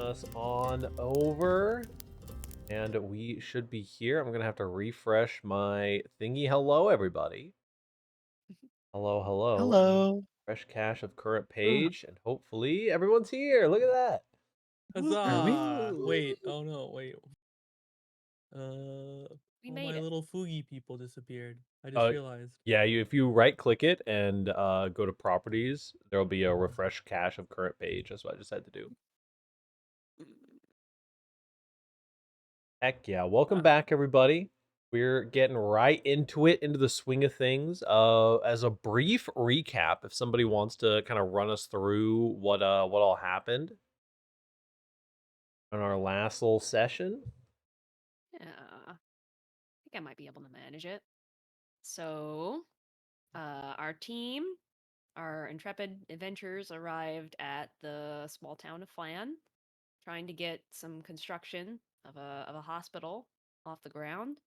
us on over. And we should be here. I'm going to have to refresh my thingy. Hello, everybody. Hello, hello. Hello. Fresh cache of current page. And hopefully everyone's here. Look at that. Are we? Huzzah! Woohoo! Wait, oh no, wait. We All made my it. little Foogie people disappeared. I just realized. Yeah, if you right click it and go to properties, there'll be a refresh cache of current page. That's what I just had to do. Heck yeah. Welcome back, everybody. We're getting right into it, into the swing of things. As a brief recap, if somebody wants to kind of run us through what all happened on our last little session. Yeah. I think I might be able to manage it. So, our team, our intrepid adventurers arrived at the small town of Flan, trying to get some construction of a hospital off the ground.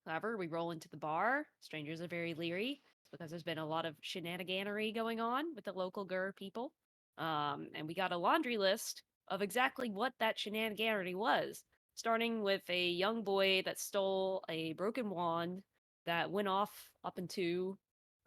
However, we roll into the bar. Strangers are very leery. It's because there's been a lot of shenaniganery going on with the local Gur people. And we got a laundry list of exactly what that shenaniganery was, starting with a young boy that stole a broken wand that went off up into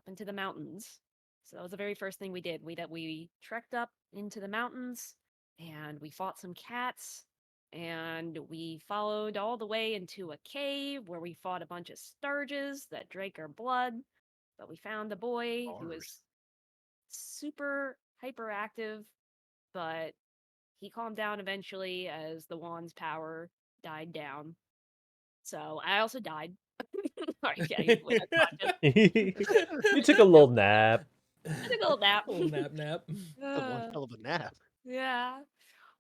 the mountains. So that was the very first thing we did. We trekked up into the mountains and we fought some cats and we followed all the way into a cave where we fought a bunch of sturges that drank our blood. But we found a boy who was super hyperactive, but he calmed down eventually as the wand's power died down. So I also died. Sorry, yeah, you went unconscious. You took a little nap. I took a little nap. Little nap. That's one hell of a nap. Yeah.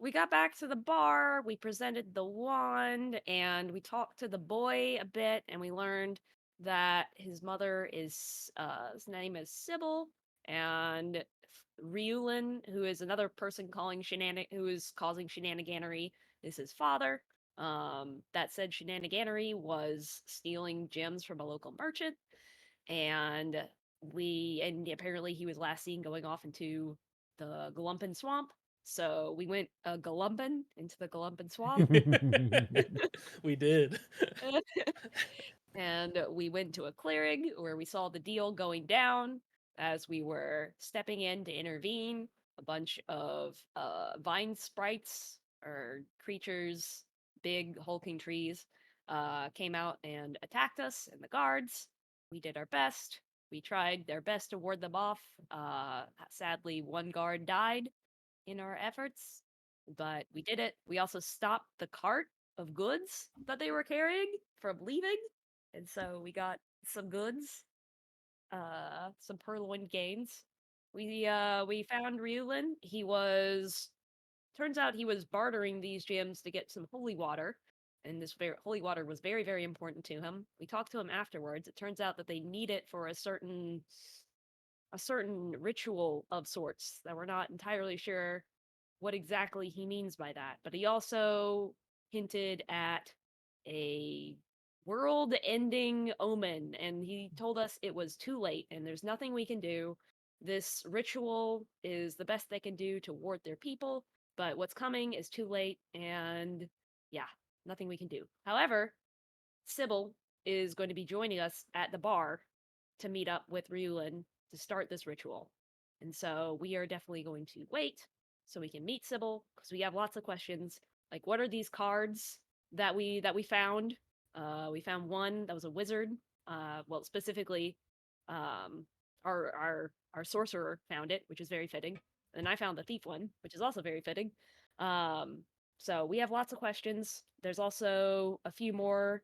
We got back to the bar, we presented the wand, and we talked to the boy a bit, and we learned that his mother is, his name is Sybil, and Riulin, who is another person who is causing shenaniganery, is his father. That said shenaniganery was stealing gems from a local merchant, and apparently he was last seen going off into the Galumpan swamp. So we went galumping into the Galumpan swamp. We did. And we went to a clearing where we saw the deal going down as we were stepping in to intervene. A bunch of vine sprites or creatures, big hulking trees, came out and attacked us and the guards. We did our best. We tried their best to ward them off. Sadly, one guard died in our efforts, but we did it. We also stopped the cart of goods that they were carrying from leaving, and so we got some goods, some purloined gains. We found Riulin. Turns out he was bartering these gems to get some holy water, and this holy water was very, very important to him. We talked to him afterwards. It turns out that they need it for a certain ritual of sorts that we're not entirely sure what exactly he means by that. But he also hinted at a world ending omen, and he told us it was too late and there's nothing we can do. This ritual is the best they can do to ward their people, but what's coming is too late, and yeah, nothing we can do. However, Sybil is going to be joining us at the bar to meet up with Ryulin to start this ritual. And so we are definitely going to wait so we can meet Sybil because we have lots of questions. Like, what are these cards that we found? We found one that was a wizard. Well, specifically, our sorcerer found it, which is very fitting. And I found the thief one, which is also very fitting. So we have lots of questions. There's also a few more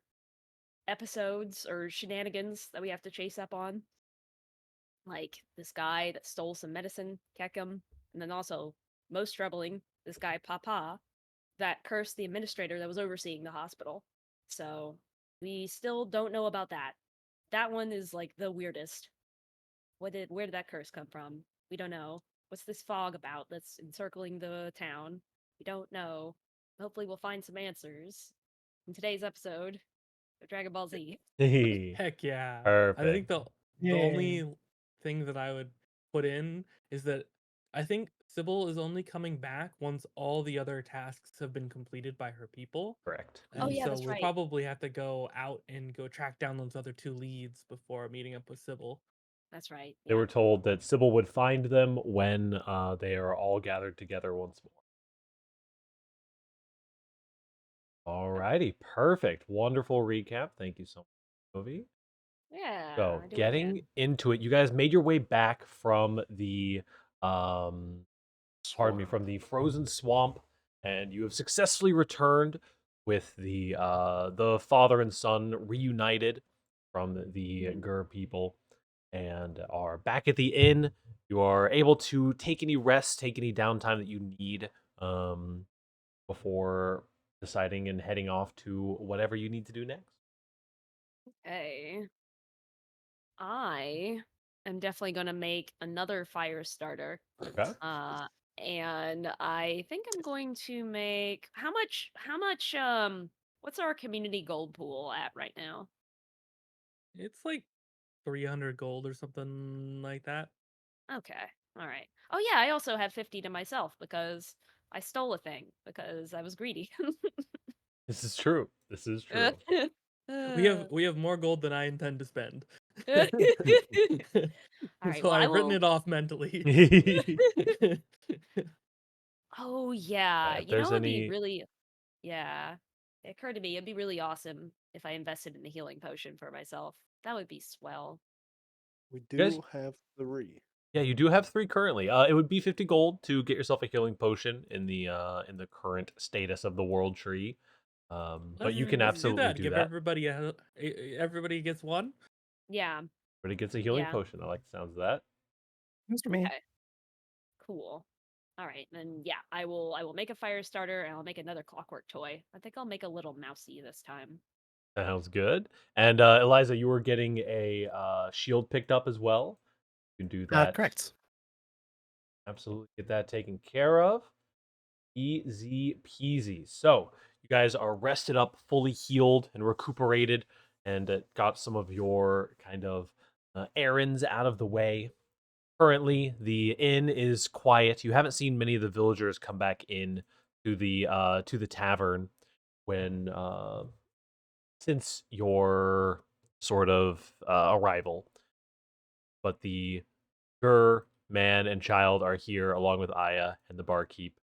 episodes or shenanigans that we have to chase up on. Like this guy that stole some medicine, Kekim, and then also, most troubling, this guy Papa that cursed the administrator that was overseeing the hospital. So we still don't know about that. That one is like the weirdest. Where did that curse come from? We don't know. What's this fog about that's encircling the town? We don't know. Hopefully we'll find some answers in today's episode of Dragon Ball Z. Heck yeah. I think Perfect. the Yay. only thing that I would put in is that I think Sybil is only coming back once all the other tasks have been completed by her people. Correct. Oh, And yeah, so that's we'll right. probably have to go out and go track down those other 2 leads before meeting up with Sybil. That's right. They Yeah. were told that Sybil would find them when they are all gathered together once more. Alrighty, perfect. Wonderful recap. Thank you so much, movie. Yeah, So, I do it getting again. into it, you guys made your way back from the um pardon me, from the frozen swamp, and you have successfully returned with the father and son reunited from the Gur people, and are back at the inn. You are able to take any rest, take any downtime that you need um, before deciding and heading off to whatever you need to do next. Okay. I am definitely going to make another fire starter. Okay. Uh, and I think I'm going to make how much what's our community gold pool at right now? It's like 300 gold or something like that. Okay. All right. Oh yeah, I also have 50 to myself because I stole a thing because I was greedy. This is true. This is true. We have more gold than I intend to spend. All right. So Well, I I've written will. it off mentally. Oh yeah, If you know there's it'd be any, really yeah. It occurred to me it'd be really awesome if I invested in the healing potion for myself. That would be swell. We you guys, do have 3. yeah, you do have 3 currently. It would be 50 gold to get yourself a healing potion in the current status of the world tree. But you can Let's do absolutely that. do Give that. everybody everybody gets one. Yeah. But it gets a healing Yeah. potion. I like the sounds of that. Mr. Me. Okay. Cool. All right, then yeah, I will make a fire starter and I'll make another clockwork toy. I think I'll make a little mousey this time. Sounds good. And Eliza, you were getting a shield picked up as well. You can do that. Correct. Absolutely get that taken care of. Easy peasy. So you guys are rested up, fully healed and recuperated, and got some of your kind of errands out of the way. Currently, the inn is quiet. You haven't seen many of the villagers come back in to the tavern when since your sort of arrival. But the Gur man and child are here along with Aya and the barkeep.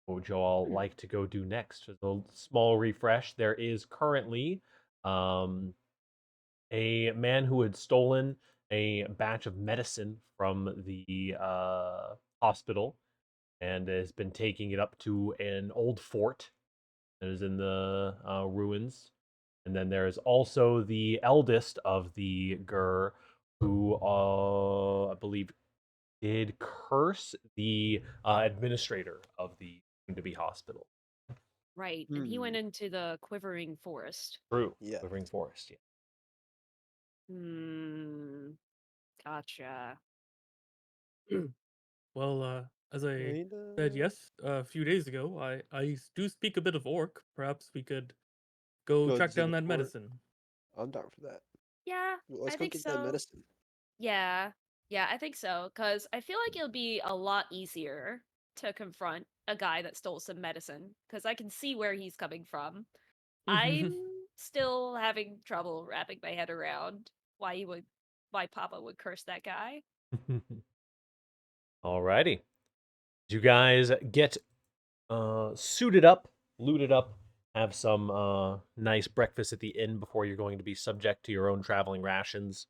What would you all like to go do next? Just a small refresh. There is currently a man who had stolen a batch of medicine from the hospital and has been taking it up to an old fort that is in the ruins. And then there's also the eldest of the Gur who I believe did curse the administrator of the to be hospital. Right, and he went into the quivering forest. True. Yeah. Quivering Forest, yeah. Hmm. Gotcha. Well, as I Wait, said yes a few days ago, I do speak a bit of orc. Perhaps we could go go track down exhibit that for it. medicine. I'm down for that. Yeah, Well, let's I go think get that so. medicine. Yeah. Yeah, I think so. Because I feel like it'll be a lot easier to confront a guy that stole some medicine. Because I can see where he's coming from. I'm still having trouble wrapping my head around why Papa would curse that guy. Alrighty. You guys get suited up, looted up, have some nice breakfast at the inn before you're going to be subject to your own traveling rations.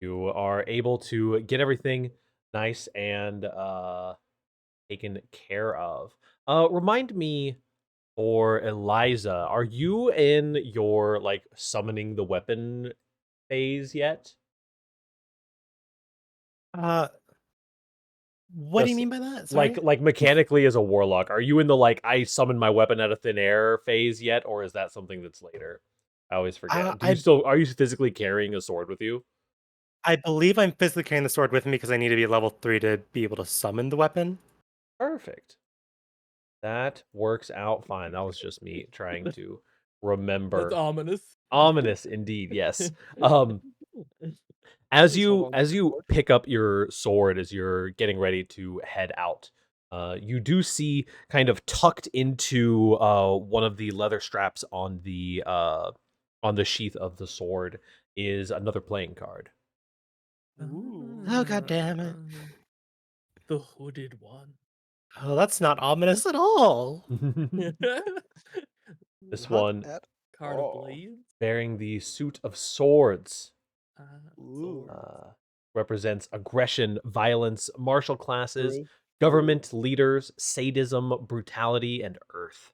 You are able to get everything nice and taken care of. Remind me, or Eliza, are you in your like summoning the weapon phase yet? Uh, what do you Just mean by that? Sorry. like mechanically as a warlock, are you in the like I summon my weapon out of thin air phase yet, or is that something that's later? I always forget. Do you I still are you physically carrying a sword with you? I believe I'm physically carrying the sword with me because I need to be level 3 to be able to summon the weapon. Perfect. That works out fine. That was just me trying to That's remember. ominous. Ominous indeed, yes. Um As Please hold on to as the you sword. pick up your sword as you're getting ready to head out, you do see kind of tucked into one of the leather straps on the sheath of the sword is another playing card. Ooh. Oh, God damn it. The hooded one. Oh, that's not ominous at all. This Not one at Card of all. blades. bearing the suit of swords. Ah, Ooh. sword. Represents aggression, violence, martial classes, True. government leaders, sadism, brutality, and earth.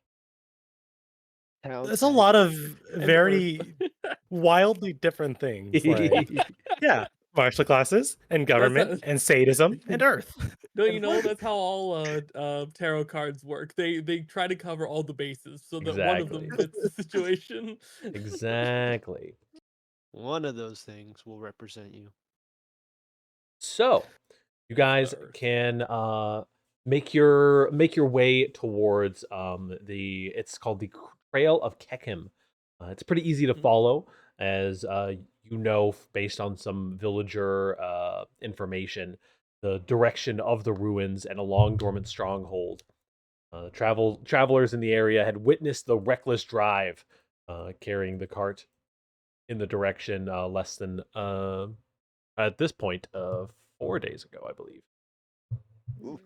Town There's a hag. lot of And very wildly different things. Like, yeah, martial classes and government That's and sadism and Earth. Don't you know that's how all tarot cards work? They try to cover all the bases so that one of them Exactly. fits the situation. Exactly. One of those things will represent you. So, you It's the guys Earth. can make your way towards the it's called the Trail of Keckham. It's pretty easy to Mhm. follow as you know based on some villager information the direction of the ruins and a long dormant stronghold. Travelers in the area had witnessed the reckless drive carrying the cart in the direction less than at this point 4 days ago, I believe. Oof.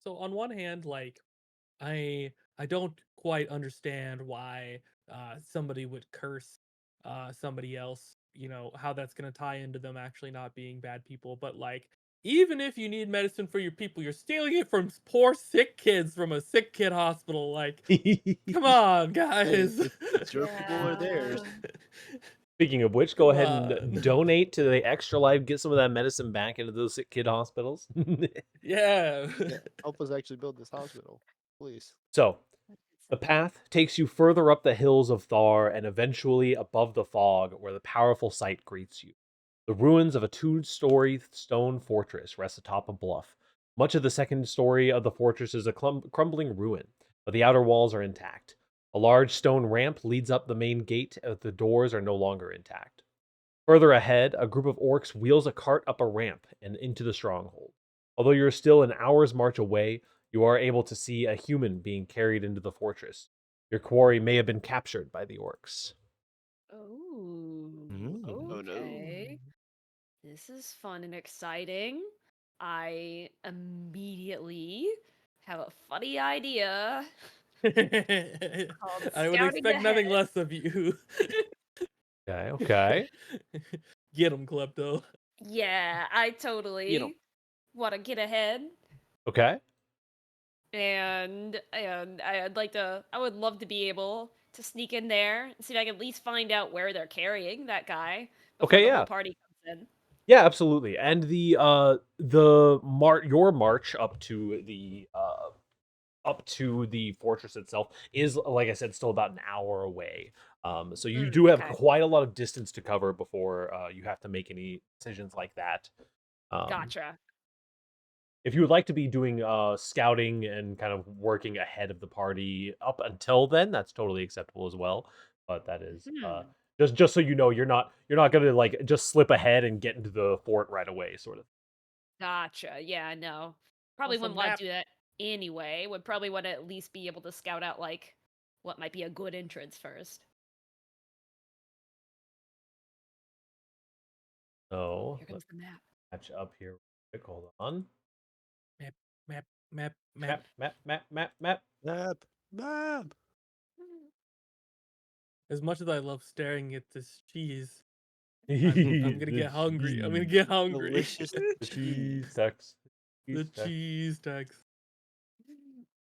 So on one hand, like I don't quite understand why somebody would curse somebody else, you know, how that's going to tie into them actually not being bad people, but like even if you need medicine for your people, you're stealing it from poor sick kids from a sick kid hospital. Like, come on, Hey, guys. it's your people or theirs. Speaking of which, go Come ahead and on. donate to the Extra Life. Get some of that medicine back into those sick kid hospitals. Yeah. Yeah, help us actually build this hospital, please. So, the path takes you further up the hills of Thar and eventually above the fog, where the powerful sight greets you. The ruins of a two-story stone fortress rest atop a bluff. Much of the second story of the fortress is a crumbling ruin, but the outer walls are intact. A large stone ramp leads up the main gate, as the doors are no longer intact. Further ahead, a group of orcs wheels a cart up a ramp and into the stronghold. Although you're still an hour's march away, you are able to see a human being carried into the fortress. Your quarry may have been captured by the orcs. Oh, Oh no. okay. This is fun and exciting. I immediately have a funny idea called I would scouting expect nothing ahead. less of you. Okay, okay. Get him, Klepto. Yeah, I You know. totally want to get ahead, Okay. and I would love to be able to sneak in there and see if I can at least find out where they're carrying that guy before Okay, the whole yeah. party comes in. Yeah, absolutely. And your march up to the fortress itself is, like I said, still about an hour away. So you do have Okay, quite a lot of distance to cover before you have to make any decisions like that. Um, gotcha. if you would like to be doing scouting and kind of working ahead of the party up until then, that's totally acceptable as well. But that is Hmm. just so you know, you're not gonna like just slip ahead and get into the fort right away, sort of. Gotcha. Yeah, no. Probably Also, wouldn't want map. to do that anyway. Would probably want to at least be able to scout out like what might be a good entrance first. Oh, So here let's comes the map. catch up here. Real quick. Hold on. Map, map, map, Map, map. map, map, map, map. Map. Map. As much as I love staring at this cheese, I'm gonna The get hungry. I'm gonna cheese. get hungry. Delicious The cheese. cheese text. The Cheese text. cheese text.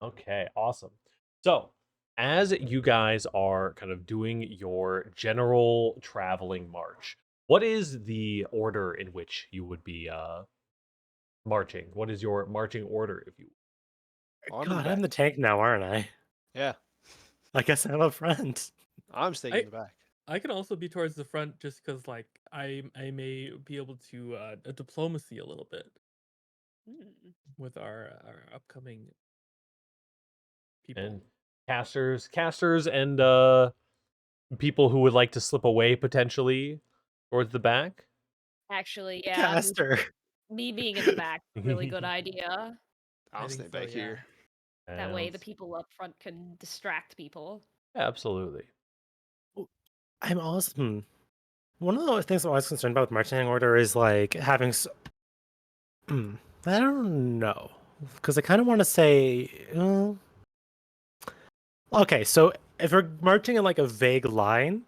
Okay, awesome. So, as you guys are kind of doing your general traveling march, what is the order in which you would be marching? What is your marching order, if you? On and God, I'm back. the tank now, aren't I? Yeah, I guess I'm a friend. I'm staying I in the back. I can also be towards the front just because like I may be able to diplomacy a little bit Hmm. with our upcoming people. And casters, and people who would like to slip away potentially towards the back. Actually, yeah, Caster. me being in the back is a really good idea. I I'll think stay so, back here. That way, the And- people up front can distract people. Absolutely. I'm also one of the things I'm always concerned about with marching order is like having. I don't know because I kind of want to say. Okay, so if we're marching in like a vague line,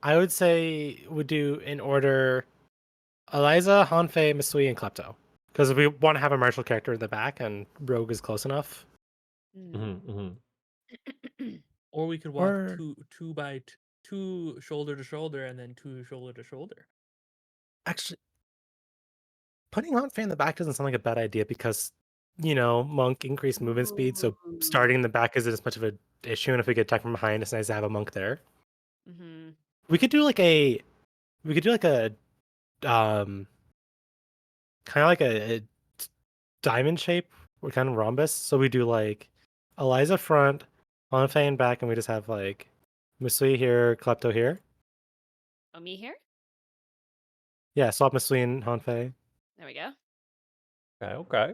I would say we do in order Eliza, Hanfei, Misui, and Klepto. Because we want to have a martial character in the back and Rogue is close enough. Or we could walk Or- two shoulder to shoulder and then two shoulder to shoulder. Actually, putting Hanfei in the back doesn't sound like a bad idea because, Monk increased movement speed, so starting in the back isn't as much of an issue. And if we get attacked from behind, it's nice to have a Monk there. Mm-hmm. We could do like a kind of like a diamond shape or kind of rhombus. So we do like Eliza front, Hanfei in back, and we just have like Misui here, Klepto here. Oh, me here? Yeah, swap Misui and Hanfei. There we go. Okay.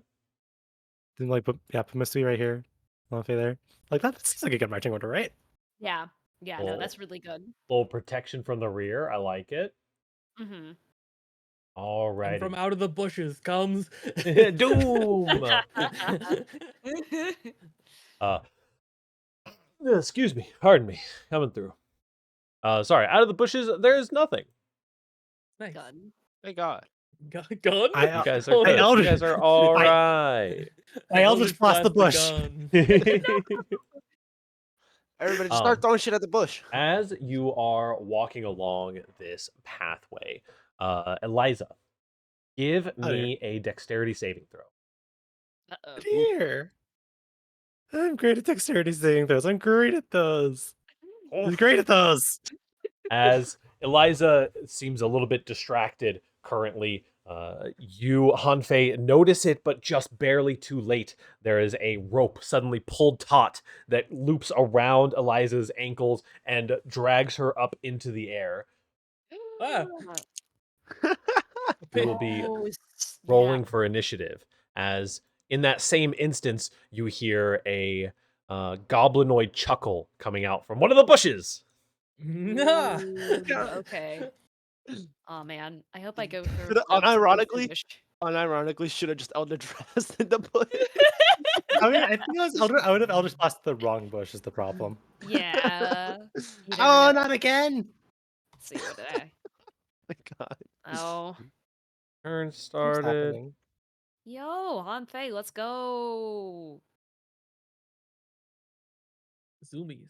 Then put Misui right here, Hanfei there. Like that seems like a good marching order, right? Yeah. Yeah, no, Well- that's really good. Little protection from the rear. I like it. Mm-hmm. All And right. from out of the bushes comes Doom. Excuse me. Pardon me. Coming through. Sorry. Out of the bushes, there's nothing. Nice. Gun. Thank God. Gun? You guys are Oh, good. no. You guys are all right. I Eldritch Blast the bush. gun. Everybody just start Um, throwing shit at the bush. As you are walking along this pathway, Eliza, give me a dexterity saving throw. Uh-oh. Dear. I'm great at dexterity saving throws. I'm great at those. I'm great at those. As Eliza seems a little bit distracted currently, you, Hanfei, notice it, but just barely too late. There is a rope suddenly pulled taut that loops around Eliza's ankles and drags her up into the air. Ah. We will be Oh, rolling for initiative, as in that same instance, you hear a goblinoid chuckle coming out from one of the bushes. Nah. Ooh, okay. Oh man, I hope I go through. Shoulda- Unironically, should have just Elder Dressed in the bush. I mean, I think I would have Eldritch Blasted the wrong bush is the problem. Yeah. You never Oh, know. not again! Let's see what did I? My God. Oh, Turn What's started. happening? yo, Hanfei, let's go. Zoomies.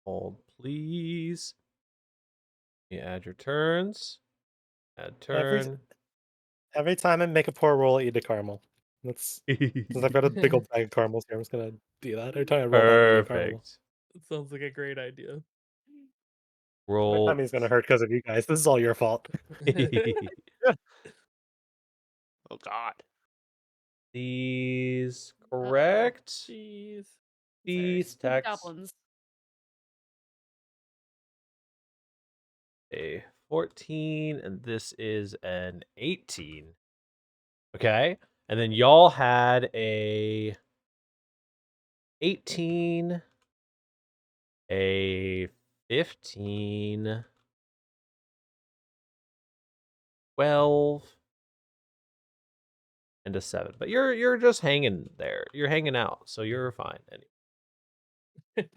Hold, please. You add your turns. Add Every turn. every time I make a poor roll, I eat a caramel. That's since I've got a big old bag of caramels here. I'm just gonna do that every time I roll. That, I eat a caramel. Perfect. That sounds like a great idea. My Roll. tummy's gonna hurt because of you guys. This is all your fault. Oh God. These correct. Jeez. These text Goblins. a 14, and this is an 18. Okay, and then y'all had a 18, a 15, 12, and a 7. But you're just hanging there. You're hanging out, so you're fine. Anyway,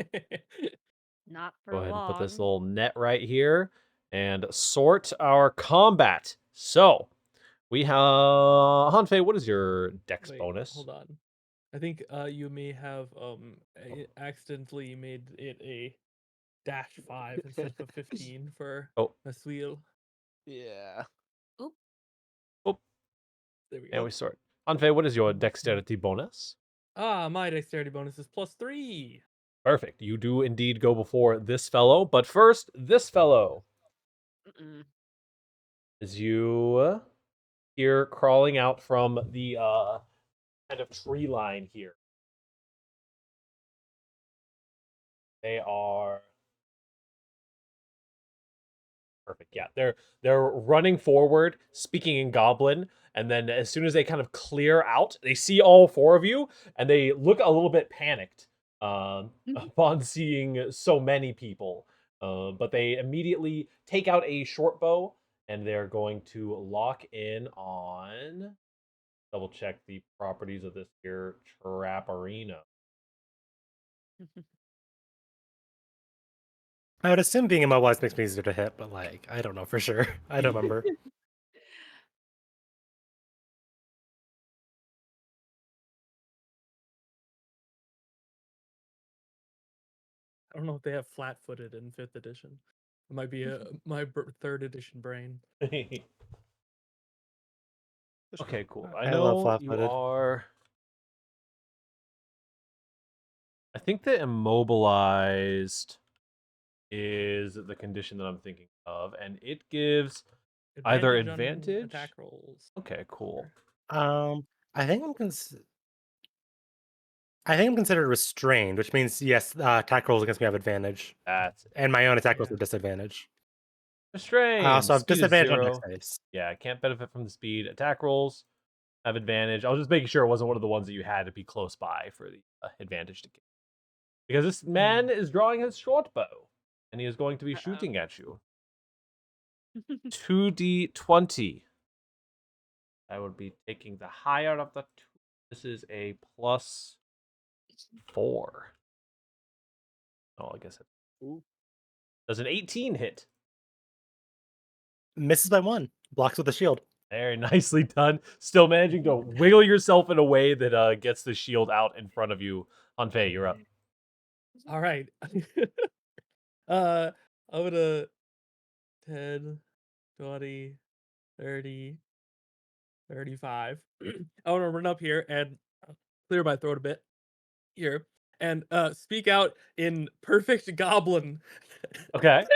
Not for go ahead and put this long. little net right here and sort our combat. So we have Hanfei. What is your dex Wait, bonus? hold on. I think you may have accidentally made it a -5 instead of a 15 for Oh. Maswil. Yeah. There we go. And we sort. Hanfei, what is your dexterity bonus? My dexterity bonus is +3. Perfect. You do indeed go before this fellow, but first, this fellow. Mm-mm. As you hear crawling out from the kind of tree line here. They are Perfect. Yeah, they're running forward, speaking in Goblin, and then as soon as they kind of clear out, they see all four of you, and they look a little bit panicked upon seeing so many people. But they immediately take out a short bow, and they're going to lock in on. Double check the properties of this here trap arena. I would assume being immobilized makes me easier to hit, but like I don't know for sure. I don't remember. I don't know if they have flat-footed in 5th edition. It might be my 3rd edition brain. Okay, cool. I I love know you flat-footed. are. I think the immobilized is the condition that I'm thinking of, and it gives either on advantage. attack rolls. Okay, cool. I think I'm considered restrained, which means yes, attack rolls against me have advantage, That's and my own attack rolls Yeah. are disadvantage. restrained. I also have Speed is disadvantage on dex 0. saves. Yeah, I can't benefit from the speed. Attack rolls have advantage. I was just making sure it wasn't one of the ones that you had to be close by for the advantage to get. Because this man is drawing his short bow, and he is going to be shooting at you. 2d20. I would be taking the higher of the two. This is a +4. Oh, I guess it does an 18 hit. Misses by 1. Blocks with a shield. Very nicely done. Still managing to wiggle yourself in a way that gets the shield out in front of you. Hanfei, you're up. All right. I'm gonna 10, 20, 30, 35. I want to run up here and clear my throat a bit here and speak out in perfect goblin. Okay.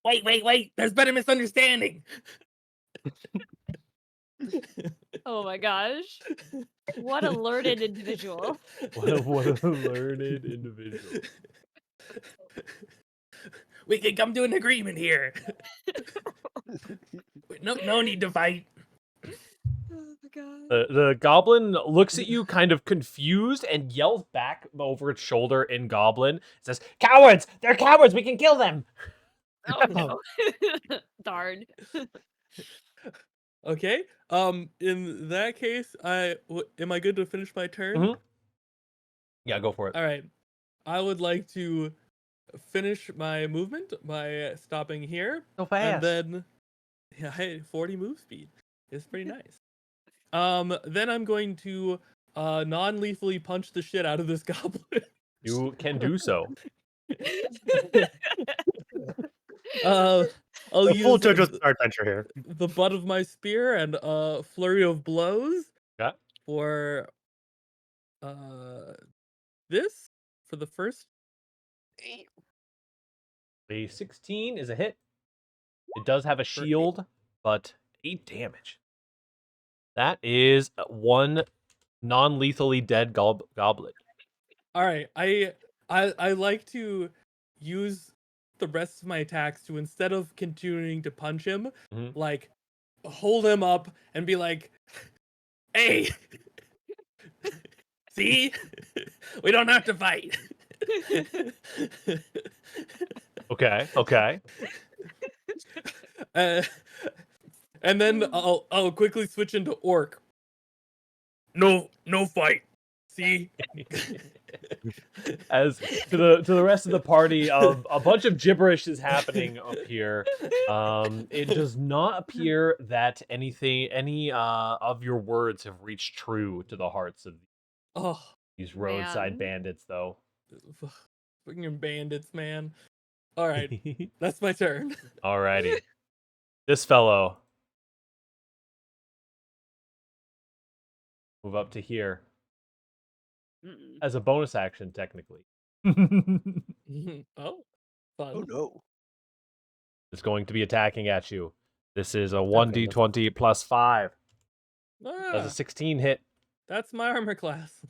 Wait. There's been a misunderstanding. Oh my gosh. What a learned individual. What a learned individual. We can come to an agreement here. No need to fight. Oh my god. The goblin looks at you kind of confused and yells back over its shoulder in goblin. It says, "Cowards! They're cowards! We can kill them!" Oh no. Darn. Okay. In that case, am I good to finish my turn? Mhm. Yeah, go for it. All right. I would like to finish my movement by stopping here, So and then yeah, hey, 40 move speed is pretty nice. Then I'm going to non-lethally punch the shit out of this goblin. You can do so. I'll The use full JoJo's Bizarre Adventure here. the butt of my spear and flurry of blows Okay. for this for the first. A 16 is a hit. It does have a shield, but 8 damage. That is one non-lethally dead goblin. All right, I like to use the rest of my attacks to, instead of continuing to punch him, Mhm. like hold him up and be like, "Hey, see, we don't have to fight." Okay. And then I'll quickly switch into orc. No fight. See? As to the rest of the party, a bunch of gibberish is happening up here. It does not appear that any of your words have reached true to the hearts of Oh, these roadside Man. bandits, though. freaking bandits, man. All right, that's my turn. Alrighty. This fellow. Move up to here. Mm-mm. As a bonus action, technically. Oh, fun. Oh no. It's going to be attacking at you. This is a Okay, 1d20 plus 5. Does Ah, a 16 hit that's my armor class.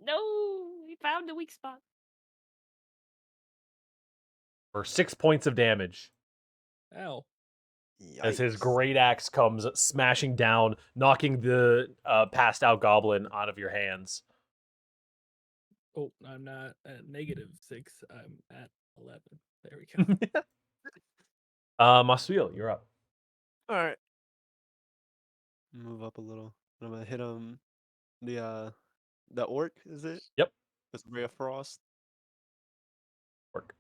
No, we found the weak spot. for 6 points of damage. Ow. as his Yikes. great axe comes smashing down, knocking the passed out goblin out of your hands. Oh, I'm not at -6. I'm at 11. There we go. Masuil, you're up. All right. Move up a little. I'm gonna hit him. The orc, is it? Yep. With Ray of Frost. Orc.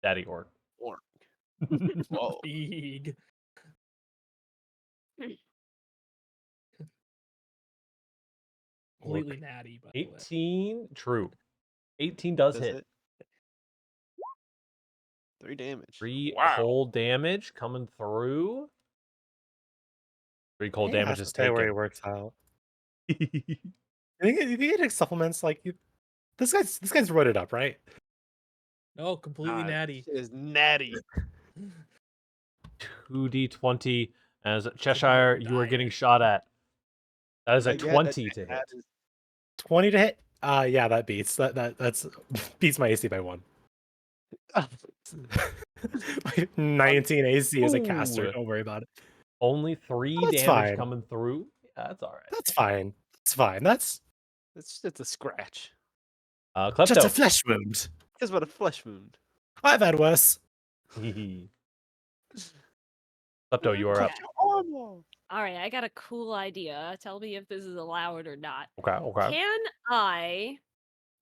Daddy orc. Orc. Whoa. Big. Completely natty, by the way. 18, true. 18 does Does hit. it? 3 damage. 3 Wow. cold damage coming through. 3 cold Yeah, damage that's is the way it taken. works out. I think if you get supplements, like this guy's wrote it up, right? Oh, completely Ah, natty. shit is natty. 2d20 as about Cheshire, to you are die getting here. shot at. That is a Again, 20 to hit. that is 20 to hit. Yeah, that beats. That's beats my AC by 1. 19 AC as a caster. Ooh. Don't worry about it. Only 3 That's damage fine. coming through. Yeah, that's all right. That's fine. It's fine. That's it's a scratch. Klepto. just a flesh wound. Just about a flesh wound. I've had worse. Klepto, you are up. Okay. Oh, All right, I got a cool idea. Tell me if this is allowed or not. Okay.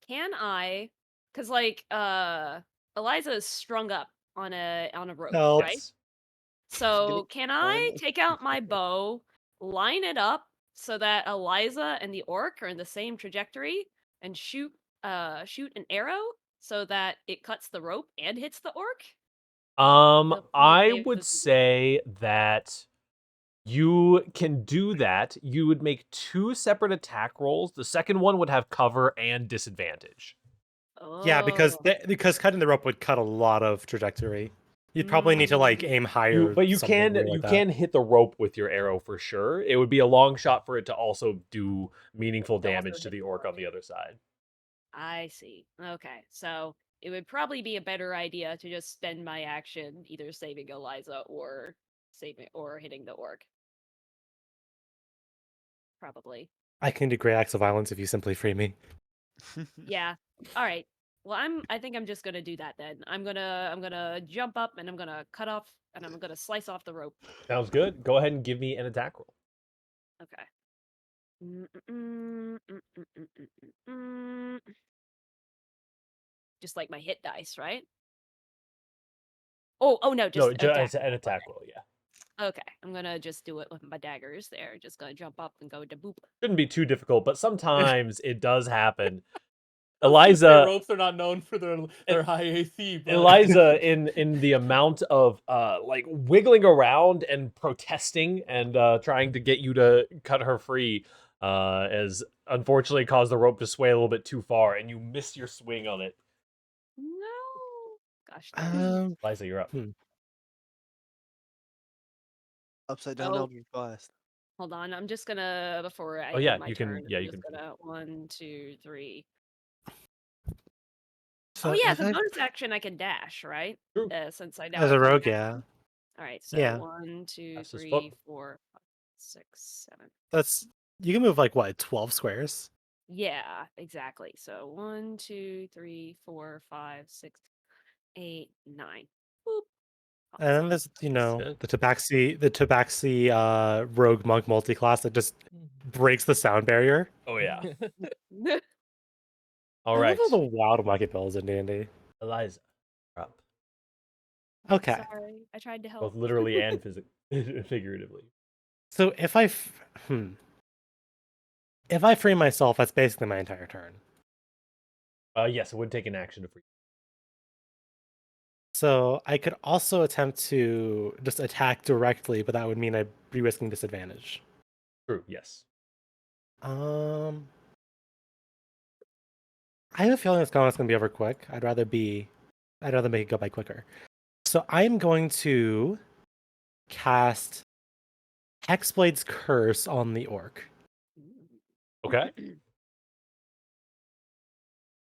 Can I cuz like Eliza is strung up on a rope, Help. right? Yes. So, can I fun. take out my bow, line it up so that Eliza and the orc are in the same trajectory and shoot an arrow so that it cuts the rope and hits the orc? Tell I me if would this is say that you can do that. You would make 2 separate attack rolls. The second one would have cover and disadvantage. Yeah, because Oh. because cutting the rope would cut a lot of trajectory. You'd probably need to like aim higher. But you something can like you that. can hit the rope with your arrow for sure. It would be a long shot for it to also do meaningful To also damage to hit the the orc orc. on the other side. I see. Okay. So, it would probably be a better idea to just spend my action either saving Eliza or hitting the orc. Probably. I can do great acts of violence if you simply free me. Yeah. All right. Well, I think I'm just gonna do that then. I'm gonna jump up and I'm gonna cut off and I'm gonna slice off the rope. Sounds good. Go ahead and give me an attack roll. Okay. Mm. Just like my hit dice, right? Oh no, just No, an attack. just an attack roll, yeah. Okay, I'm gonna just do it with my daggers there. Just gonna jump up and go to boop. Shouldn't be too difficult, but sometimes it does happen. I was gonna say Eliza ropes are not known for their high AC, but Eliza in the amount of like wiggling around and protesting and trying to get you to cut her free has unfortunately caused the rope to sway a little bit too far and you miss your swing on it. No. Gosh darn it. Eliza, you're up. Upside down Oh. Eldritch Blast. Hold on, I'm just gonna before I Oh, yeah, end my you can- turn. yeah, I'm you just can- gonna 1, 2, 3. So Oh yeah, if the I- bonus action I can dash, right? True. Since I now as a have one rogue, action. yeah, All right, so Yeah. 1, 2, That's his 3, foot. 4, 5, 6, 7. that's you can move like what 12 squares. Yeah, exactly. So 1, 2, 3, 4, 5, 6, 8, 9. Boop. And then Awesome. there's Good. the Tabaxi rogue monk multi-class that just breaks the sound barrier. Oh yeah. No. All I right. love all the wild market bills in D&D. Eliza, you're up. Okay, Sorry, I tried to Both help. literally and figuratively. so if I free myself, that's basically my entire turn. Yes, it would take an action to free. So I could also attempt to just attack directly, but that would mean I'd be risking disadvantage. True, yes. I have a feeling this combat's gonna be over quick. I'd rather make it go by quicker. So I'm going to cast Hexblade's Curse on the orc. Okay.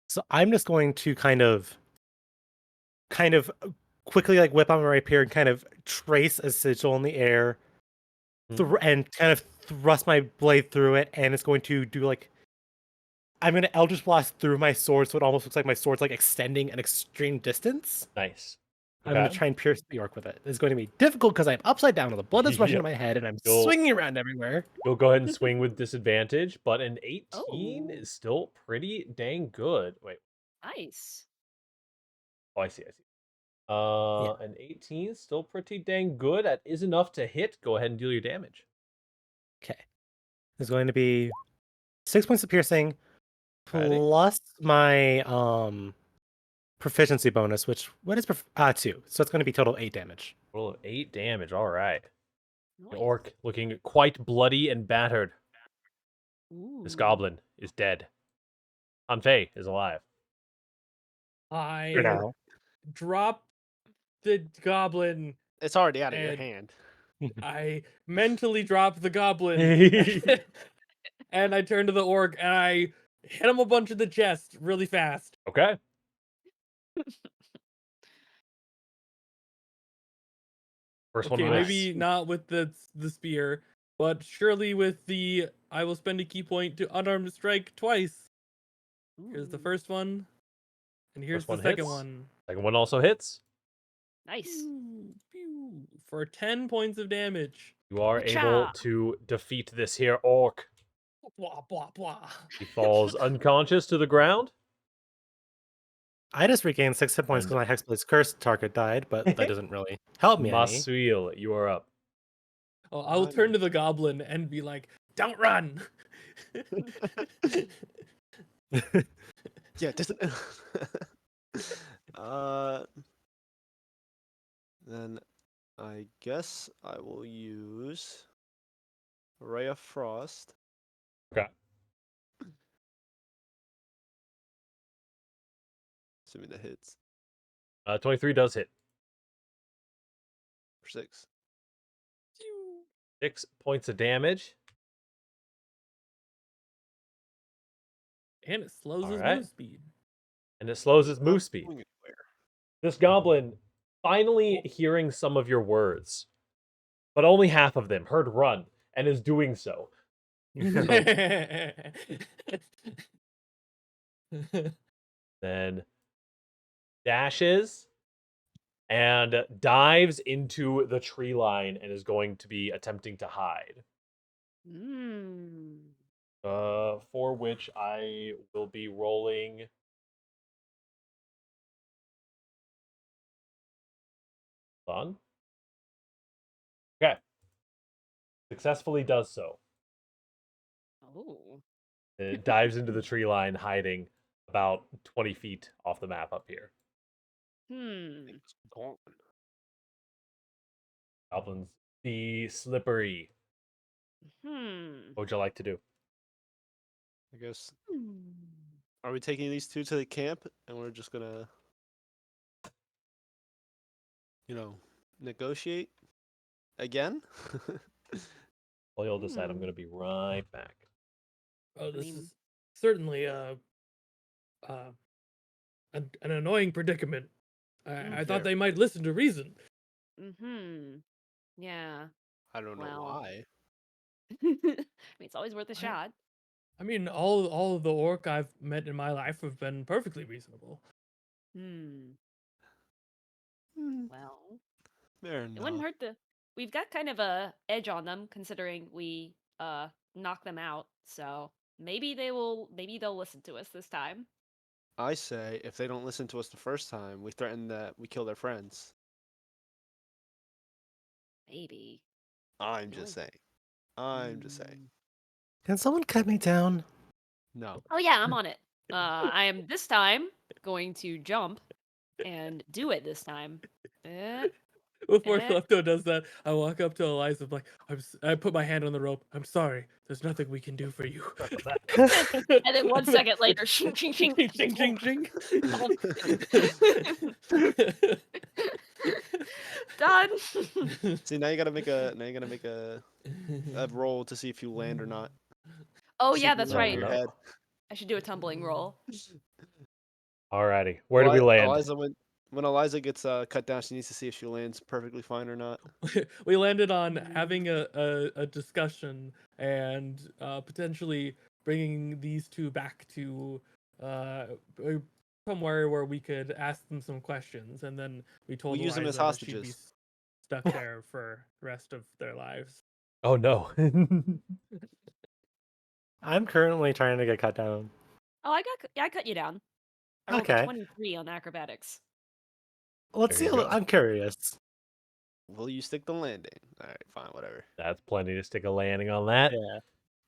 So I'm just going to kind of quickly like whip out my rapier and kind of trace a sigil in the air, and kind of thrust my blade through it, and it's going to do like I'm gonna Eldritch Blast through my sword, so it almost looks like my sword's like extending an extreme distance. Nice. I'm gonna Okay. try and pierce the orc with it. It's going to be difficult because I'm upside down and the blood is rushing Yeah. to my head, and I'm You'll- swinging around everywhere. You'll go ahead and swing with disadvantage, but an 18 Oh. is still pretty dang good. Wait. Nice. Oh, I see. An 18 is still pretty dang good. That is enough to hit. Go ahead and deal your damage. Okay. There's going to be 6 points of piercing Alrighty. plus my proficiency bonus, which what is 2. So it's going to be total 8 damage. Roll of 8 damage. All right. The Nice. orc looking quite bloody and battered. This Ooh. goblin is dead. Anfei is alive. For I now. drop the goblin. It's already out of your And- hand. I mentally drop the goblin. And I turn to the orc and I hit him a bunch in the chest really fast. Okay. First Okay, one maybe missed. not with the spear, but surely with the I will spend a key point to unarmed strike twice. Here's the Ooh. first one, and here's First one the second hits. one. Second one also hits. Nice. Pew, pew, for 10 points of damage. You are Wacha! able to defeat this here orc. Blah blah blah. He falls unconscious to the ground. I just regained 6 hit points because my Hexblade's cursed target died, but that doesn't really help me any. Masuil, you are up. Oh, I will turn to the goblin and be like, "Don't run." Yeah, doesn't. Then I guess I will use Ray of Frost. Okay. Assuming that hits 23 does hit. for 6. 6 points of damage. And it slows his Alright. move speed. And it slows his move speed. Going anywhere. This goblin, finally hearing some of your words, but only half of them, heard run, and is doing so. Then dashes and dives into the tree line and is going to be attempting to hide. Mm. For which I will be rolling. Hold on. Okay. Successfully does so. Oh. It dives into the tree line, hiding about 20 feet off the map up here. Hmm. It's gone. Goblins be slippery. Hmm. What would you like to do? I guess. Hmm. Are we taking these two to the camp and we're just gonna, negotiate again? Well, you'll decide. I'm going to be right back. Oh, this mean- is certainly an annoying predicament. I thought Yeah. they might listen to reason. Mm-hmm. Yeah. I don't know Well. why. I mean, it's always worth a I- shot. I mean, all of the orc I've met in my life have been perfectly reasonable. Hmm. Hmm, Well, fair it wouldn't enough. hurt to. We've got kind of a edge on them considering we knock them out. So maybe they'll listen to us this time. I say if they don't listen to us the first time, we threaten that we kill their friends. Maybe. I'm No. just saying. I'm just saying. Can someone cut me down? No. Oh yeah, I'm on it. I am this time going to jump and do it this time. Before Eh. Klepto does that, I walk up to Eliza, like, I put my hand on the rope. I'm sorry. There's nothing we can do for you. And then 1 second later, shing, shing, shing. Ching, ching, ching. Done. See, now you gotta make a roll to see if you land or not. Oh See yeah, if you that's land on right. your No. head. I should do a tumbling roll. Alrighty. Where do we land? Eliza went When Eliza gets cut down, she needs to see if she lands perfectly fine or not. We landed on having a discussion and potentially bringing these two back to uh, somewhere where we could ask them some questions, and then we told use them as Eliza that she'd be hostages. stuck there for the rest of their lives. Oh no. I'm currently trying to get cut down. Oh, I cut you down. I rolled a Okay. 23 on acrobatics. Let's There see. you go. I'm curious. Will you stick the landing? All right, fine, whatever. That's plenty to stick a landing on that. Yeah.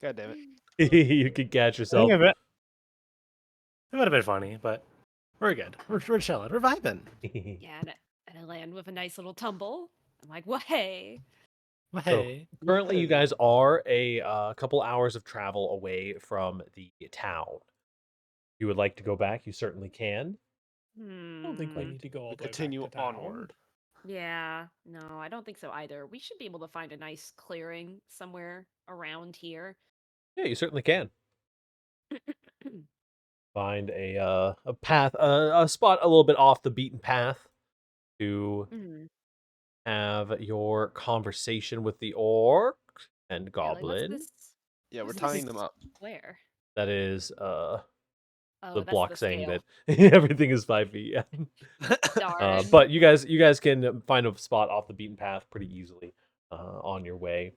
God damn it. You could catch I yourself. think it would have been funny, but we're good. We're chilling. We're vibing. Yeah, and I land with a nice little tumble. I'm like, well, hey. Well, So, hey. currently, you Hey. guys are a couple hours of travel away from the town. If you would like to go back, you certainly can. I don't think we Hmm. need to go all We the way back continue to town. onward. Yeah, no, I don't think so either. We should be able to find a nice clearing somewhere around here. Yeah, you certainly can. Find a path, a spot a little bit off the beaten path to Mhm. have your conversation with the orc and Yeah, like, what's goblin. this? Yeah, we're What's tying this them up. square? That is Oh, the that's block the saying scale. that everything is 5 feet. Yeah. Darn. But you guys can find a spot off the beaten path pretty easily on your way.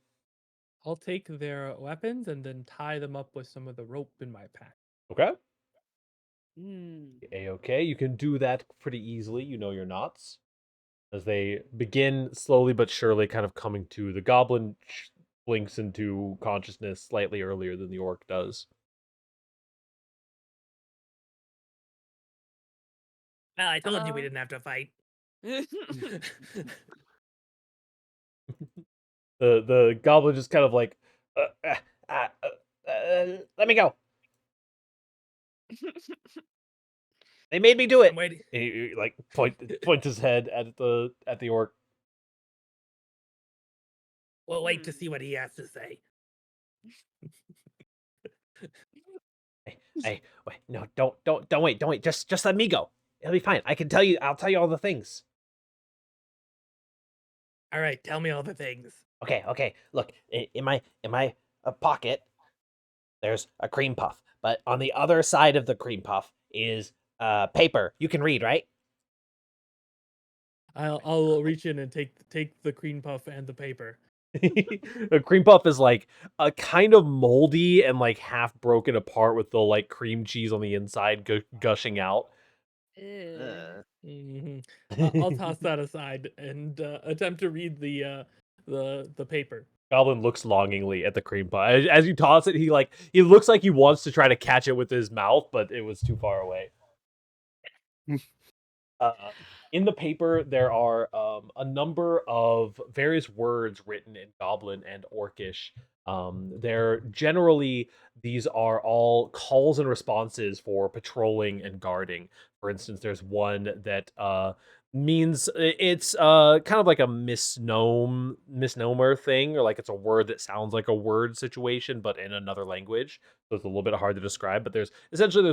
I'll take their weapons and then tie them up with some of the rope in my pack. Okay. Hmm. A-okay. You can do that pretty easily. You know your knots. As they begin slowly but surely kind of coming to, the goblin blinks into consciousness slightly earlier than the orc does. Well, I told you we Uh-oh. didn't have to fight. The goblin just kind of like, let me go. They made me do I'm it. waiting. And he like points his head at the orc. We'll wait to Hmm. see what he has to say. Hey, wait, no, don't wait. Just let me go. It'll be fine. I'll tell you all the things. All right, tell me all the things. Okay. Look, in my pocket, there's a cream puff, but on the other side of the cream puff is paper. You can read, right? I'll reach in and take the cream puff and the paper. A cream puff is like a kind of moldy and like half broken apart with the like cream cheese on the inside gushing out. Ew. Mhm. I'll toss that aside and attempt to read the paper. Goblin looks longingly at the cream puff. As you toss it, he looks like he wants to try to catch it with his mouth, but it was too far away. In the paper, there are a number of various words written in Goblin and Orcish. They're generally, these are all calls and responses for patrolling and guarding. For instance, there's one that means it's kind of like a misnomer thing, or like it's a word that sounds like a word situation, but in another language. So it's a little bit hard to describe. But there's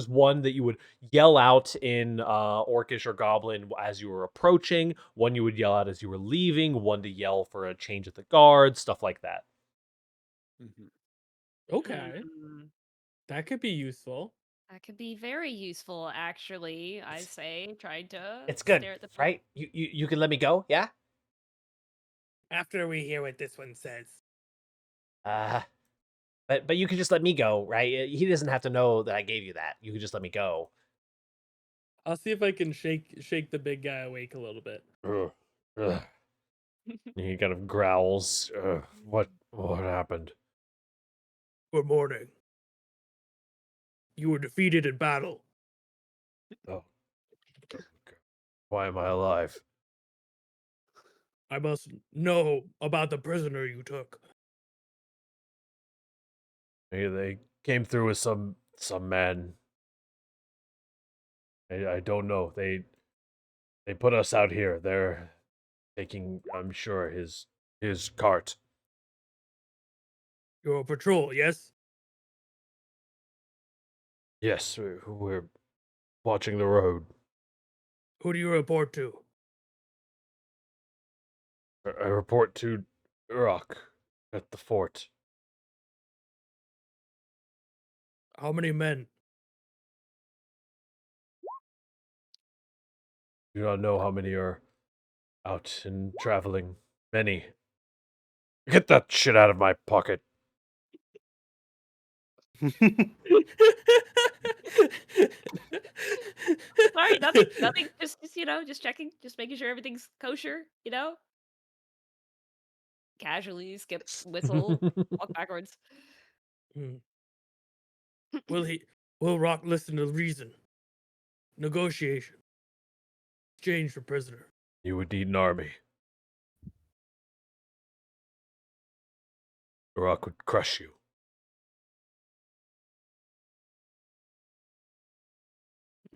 one that you would yell out in Orcish or Goblin as you were approaching, one you would yell out as you were leaving, one to yell for a change at the guard, stuff like that. Okay, Hmm. that could be useful. That could be very useful, actually. I say, trying to It's good, stare at the right? You can let me go, yeah? After we hear what this one says. Uh, but you can just let me go, right? He doesn't have to know that I gave you that. You can just let me go. I'll see if I can shake the big guy awake a little bit. Ugh. He kind of growls. What happened? Good morning. You were defeated in battle. Oh, why am I alive? I must know about the prisoner you took. They came through with some man. I don't know. They put us out here. They're taking, I'm sure, his cart. You're a patrol, yes? Yes, we're watching the road. Who do you report to? I report to Rock at the fort. How many men? Do not know how many are out and traveling. Many. Get that shit out of my pocket. Sorry, nothing, nothing. Just just checking, just making sure everything's kosher. Casually skip, whistle, walk backwards. Hmm. Will Rock listen to reason? Negotiation. Exchange for prisoner. You would need an army. Rock would crush you.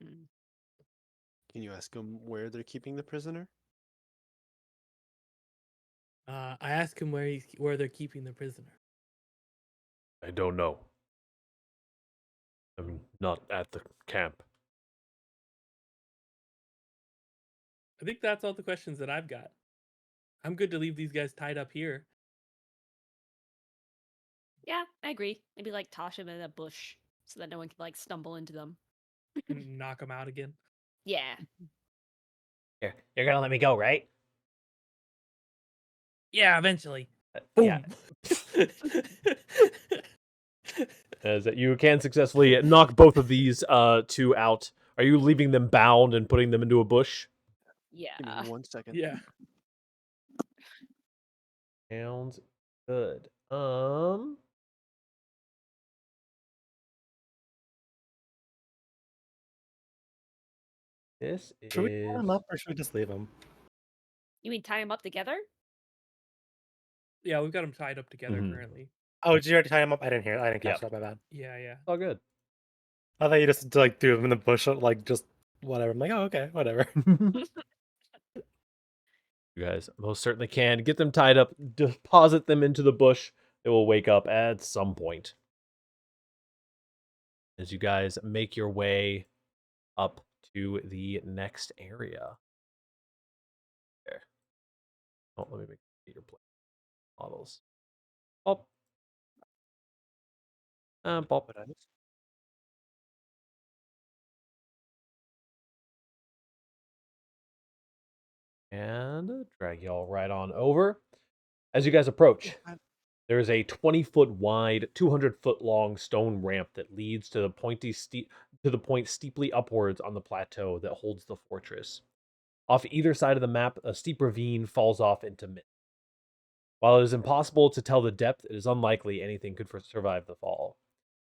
Mm. Can you ask them where they're keeping the prisoner? I asked him where they're keeping the prisoner. I don't know. I'm not at the camp. I think that's all the questions that I've got. I'm good to leave these guys tied up here. Yeah, I agree. Maybe like toss him in a bush so that no one can like stumble into them. And knock them out again. Yeah. You're gonna let me go, right? Yeah, eventually. Yeah. Boom. As you can successfully knock both of these two out. Are you leaving them bound and putting them into a bush? Give me Yeah. 1 second. Yeah. Sounds good. This Should we tie is him up or should we just leave him? You mean tie them up together? Yeah, we've got them tied up together Mhm. currently. Oh, did you already tie him up? I didn't hear it. I didn't catch Yep. that. My bad. Yeah. all good. I thought you just like threw him in the bush, like just whatever. I'm like, oh, okay, whatever. You guys most certainly can get them tied up, deposit them into the bush. They will wake up at some point. As you guys make your way up to the next area. There. Oh, let me make your play models. Pop. Pop. But I was- And drag y'all right on over. As you guys approach, there is a 20-foot wide, 200-foot long stone ramp that leads to the point steeply upwards on the plateau that holds the fortress. Off either side of the map, a steep ravine falls off into mist. While it is impossible to tell the depth, it is unlikely anything could survive the fall.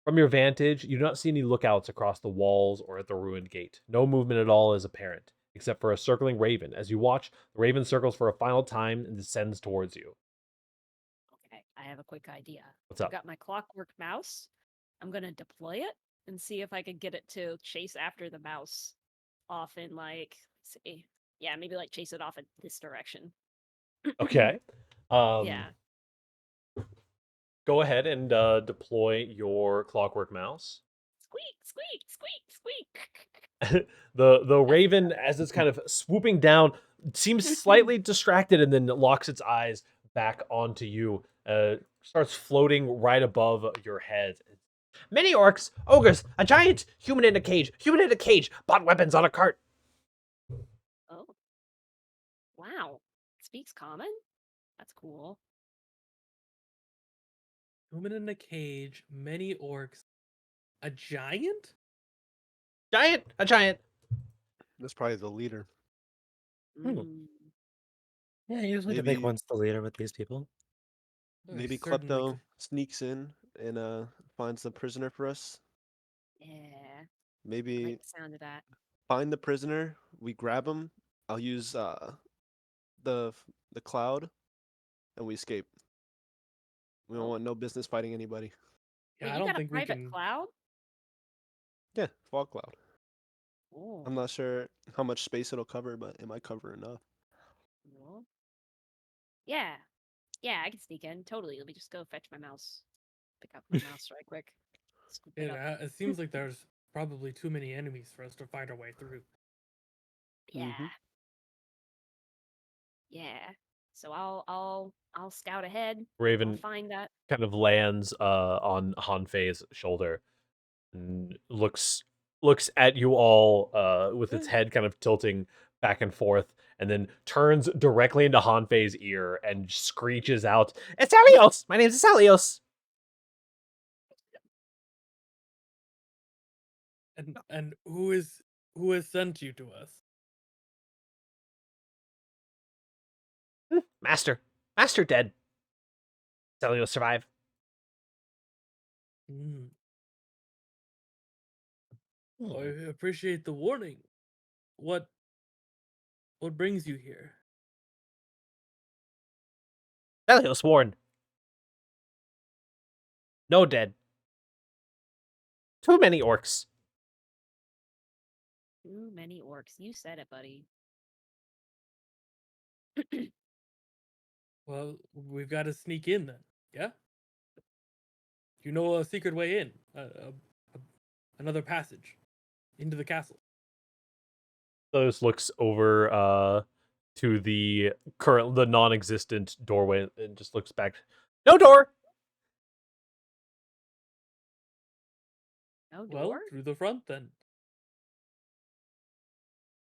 From your vantage, you do not see any lookouts across the walls or at the ruined gate. No movement at all is apparent, except for a circling raven. As you watch, the raven circles for a final time and descends towards you. Okay, I have a quick idea. What's I've up? got my clockwork mouse. I'm gonna deploy it and see if I can get it to chase after the mouse off in like, let's see. Yeah, maybe like chase it off in this direction. Okay. Yeah. Go ahead and deploy your clockwork mouse. Squeak, squeak, squeak, squeak. The raven, as it's kind of swooping down, seems slightly distracted and then locks its eyes back onto you. Starts floating right above your head. Many orcs, ogres, a giant, human in a cage, bought weapons on a cart. Oh. Wow. Speaks common? That's cool. Human in a cage, many orcs, a giant? A giant. That's probably the leader. Hmm. Mm. Yeah, usually the big Maybe one's the leader with these people. maybe Certainly Klepto sneaks in and finds the prisoner for us. Yeah. I Maybe like the sound of that. find the prisoner, we grab him. I'll use the the cloud and we escape. We don't Oh. want no business fighting anybody. Yeah, Wait, I you don't got a think we private can. cloud? Yeah, fog cloud. Oh. I'm not sure how much space it'll cover, but it might cover enough. Cool. Yeah. Yeah, I can sneak in. Totally. Let me just go fetch my mouse. Pick up my mouse right quick. Scoop it up. It seems like there's probably too many enemies for us to find our way through. Yeah. Mhm. Yeah. So I'll scout ahead. I'll Raven find that. kind of lands on Hanfei's shoulder and looks at you all with its head kind of tilting back and forth, and then turns directly into Hanfei's ear and screeches out, "It's Elios! My name's Elios!" And who has sent you to us? Master. Master dead. Elios survive. Mm. I appreciate the warning. What brings you here? Elios warned. No dead. Too many orcs. Too many orcs. You said it, buddy. Well, we've got to sneak in then. Yeah. You know a secret way in, another passage into the castle. Elios looks over to the non-existent doorway and just looks back. No door. No Well, door? through the front then.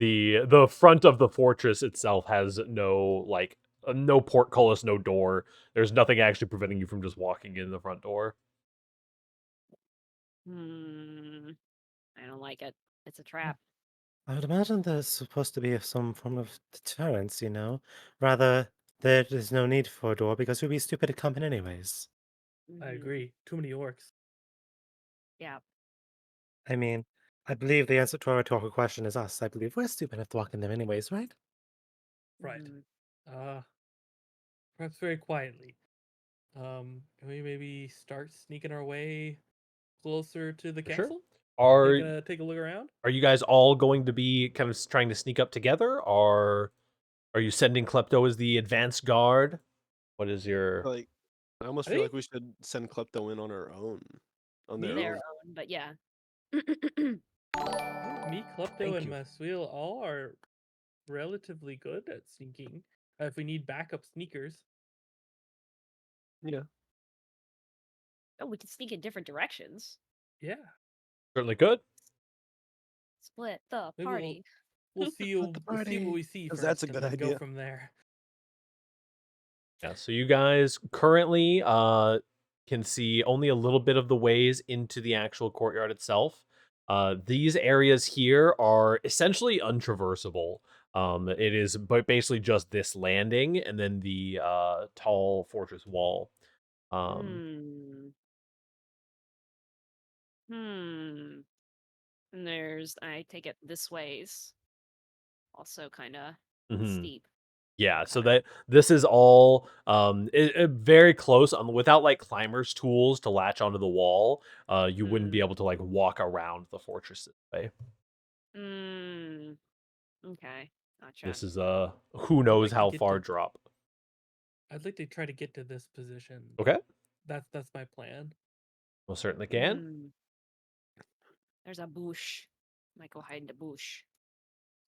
The front of the fortress itself has no portcullis, no door. There's nothing actually preventing you from just walking in the front door. I don't like it. It's a trap. I would imagine there's supposed to be some form of deterrence, Rather, there is no need for a door because we'd be stupid to come in anyways. I Mhm. agree. Too many orcs. Yeah. I mean, I believe the answer to our rhetorical question is us. I believe we're stupid enough to walk in them anyways, right? Right. Mhm. Perhaps very quietly. Can we maybe start sneaking our way closer to the Sure. castle? Are Take a look around? are you guys all going to be kind of trying to sneak up together, or are you sending Klepto as the advanced guard? What is your Like, I almost I feel think like we should send Klepto in on our own. On their Me? Their own. own, but yeah. me, Klepto, Thank and you. Maswil all are relatively good at sneaking. If we need backup sneakers. Yeah. Oh, we can sneak in different directions. Yeah. certainly could? Split the Maybe party. we'll see Let the we'll see what party. we see 'Cause first that's a and good then go idea. from there. Yeah, so you guys currently can see only a little bit of the ways into the actual courtyard itself. These areas here are essentially untraversable. It is basically just this landing and then the tall fortress wall. Hmm. Hmm. And I take it this way's also kind of Mhm. steep. Yeah, so Okay. that this is all very close without like climbers tools to latch onto the wall. You wouldn't be Hmm. able to like walk around the fortress this way. Hmm. Okay. Gotcha. This is who I'd knows like to how get far to drop. I'd like to try to get to this position. Okay, That's my plan. most certainly can. Hmm. There's a bush. Might go hide in the bush.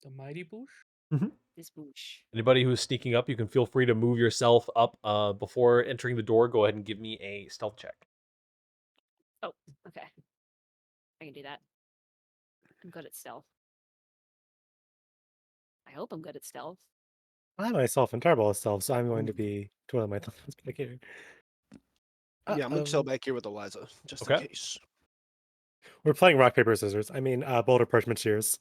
The mighty bush? This bush. Anybody who's sneaking up, you can feel free to move yourself up before entering the door. Go ahead and give me a stealth check. Oh, okay. I can do that. I'm good at stealth. I hope I'm good at stealth. I myself am terrible at stealth, so I'm going to Mm. be twirling my thumbs back here. Yeah, I'm gonna chill Uh-oh. back here with Eliza, just in Okay. case. We're playing rock, paper, scissors. I mean, boulder, parchment, shears.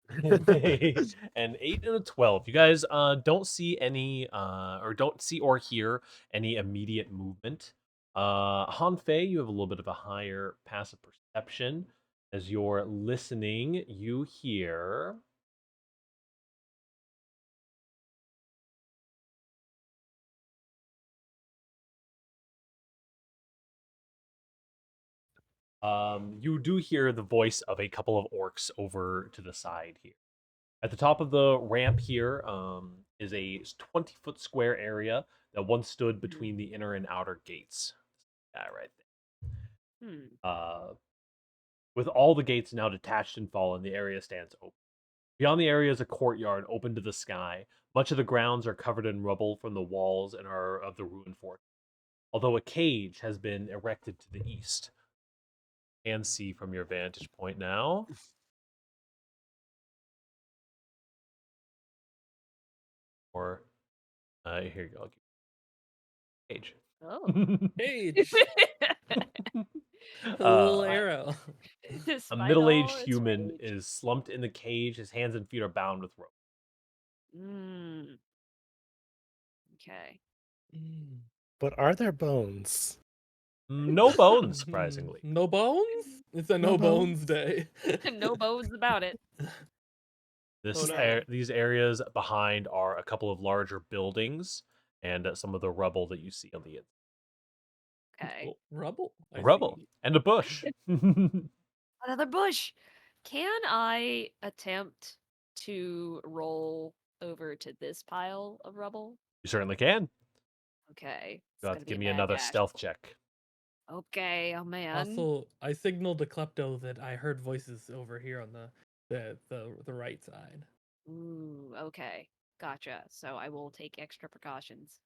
An 8 and a 12. You guys don't see any or don't see or hear any immediate movement. Hanfei, you have a little bit of a higher passive perception. As you're listening, you hear you do hear the voice of a couple of orcs over to the side here. At the top of the ramp here is a 20-foot square area that once stood between the inner and outer gates. That right there. Hmm. With all the gates now detached and fallen, the area stands open. Beyond the area is a courtyard open to the sky. Much of the grounds are covered in rubble from the walls and are of the ruined fort. Although a cage has been erected to the east. And see from your vantage point now. Or here you go. Cage. Oh. Age. A Uh, little arrow. a Despite middle-aged all its human rage. is slumped in the cage. His hands and feet are bound with rope. Mm. Okay. But are there bones? No bones, surprisingly. No bones? It's a No no bones? bones day. No bones about it. This Oh, no. these areas behind are a couple of larger buildings and some of the rubble that you see on the Okay. Oh, rubble. I rubble see. and a bush. You Another bush. Can I attempt to roll over to this pile of rubble? certainly can. Okay. It's You'll have gonna to be give a me bad another dash. stealth check. Okay, oh man. Also, I signaled to Klepto that I heard voices over here on the right side. Ooh, okay. Gotcha. So I will take extra precautions.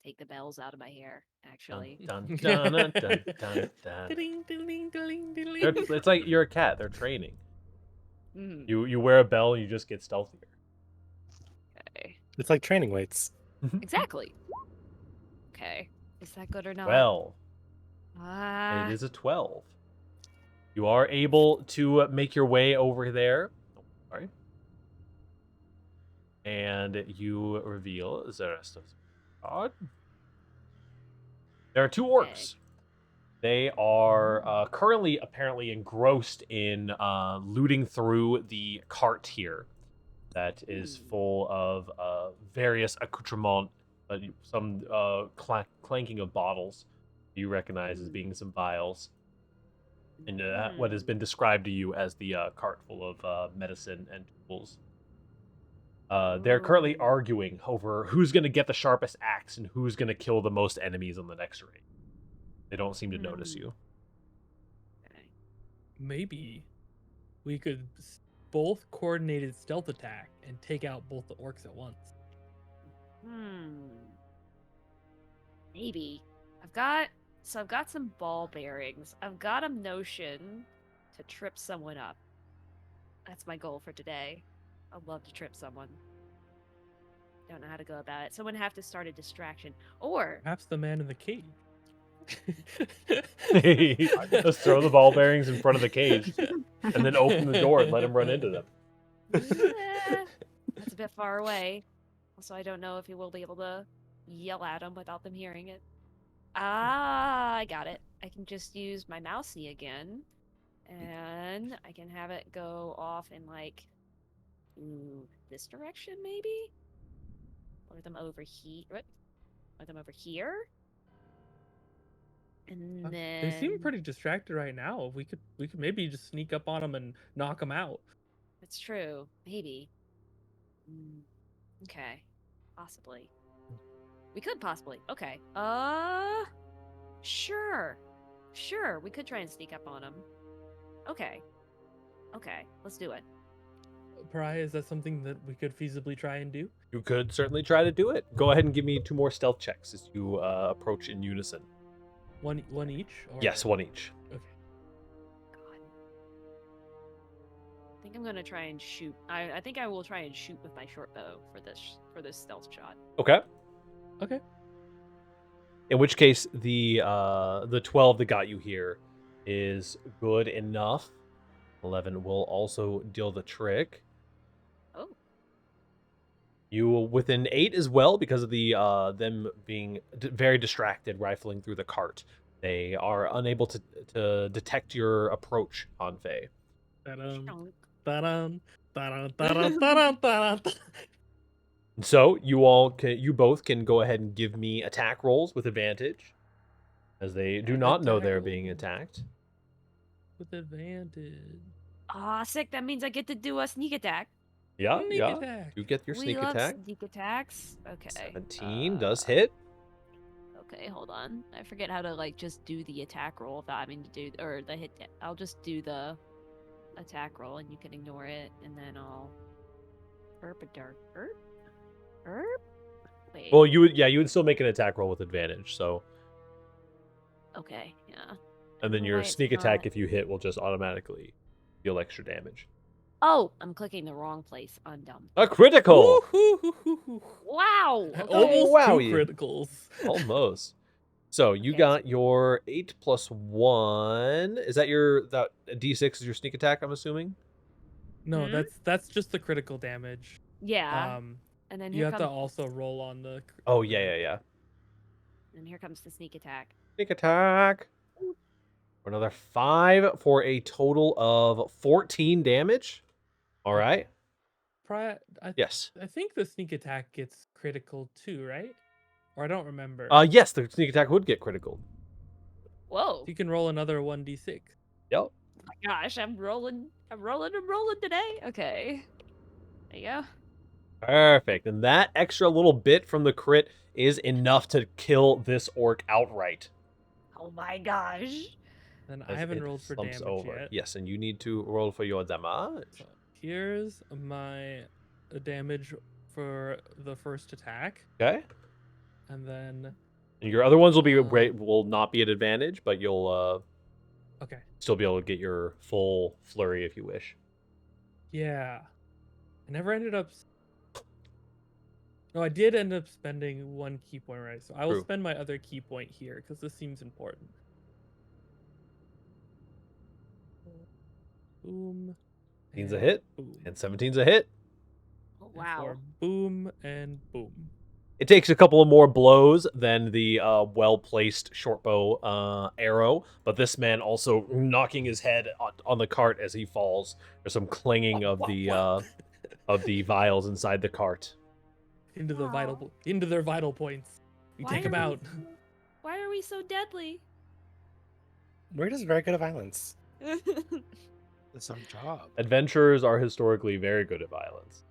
Take the bells out of my hair, actually. Dun, dun, dun, dun, dun, dun. Ding, ding, ding, ding, ding, They're- ding. It's like you're a cat. They're training. Mm, You wear a bell and you just get stealthier. okay. It's like training weights. Exactly. Okay. Is that good or not? 12. Ah. It is a 12. You are able to make your way over there. Oh, sorry. And you reveal the rest of the god. There are two orcs. They are currently apparently engrossed in looting through the cart here that is full of various accoutrements, some clanking of bottles you recognize as being some vials, and what has been described to you as the cart full of medicine and tools. They're currently arguing over who's going to get the sharpest axe and who's going to kill the most enemies on the next raid. They don't seem to notice you. Okay. Maybe we could both coordinated stealth attack and take out both the orcs at once. Maybe. I've got some ball bearings. I've got a notion to trip someone up. That's my goal for today. I'd love to trip someone. Don't know how to go about it. Someone have to start a distraction. Or Perhaps the man in the cage. Just throw the ball bearings in front of the cage and then open the door and let him run into them. that's a bit far away. Also, I don't know if he will be able to yell at them without them hearing it. Ah, I got it. I can just use my mousey again, and I can have it go off in like, this direction maybe, or them over here. Or them over here. And then They seem pretty distracted right now. We could maybe just sneak up on them and knock them out. That's true. Maybe. Okay. Possibly. We could possibly. Okay. Sure. Sure. We could try and sneak up on them. Okay. Okay. Let's do it. Pariah, is that something that we could feasibly try and do? You could certainly try to do it. Go ahead and give me 2 more stealth checks as you approach in unison. One each? Or... Yes, 1 each. Okay. God. I think I'm gonna try and shoot. I think I will try and shoot with my short bow for this stealth shot. Okay. Okay. In which case, the 12 that got you here is good enough. 11 will also deal the trick. Oh. You within 8 as well because of the them being very distracted, rifling through the cart. They are unable to detect your approach, Hanfei. Ta-dum, ta-dum, ta-dum, ta-dum, ta-dum, ta-dum. So you both can go ahead and give me attack rolls with advantage, as they do not know they're being attacked. With advantage. Ah, sick. That means I get to do a sneak attack. Yeah, Sneak yeah. attack. You get your We sneak love attack. sneak attacks. Okay. 17 does hit. Okay, hold on. I forget how to like just do the attack roll without having to do or the hit. I'll just do the attack roll, and you can ignore it, and then I'll burp a dark burp. Burp. Wait. Well, you would still make an attack roll with advantage. So, Okay. Yeah. and then know your why it's sneak attack, not- if you hit, will just automatically deal extra damage. Oh, I'm clicking the wrong place. I'm dumb. A critical. Woo-hoo-hoo-hoo-hoo. Wow. Okay. Almost wowie. 2 criticals. Almost. So you Okay, got your 8 plus 1. Is that that D6 is your sneak attack? I'm assuming. No, Hmm? that's just the critical damage. Yeah. Um, And then you here have to comes also roll on the. Oh yeah. and here comes the sneak attack. Sneak attack. For another 5 for a total of 14 damage. All right. Yes. I think the sneak attack gets critical too, right? Or I don't remember. Yes, the sneak attack would get critical. Whoa. You can roll another 1d6. Yep. Oh my gosh, I'm rolling today. Okay. There you go. Perfect. And that extra little bit from the crit is enough to kill this orc outright. Oh my gosh. And I as haven't it rolled for slumps damage over. yet. Yes, and you need to roll for your damage. So here's my damage for the first attack, Okay. and then And your other ones will be Um, will not be at advantage, but you'll okay, still be able to get your full flurry if you wish. yeah, I never ended up. No, I did end up spending 1 key point, right? So I will True. spend my other key point here because this seems important. Boom. 18's a and hit, Boom. and 17's a hit. Oh, And wow. for boom and boom. It takes a couple of more blows than the well-placed shortbow arrow, but this man also knocking his head on the cart as he falls. There's some clanging of the vials inside the cart. Into the Wow. into their vital points. We Why take them are we out. Why are we so deadly? We're just very good at violence. That's our job. Adventurers are historically very good at violence.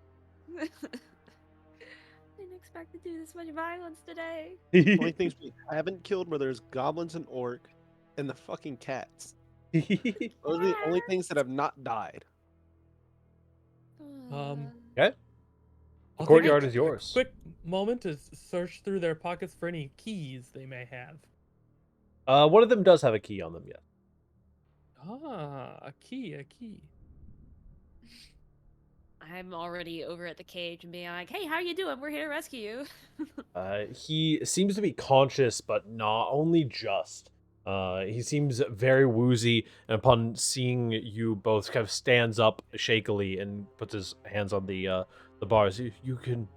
Didn't expect to do this much violence today. Only things we haven't killed were there's goblins and orc, and the fucking cats. Those are the only things that have not died. Okay. I'll take Courtyard a- is yours. A quick moment to search through their pockets for any keys they may have. One of them does have a key on them, yes. Ah, a key. I'm already over at the cage and being like, "Hey, how you doing? We're here to rescue you." He seems to be conscious, but not only just. He seems very woozy, and upon seeing you both, kind of stands up shakily and puts his hands on the bars. You can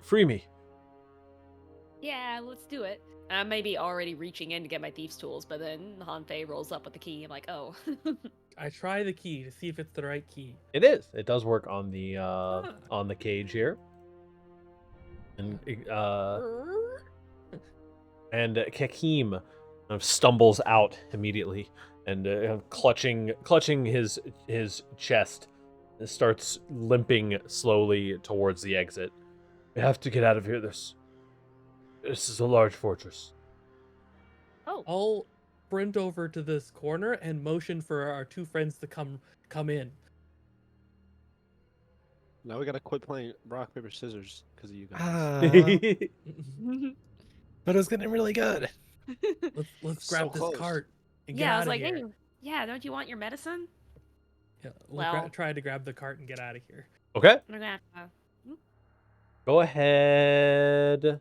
free me. Yeah, let's do it. I may be already reaching in to get my thief's tools, but then Hanfei rolls up with the key. I'm like, oh. I try the key to see if it's the right key. It is. It does work on the cage here, and Kekim kind of stumbles out immediately and clutching his chest, and starts limping slowly towards the exit. We have to get out of here. This is a large fortress. Oh. I'll sprint over to this corner and motion for our 2 friends to come in. Now we gotta quit playing rock, paper, scissors because of you guys. But it was getting really good. Let's So grab this close. cart and get Yeah, I out was of like, here. hey, yeah, don't you want your medicine? Yeah, Well- try to grab the cart and get out of here. Okay, We're gonna have to. go ahead.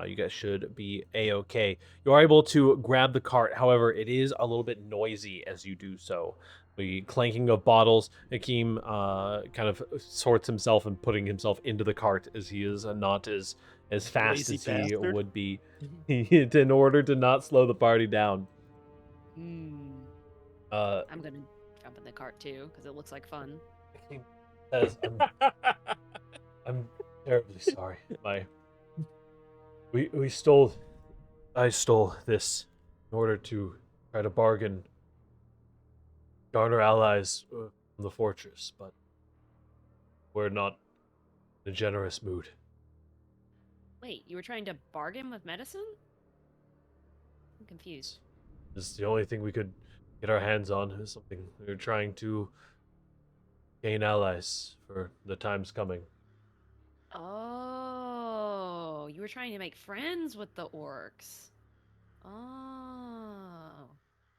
You guys should be a-okay. You are able to grab the cart. However, it is a little bit noisy as you do so. The clanking of bottles. Hakeem kind of sorts himself and putting himself into the cart, as he is not as fast Lazy as he bastard. would be in order to not slow the party down. I'm gonna jump in the cart too because it looks like fun. Hakeem says, I'm terribly sorry. I stole this in order to try to garner allies from the fortress, but we're not in a generous mood. Wait, you were trying to bargain with medicine? I'm confused. This is the only thing we could get our hands on is something we're trying to gain allies for the times coming. Oh, you were trying to make friends with the orcs. Oh,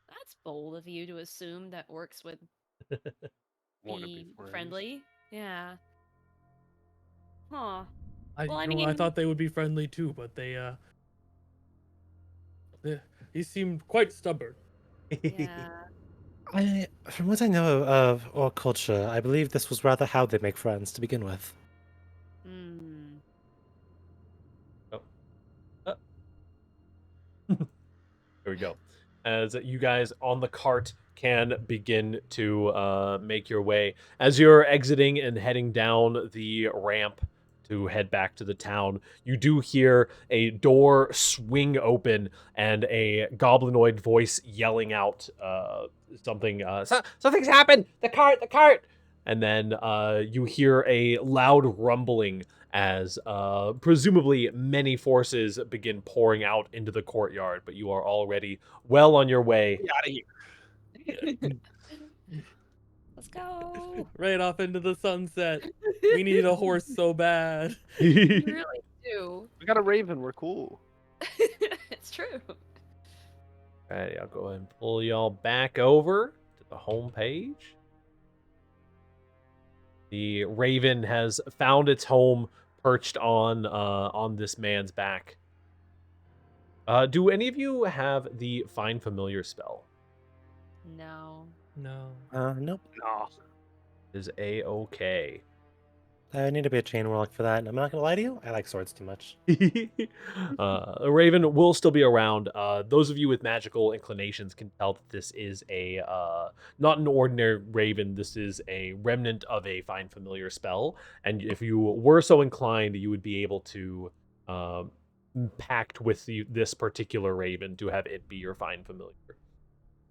that's bold of you to assume that orcs would Wanna be friends. friendly. Yeah. Huh. I Well, I I mean, thought they would be friendly too, but he seemed quite stubborn. yeah. From what I know of orc culture, I believe this was rather how they make friends to begin with. Hmm. Oh. There we go. As you guys on the cart can begin to make your way. As you're exiting and heading down the ramp to head back to the town, you do hear a door swing open and a goblinoid voice yelling out something. Something's happened! The cart! The cart! And then you hear a loud rumbling as presumably many forces begin pouring out into the courtyard, but you are already well on your way. Get out of here. Let's go. Right off into the sunset. We need a horse so bad. You really do. We got a raven. We're cool. It's true. Alright, I'll go ahead and pull y'all back over to the home page. The raven has found its home perched on this man's back. Do any of you have the Find Familiar spell? No. No. Nope. No. Is A-okay. I need to be a chain warlock for that. And I'm not gonna lie to you, I like swords too much. The raven will still be around. Those of you with magical inclinations can tell that this is a not an ordinary raven. This is a remnant of a Find Familiar spell, and if you were so inclined, you would be able to pact with this particular raven to have it be your Find Familiar.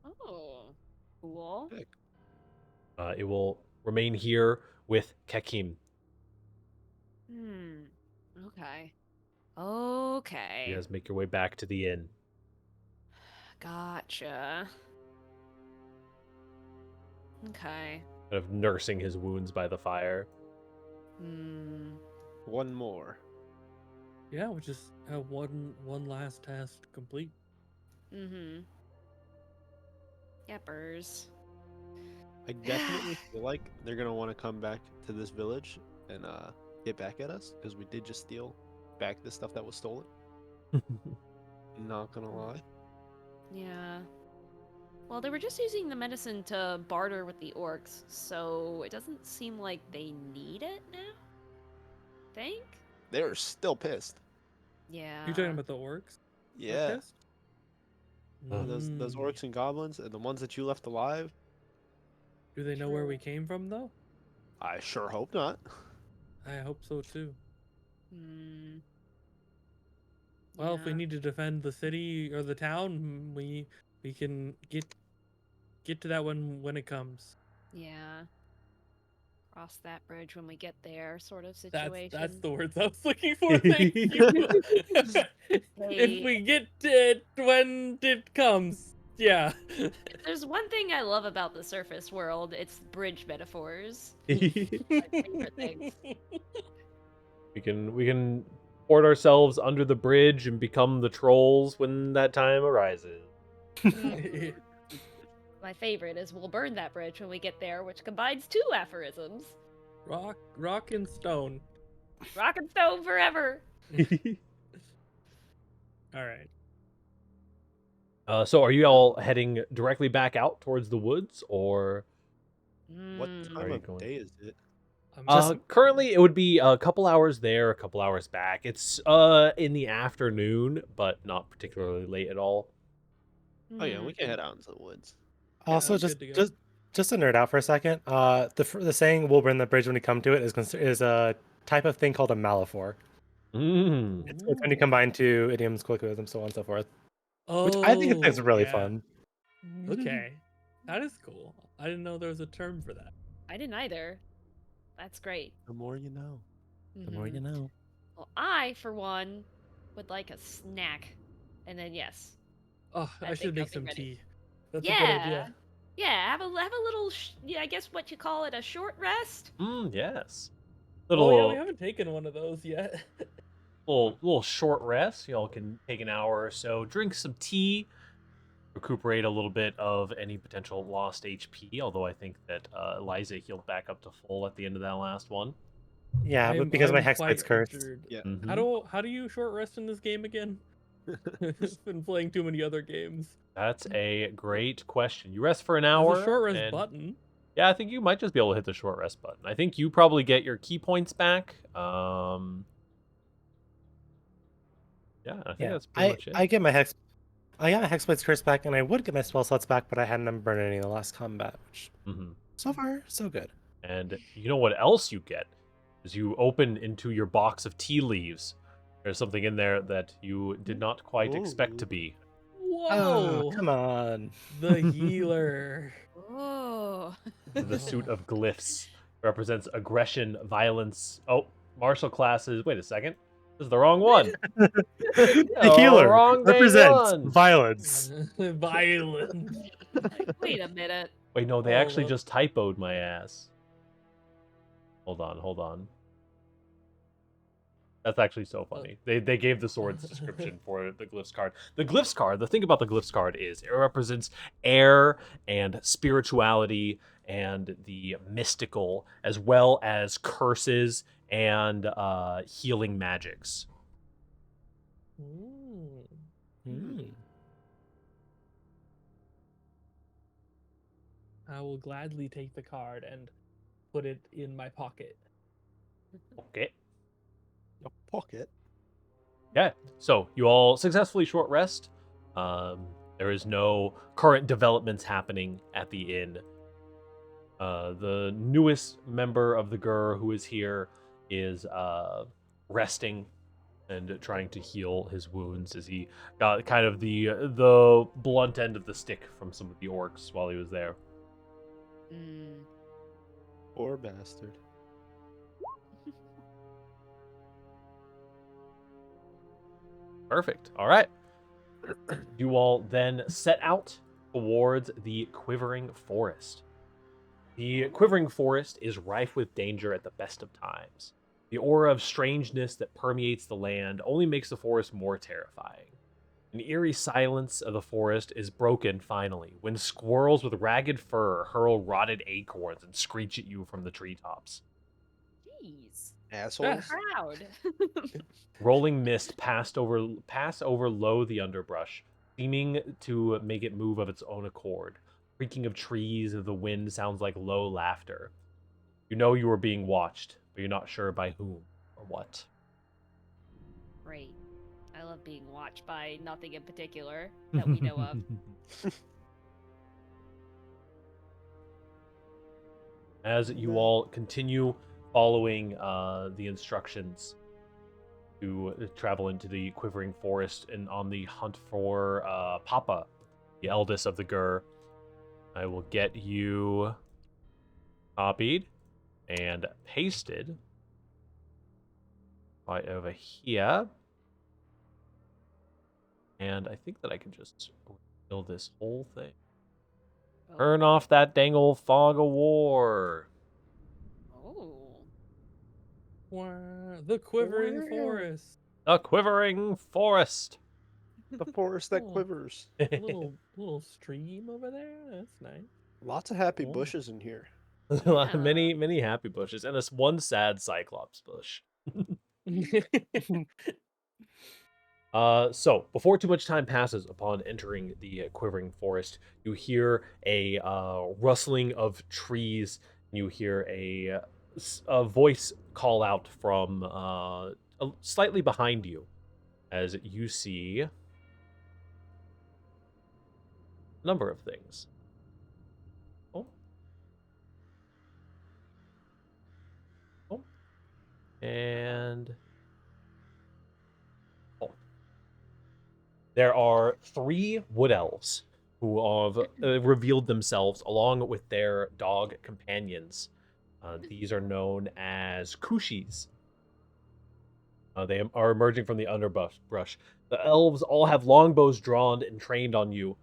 Oh. Cool. It will remain here with Kekim. Okay. Okay. You guys make your way back to the inn. Gotcha. Okay. Kind of nursing his wounds by the fire. One more. Yeah, we just have one last task complete. Yeppers. I definitely feel like they're gonna want to come back to this village and get back at us because we did just steal back the stuff that was stolen. Not gonna lie. Yeah. Well, they were just using the medicine to barter with the orcs, so it doesn't seem like they need it now. Think? They were still pissed. Yeah. You're talking about the orcs? Yeah. Pissed? Those Mm. orcs and goblins and the ones that you left alive. Do they know where we came from, though? I sure hope not. I hope so, too. Well, if we Yeah. need to defend the city or the town, we can get to that one when it comes. Yeah. Cross that bridge when we get there, sort of That's situation. the words I was looking for. Thank you. If we get to it when it comes, yeah. If there's one thing I love about the surface world, it's bridge metaphors. we My favorite things. can port ourselves under the bridge and become the trolls when that time arises. My favorite is we'll burn that bridge when we get there, which combines two aphorisms. Rock and stone. Rock and stone forever. All right. So are you all heading directly back out towards the woods, or What Are time you of going? day is it? currently it would be a couple hours there, a couple hours back. It's in the afternoon, but not particularly late at all. Oh yeah, we can head out into the woods. Also, I'm just good to go. just to nerd out for a second, the saying "we'll burn the bridge when we come to it" is a type of thing called a malaphor. Mm. It's when you combine two idioms, colloquialisms, so on and so forth. Oh, Which I think is really yeah. fun. Okay, that is cool. I didn't know there was a term for that. I didn't either. That's great. The more you know. The more you know. Well, I, for one, would like a snack. And then, yes. Oh, I think should I'll make be some ready. tea. That's a Yeah. good idea. Yeah, have a little. Yeah, I guess what you call it, a short rest. Yes. Oh yeah, we Little haven't taken one of those yet. little short rest. Y'all can take an hour or so, drink some tea, recuperate a little bit of any potential lost HP. Although I think that Eliza healed back up to full at the end of that last one. Yeah, but because my I'm Hexblade's quite cursed. injured. Yeah. How do you short rest in this game again? I've been playing too many other games. That's a great question. You rest for an There's hour. a short rest and button. Yeah, I think you might just be able to hit the short rest button. I think you probably get your key points back. Yeah, I think that's pretty much it. I get my I got my Hexblade's curse back, and I would get my spell slots back, but I hadn't burned any in the last combat, which so far so good. And you know what else you get is you open into your box of tea leaves. There's something in there that you did not quite expect to be. Whoa! Oh, come on. The healer. Oh. The suit of glyphs represents aggression, violence. Oh, martial classes. Wait a second. This is the wrong one. The healer wrong day represents one. violence. Violence. Wait a minute. Wait, no, they Oh, actually well. just typoed my ass. Hold on. That's actually so funny. They gave the sword's description for the glyphs card. The glyphs card, the thing about the glyphs card is it represents air and spirituality and the mystical, as well as curses and healing magics. I will gladly take the card and put it in my pocket. Okay. A pocket. Yeah. So you all successfully short rest. There is no current developments happening at the inn. The newest member of the GUR who is here is resting and trying to heal his wounds as he got kind of the blunt end of the stick from some of the orcs while he was there. Poor bastard. Perfect. All right. You all then set out towards the Quivering Forest. The Quivering Forest is rife with danger at the best of times. The aura of strangeness that permeates the land only makes the forest more terrifying. An eerie silence of the forest is broken finally when squirrels with ragged fur hurl rotted acorns and screech at you from the treetops. Jeez. Assholes. Proud. Rolling mist pass over low the underbrush, seeming to make it move of its own accord. Creaking of trees of the wind sounds like low laughter. You know you are being watched, but you're not sure by whom or what. Great. I love being watched by nothing in particular that we know of. As you all continue following the instructions to travel into the Quivering Forest and on the hunt for Papa, the eldest of the GUR, I will get you copied and pasted right over here. And I think that I can just build this whole thing. Oh. Turn off that dang old fog of war. Oh. The Quivering Forest. The Quivering Forest. The forest that Oh. quivers. A little stream over there. That's nice. Lots of happy Cool. bushes in here. Many happy bushes and this one sad cyclops bush. So before too much time passes upon entering the Quivering Forest, you hear a rustling of trees. You hear a voice call out from slightly behind you, as you see a number of things. And there are 3 wood elves who have revealed themselves along with their dog companions. These are known as Kushis. They are emerging from the underbrush. The elves all have longbows drawn and trained on you.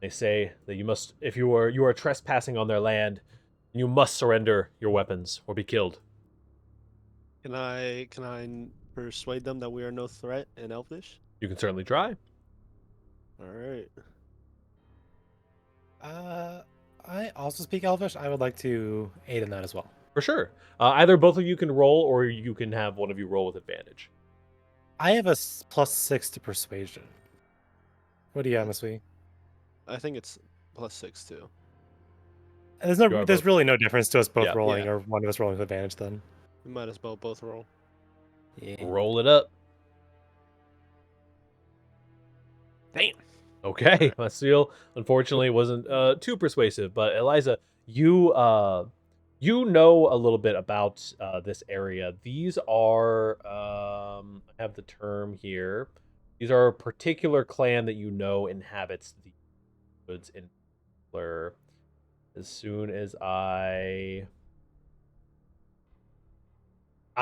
They say that if you are trespassing on their land, you must surrender your weapons or be killed. Can I persuade them that we are no threat in Elvish? You can certainly try. All right. I also speak Elvish. I would like to aid in that as well. For sure. Either both of you can roll, or you can have one of you roll with advantage. I have a +6 to persuasion. What do you have, Masui? I think it's +6 too. There's You are both. really no difference to us both Yeah. rolling Yeah. or one of us rolling with advantage then. We might as well both roll. Yeah. Roll it up. Damn. Okay, Masil unfortunately wasn't too persuasive, but Eliza, you know a little bit about this area. These are I have the term here. These are a particular clan that you know inhabits the woods in particular. As soon as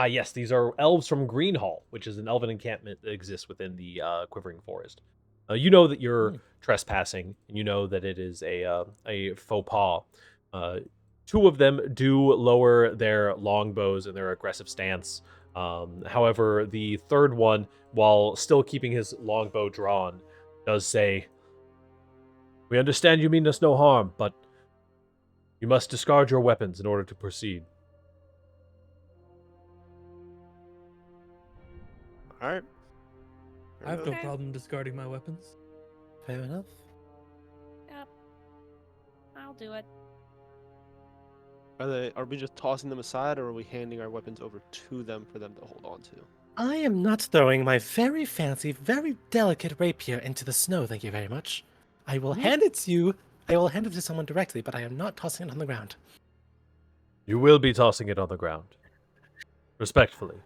yes, these are elves from Greenhall, which is an elven encampment that exists within the Quivering Forest. You know that you're trespassing, and you know that it is a faux pas. Two of them do lower their longbows in their aggressive stance. However, the third one, while still keeping his longbow drawn, does say, "We understand you mean us no harm, but you must discard your weapons in order to proceed." All right. I have no Okay. problem discarding my weapons. Fair enough. Yep. I'll do it. Are we just tossing them aside, or are we handing our weapons over to them for them to hold on to? I am not throwing my very fancy, very delicate rapier into the snow, thank you very much. I will hand it to you. I will hand it to someone directly, but I am not tossing it on the ground. You will be tossing it on the ground. Respectfully.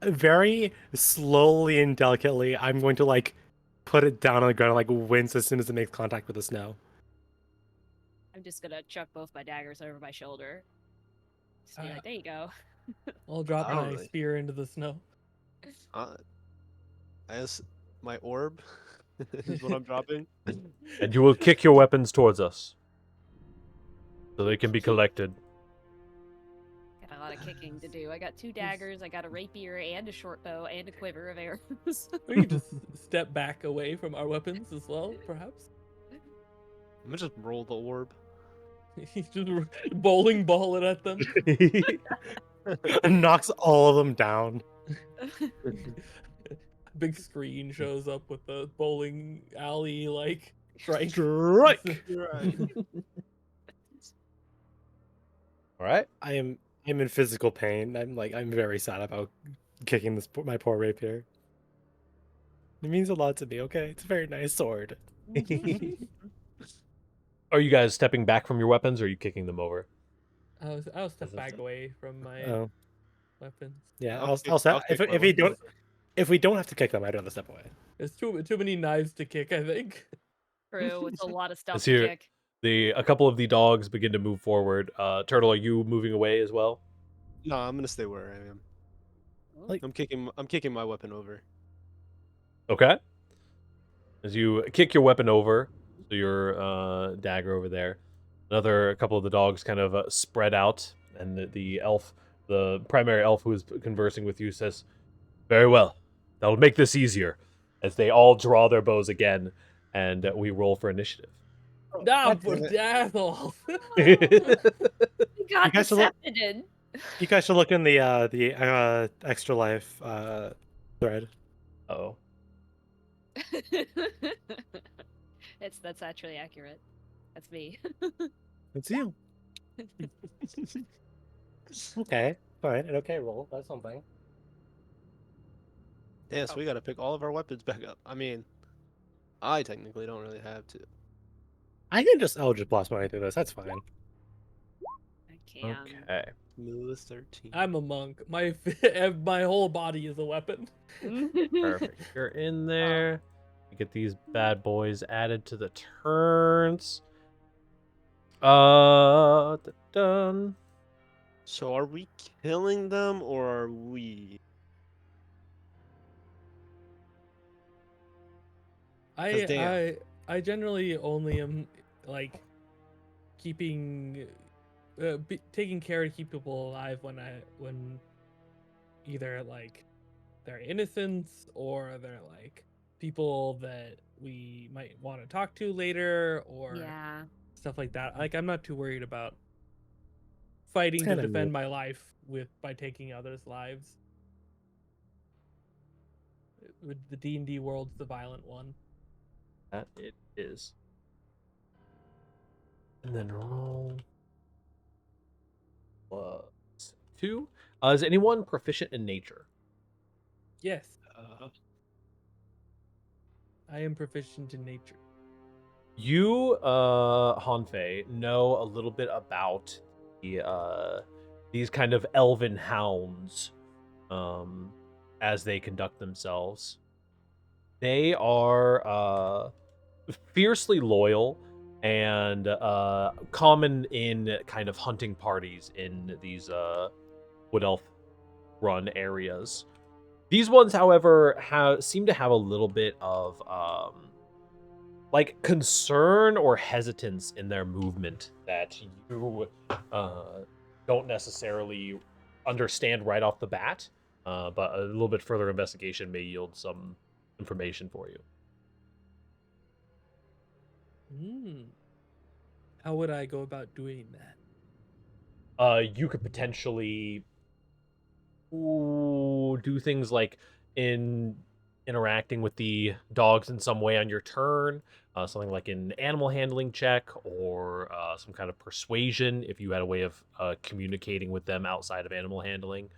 Very slowly and delicately, I'm going to like put it down on the ground and like wince as soon as it makes contact with the snow. I'm just gonna chuck both my daggers over my shoulder. Just be like, there you go. I'll drop I don't my really- spear into the snow. As my orb is what I'm dropping. And you will kick your weapons towards us, so they can be collected. Got a lot of kicking to do. I got 2 daggers, I got a rapier and a short bow and a quiver of arrows. We can just step back away from our weapons as well, perhaps. I'm gonna just roll the orb. Just bowling ball it at them. And knocks all of them down. Big screen shows up with the bowling alley like strike. Strike! Right. All right. I'm in physical pain. I'm very sad about kicking my poor rapier. It means a lot to me, okay? It's a very nice sword. Are you guys stepping back from your weapons, or are you kicking them over? I'll step Doesn't back say. away from my Oh, weapons. yeah. I'll kick- I'll I'll kick my weapons. if we don't have to kick them, I'd rather step away. There's too many knives to kick, I think. True, it's a lot of stuff Let's to hear- kick. A couple of the dogs begin to move forward. Turtle, are you moving away as well? No, I'm gonna stay where I am. Like- I'm kicking my weapon over. Okay. As you kick your weapon over, so your dagger over there, a couple of the dogs kind of spread out, and the primary elf who is conversing with you says, "Very well, that will make this easier." As they all draw their bows again, and we roll for initiative. Nah, God damn but it. that's all. You got guys should look- decepted. You guys should look in the Extra Life thread. Oh, That's actually accurate. That's me. It's you. Okay, fine. An okay roll. That's something. Yeah, so we gotta pick all of our weapons back up. I mean, I technically don't really have to. I can just Eldritch Blast my way through this. That's fine. I can. okay. Lewis 13. I'm a monk. My my whole body is a weapon. Perfect. You're in there. You get these bad boys added to the turns. Done. So are we killing them, or are we? damn. I generally only am like keeping taking care to keep people alive when either like they're innocents or they're like people that we might want to talk to later or Yeah. stuff like that. Like I'm not too worried about fighting to kinda defend neat. my life by taking others' lives. With the D&D world's the violent one. That it is. And then roll plus 2. Is anyone proficient in nature? Yes, Uh, I am proficient in nature. You, Hanfei, know a little bit about these kind of elven hounds, as they conduct themselves. They are fiercely loyal and common in kind of hunting parties in these wood elf run areas. These ones, however, seem to have a little bit of like concern or hesitance in their movement that you don't necessarily understand right off the bat, but a little bit further investigation may yield some information for you. How would I go about doing that? You could potentially do things like interacting with the dogs in some way on your turn, something like an animal handling check or some kind of persuasion if you had a way of communicating with them outside of animal handling.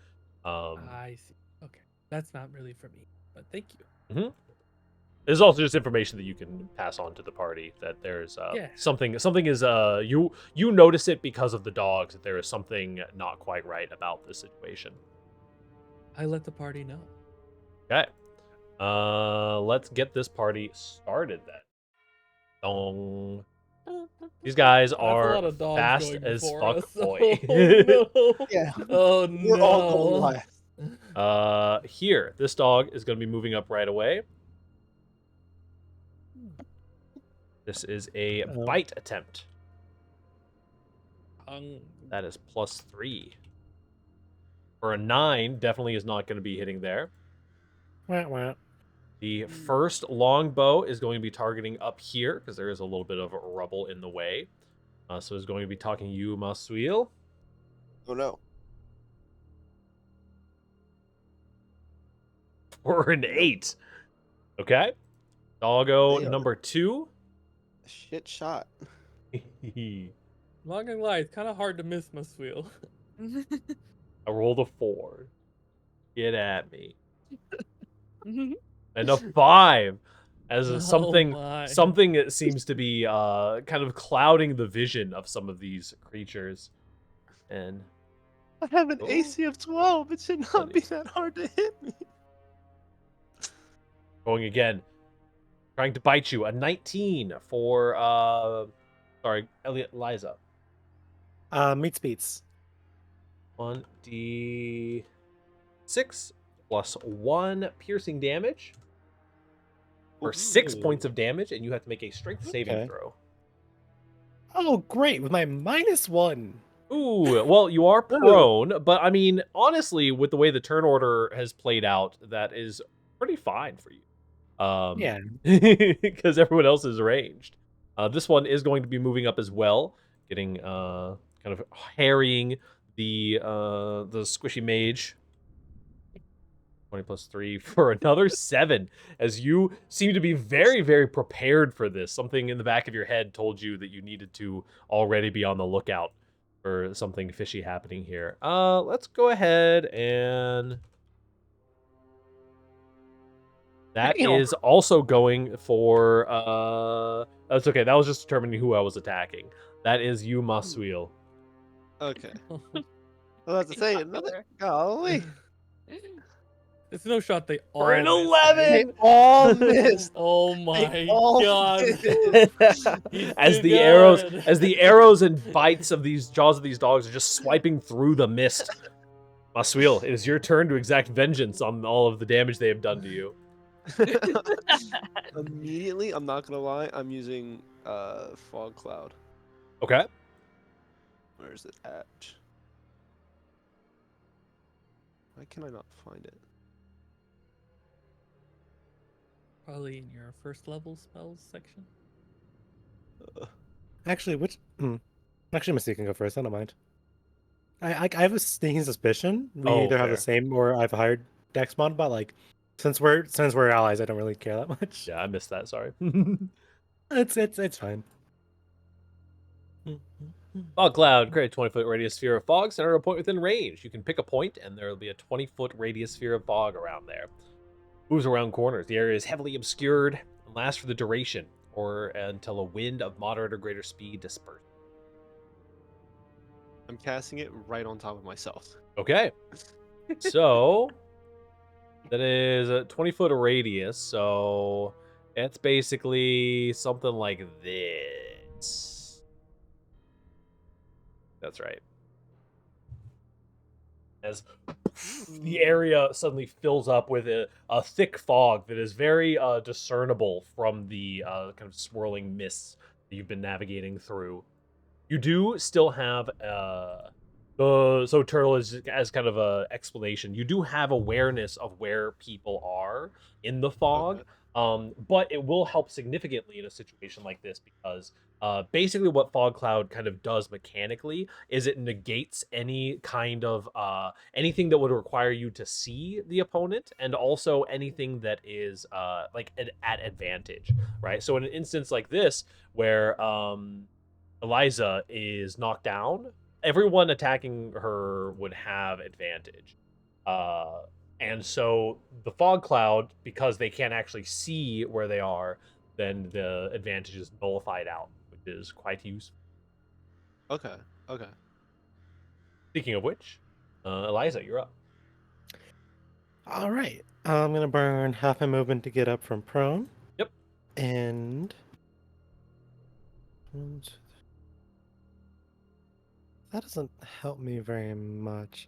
I see. Okay, that's not really for me, but thank you. There's also just information that you can pass on to the party that there's Yeah. something is you notice it because of the dogs that there is something not quite right about this situation. I let the party know. Okay. Let's get this party started then. Dong. These guys That's a are lot of dogs fast going as before fuck, us. boy. Oh no! Yeah. Oh We're all going no! last. Here, this dog is going to be moving up right away. This is a bite attempt. That is +3. For a 9, definitely is not going to be hitting there. Wah, wah. The first longbow is going to be targeting up here because there is a little bit of rubble in the way. So it's going to be talking you, Masuil. Oh no. For an 8. Okay. Doggo Damn. number 2. Shit shot. Not gonna lie, it's kind of hard to miss my wheel. I rolled a 4. Get at me. And a 5 as Oh something my. that seems to be kind of clouding the vision of some of these creatures. And I have an Oh. AC of 12. It should not Funny. be that hard to hit me. going again, trying to bite you. A 19 for sorry, Liza. Meets beats. 1d6 plus 1 piercing damage for 6 Ooh. points of damage, and you have to make a strength saving Okay. throw. Oh, great! With my -1. Ooh, well, you are prone, but I mean, honestly, with the way the turn order has played out, that is pretty fine for you. Yeah. Because everyone else is ranged. This one is going to be moving up as well, getting kind of harrying the squishy mage. 20 plus 3 for another 7, as you seem to be very, very prepared for this. Something in the back of your head told you that you needed to already be on the lookout for something fishy happening here. Let's go ahead and that Damn. is also going for that's okay. That was just determining who I was attacking. That is you, Masuil. Okay. Well, that's to say another. Golly. It's no shot they all For an miss, 11! They all missed. Oh my all god. missed. He's as too the arrows good. as the arrows and bites of these jaws of these dogs are just swiping through the mist. Masuil, it is your turn to exact vengeance on all of the damage they have done to you. Immediately, I'm not gonna lie, I'm using fog cloud. Okay. Where is it at? Why can I not find it? Probably in your first level spells section. Actually, actually, Misty can go first. I don't mind. I have a sneaking suspicion we either have the fair. same or I've hired Dex mod, but like since we're allies, I don't really care that much. Yeah, I missed that. Sorry. It's fine. Fog cloud, create a 20-foot radius sphere of fog centered on a point within range. You can pick a point, and there will be a 20-foot radius sphere of fog around there. Moves around corners. The area is heavily obscured and lasts for the duration, or until a wind of moderate or greater speed disperses. I'm casting it right on top of myself. Okay. So that is a 20-foot radius, so it's basically something like this. That's right. As the area suddenly fills up with a thick fog that is very discernible from the kind of swirling mists that you've been navigating through. You do still have so Turtle is as kind of a explanation. You do have awareness of where people are in the fog, but it will help significantly in a situation like this because basically what fog cloud kind of does mechanically is it negates any kind of anything that would require you to see the opponent and also anything that is like at advantage, right? So in an instance like this where Eliza is knocked down, everyone attacking her would have advantage. And so the fog cloud, because they can't actually see where they are, then the advantage is nullified out, which is quite useful. Okay. Okay. Speaking of which, Eliza, you're up. All right. I'm gonna burn half my movement to get up from prone. Yep. And that doesn't help me very much.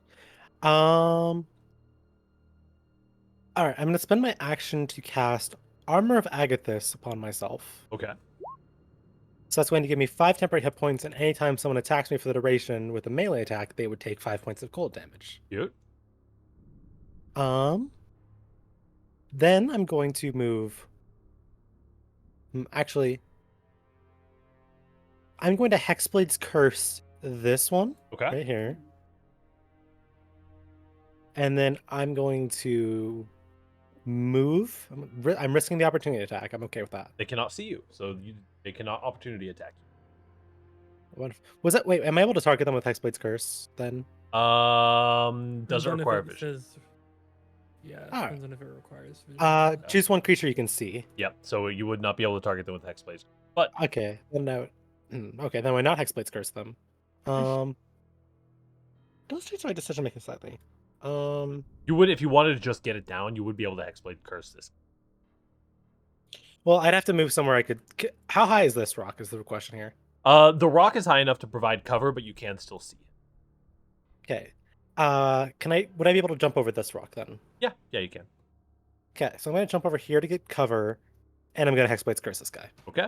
All right. I'm gonna spend my action to cast Armor of Agathis upon myself. Okay. So that's going to give me 5 temporary hit points, and anytime someone attacks me for the duration with a melee attack, they would take 5 points of cold damage. Cute. Then I'm going to move. Actually, I'm going to Hexblade's Curse this one Okay. right here. And then I'm going to move. I'm risking the opportunity attack. I'm okay with that. They cannot see you, so they cannot opportunity attack you. Was that? Wait, am I able to target them with Hexblade's Curse then? Doesn't Depends on require if it vision. says- yeah, it Alright. depends on if it requires vision. Choose one creature you can see. Yep. So you would not be able to target them with Hexblade. But Okay, then no. Okay, then why not Hexblade's Curse them? Let's change my decision making slightly. you would, if you wanted to just get it down, you would be able to Hexblade curse this. Well, I'd have to move somewhere I could. How high is this rock? Is the question here. The rock is high enough to provide cover, but you can still see it. Okay. Would I be able to jump over this rock then? Yeah, you can. Okay, so I'm gonna jump over here to get cover, and I'm gonna Hexblade's Curse this guy. Okay.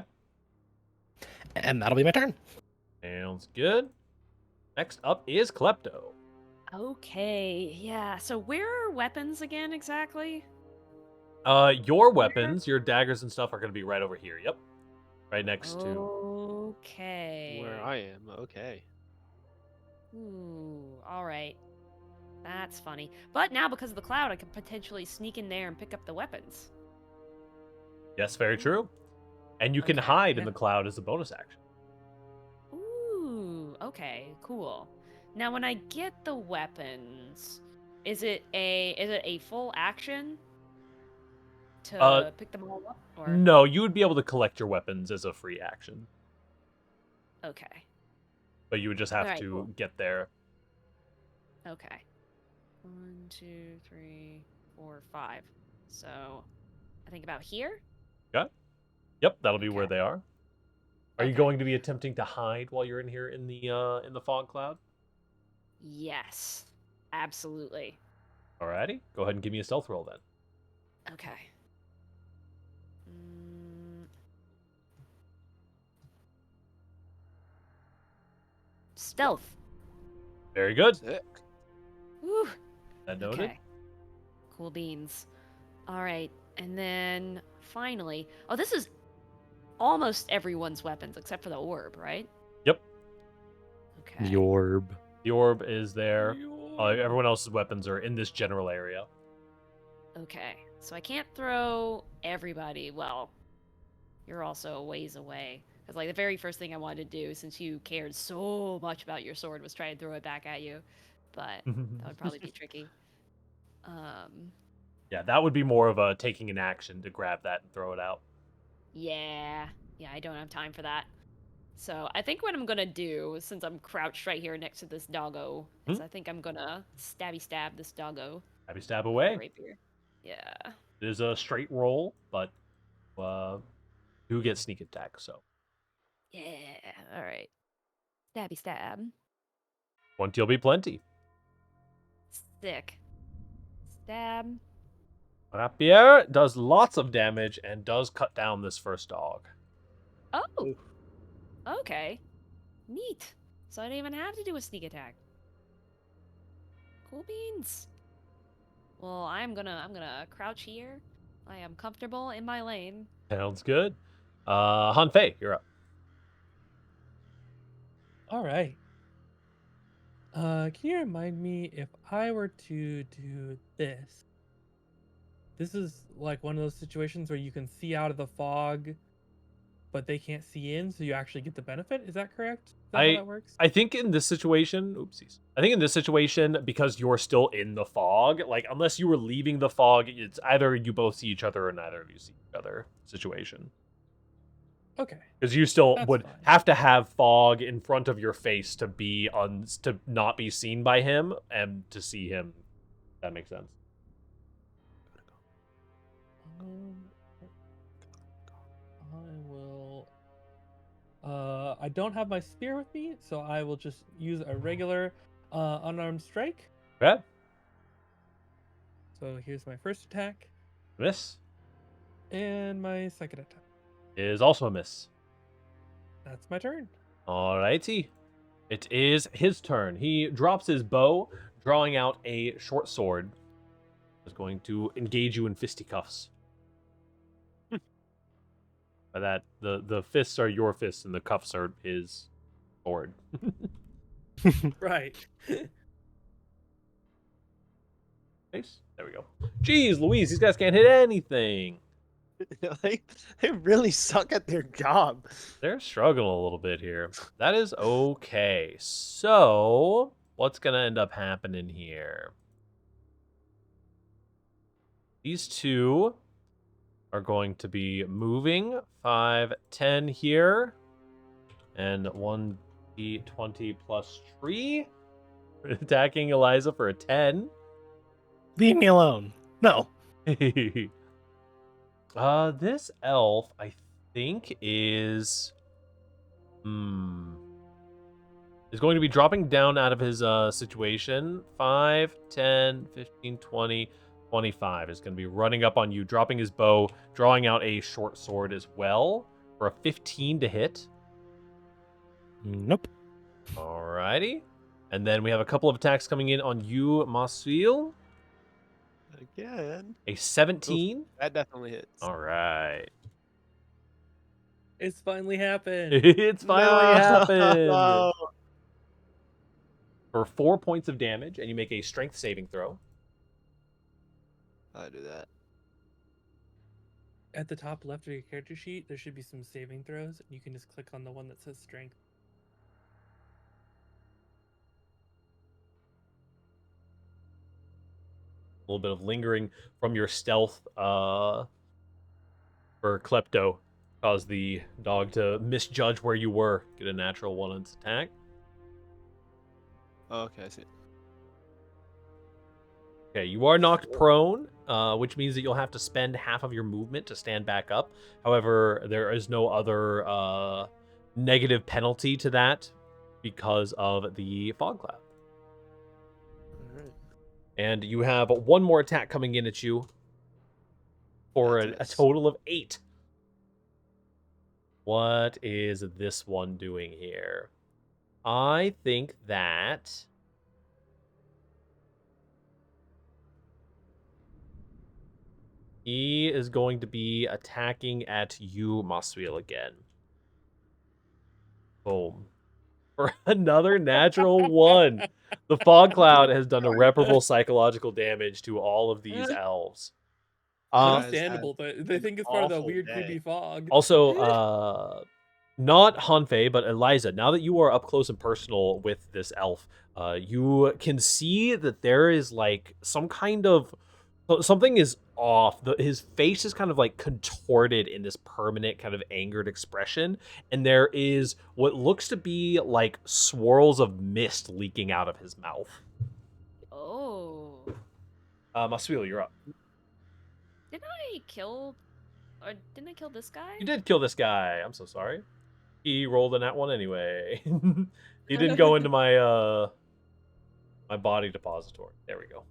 And that'll be my turn. Sounds good. Next up is Klepto. Okay, yeah. So where are weapons again exactly? Your weapons, your daggers and stuff are going to be right over here. Yep. Right next to. Okay. Where I am. Okay. Ooh, all right. That's funny. But now because of the cloud, I could potentially sneak in there and pick up the weapons. Yes, very true. And you can Okay, hide in yeah. the cloud as a bonus action. Ooh, okay, cool. Now when I get the weapons, is it a full action to pick them all up? Or No, you would be able to collect your weapons as a free action, okay. but you would just have Alright, to cool. get there. Okay. 1, 2, 3, 4, 5. So I think about here? Yep, that'll be where Okay. they are. Are you Okay. going to be attempting to hide while you're in here in the fog cloud? Yes. Absolutely. Alrighty, go ahead and give me a stealth roll then. Okay. stealth. Very good. Sick. Woo. That noted. Okay. Cool beans. All right, and then finally, oh, this is almost everyone's weapons except for the orb, right? Yep. Okay. The orb. The orb is there. Yo. Everyone else's weapons are in this general area. Okay, so I can't throw everybody. Well, you're also a ways away. Because, like, the very first thing I wanted to do, since you cared so much about your sword, was try and throw it back at you. But that would probably be tricky. Yeah, that would be more of a taking an action to grab that and throw it out. Yeah, I don't have time for that. So I think what I'm gonna do, since I'm crouched right here next to this doggo, is I think I'm gonna stab this doggo. Happy stab with away. my rapier. Yeah. It is a straight roll, but do get sneak attack, so. Yeah. All right. Stabby stab. 20 will be plenty. Sick. Stab. Rapier does lots of damage and does cut down this first dog. Oh. Okay. Neat. So I don't even have to do a sneak attack. Cool beans. Well, I'm gonna crouch here. I am comfortable in my lane. Sounds good. Han Fei, you're up. All right. Can you remind me if I were to do this? This is like one of those situations where you can see out of the fog, but they can't see in, so you actually get the benefit. Is that correct? Is that how that works? I think in this situation, oopsies. I think in this situation, because you're still in the fog, like unless you were leaving the fog, it's either you both see each other or neither of you see each other situation. Okay. Because you still That's would fine. have to have fog in front of your face to be to not be seen by him and to see him. That makes sense. I will. I don't have my spear with me, so I will just use a regular unarmed strike. Okay. So here's my first attack Miss and my second attack. is also a miss. That's my turn. Alrighty. It is his turn. He drops his bow, drawing out a short sword. Is going to engage you in fisticuffs. By that, the fists are your fists and the cuffs are his sword. Right. Nice. There we go. Jeez, Louise, these guys can't hit anything. They really suck at their job. They're struggling a little bit here. That is okay. So, what's going to end up happening here? These two are going to be moving 5, 10 here. And 1d20 plus 3. Attacking Eliza for a 10. Leave me alone. No. This elf, I think, is going to be dropping down out of his situation. 5, 10, 15, 20, 25 is going to be running up on you, dropping his bow, drawing out a short sword as well for a 15 to hit. Nope. Alrighty. And then we have a couple of attacks coming in on you, Masil. Again. A 17. That definitely hits. All right. It's finally happened. It's finally happened. No. For 4 points of damage, and you make a strength saving throw. I do that. At the top left of your character sheet, there should be some saving throws, and you can just click on the one that says strength. A little bit of lingering from your stealth for Klepto caused the dog to misjudge where you were. Get a natural 1 on its attack. Oh, okay, I see. Okay, you are knocked prone, which means that you'll have to spend half of your movement to stand back up. However, there is no other negative penalty to that because of the fog cloud. All right. And you have one more attack coming in at you for a total of 8. What is this one doing here? I think that he is going to be attacking at you, Maswil, again. Boom. For another natural 1. The fog cloud has done irreparable psychological damage to all of these elves. You Uh, guys had Understandable. They an think it's part of the awful weird, day. creepy fog. Also, not Hanfei, but Eliza, now that you are up close and personal with this elf, you can see that there is like some kind of something is off. His face is kind of like contorted in this permanent kind of angered expression, and there is what looks to be like swirls of mist leaking out of his mouth. Oh. Maswil, you're up. Didn't I kill this guy? You did kill this guy. I'm so sorry. He rolled in that one anyway. He didn't go into my my body depository. There we go.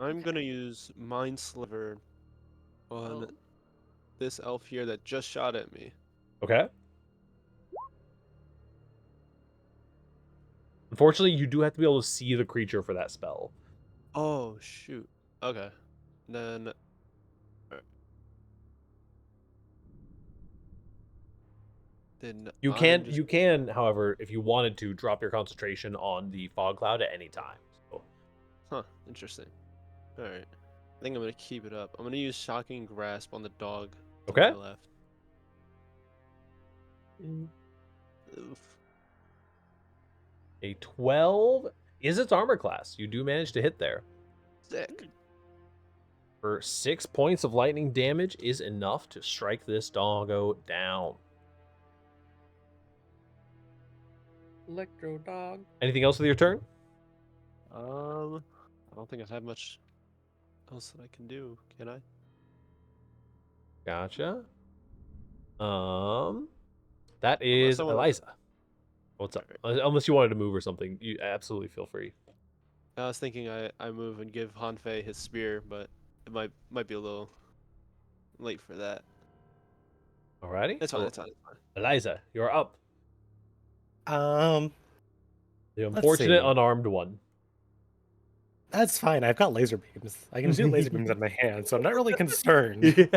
I'm gonna use Mind Sliver on Oh. this elf here that just shot at me. Okay. Unfortunately, you do have to be able to see the creature for that spell. Oh shoot. Okay. Then then You I'm can, however, if you wanted to, drop your concentration on the fog cloud at any time. So, Huh, interesting. Alright. I think I'm gonna keep it up. I'm gonna use Shocking Grasp on the dog to Okay. my left. Oof. a 12 is its armor class. You do manage to hit there. Sick. For 6 points of lightning damage is enough to strike this doggo down. Electro dog. Anything else with your turn? I don't think I have much else that I can do, can I? Gotcha. That is someone- Eliza. What's up? Unless you wanted to move or something, you absolutely feel free. I was thinking I move and give Hanfei his spear, but it might be a little late for that. Alrighty. It's fine, So, it's fine, it's fine. Eliza, you're up. Um, The Let's unfortunate see. unarmed one. that's fine. I've got laser beams. I can shoot laser beams out of my hand, so I'm not really concerned.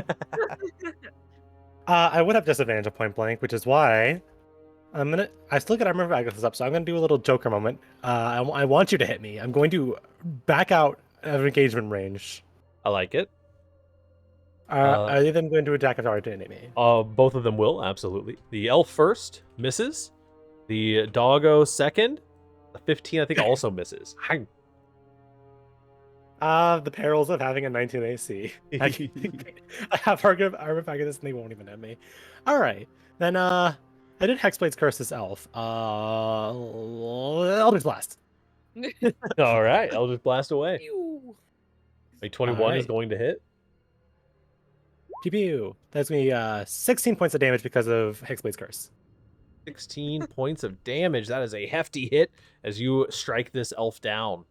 I would have disadvantage at point blank, which is why I still get armor Agathis up, so I'm gonna do a little Joker moment. I want you to hit me. I'm going to back out of engagement range. I like it. Are they then going to attack if they are to hit me? Both of them will, absolutely. The elf first misses. The doggo second. The 15, I think, also misses. Hang. The perils of having a 19 AC. I have armor Agathis and they won't even hit me. All right, then I did Hexblade's curse this elf. Eldritch Blast. All right, Eldritch Blast away. Ew. A 21 is Alright. going to hit. Pew pew. That's me 16 points of damage because of Hexblade's curse. 16 points of damage. That is a hefty hit as you strike this elf down.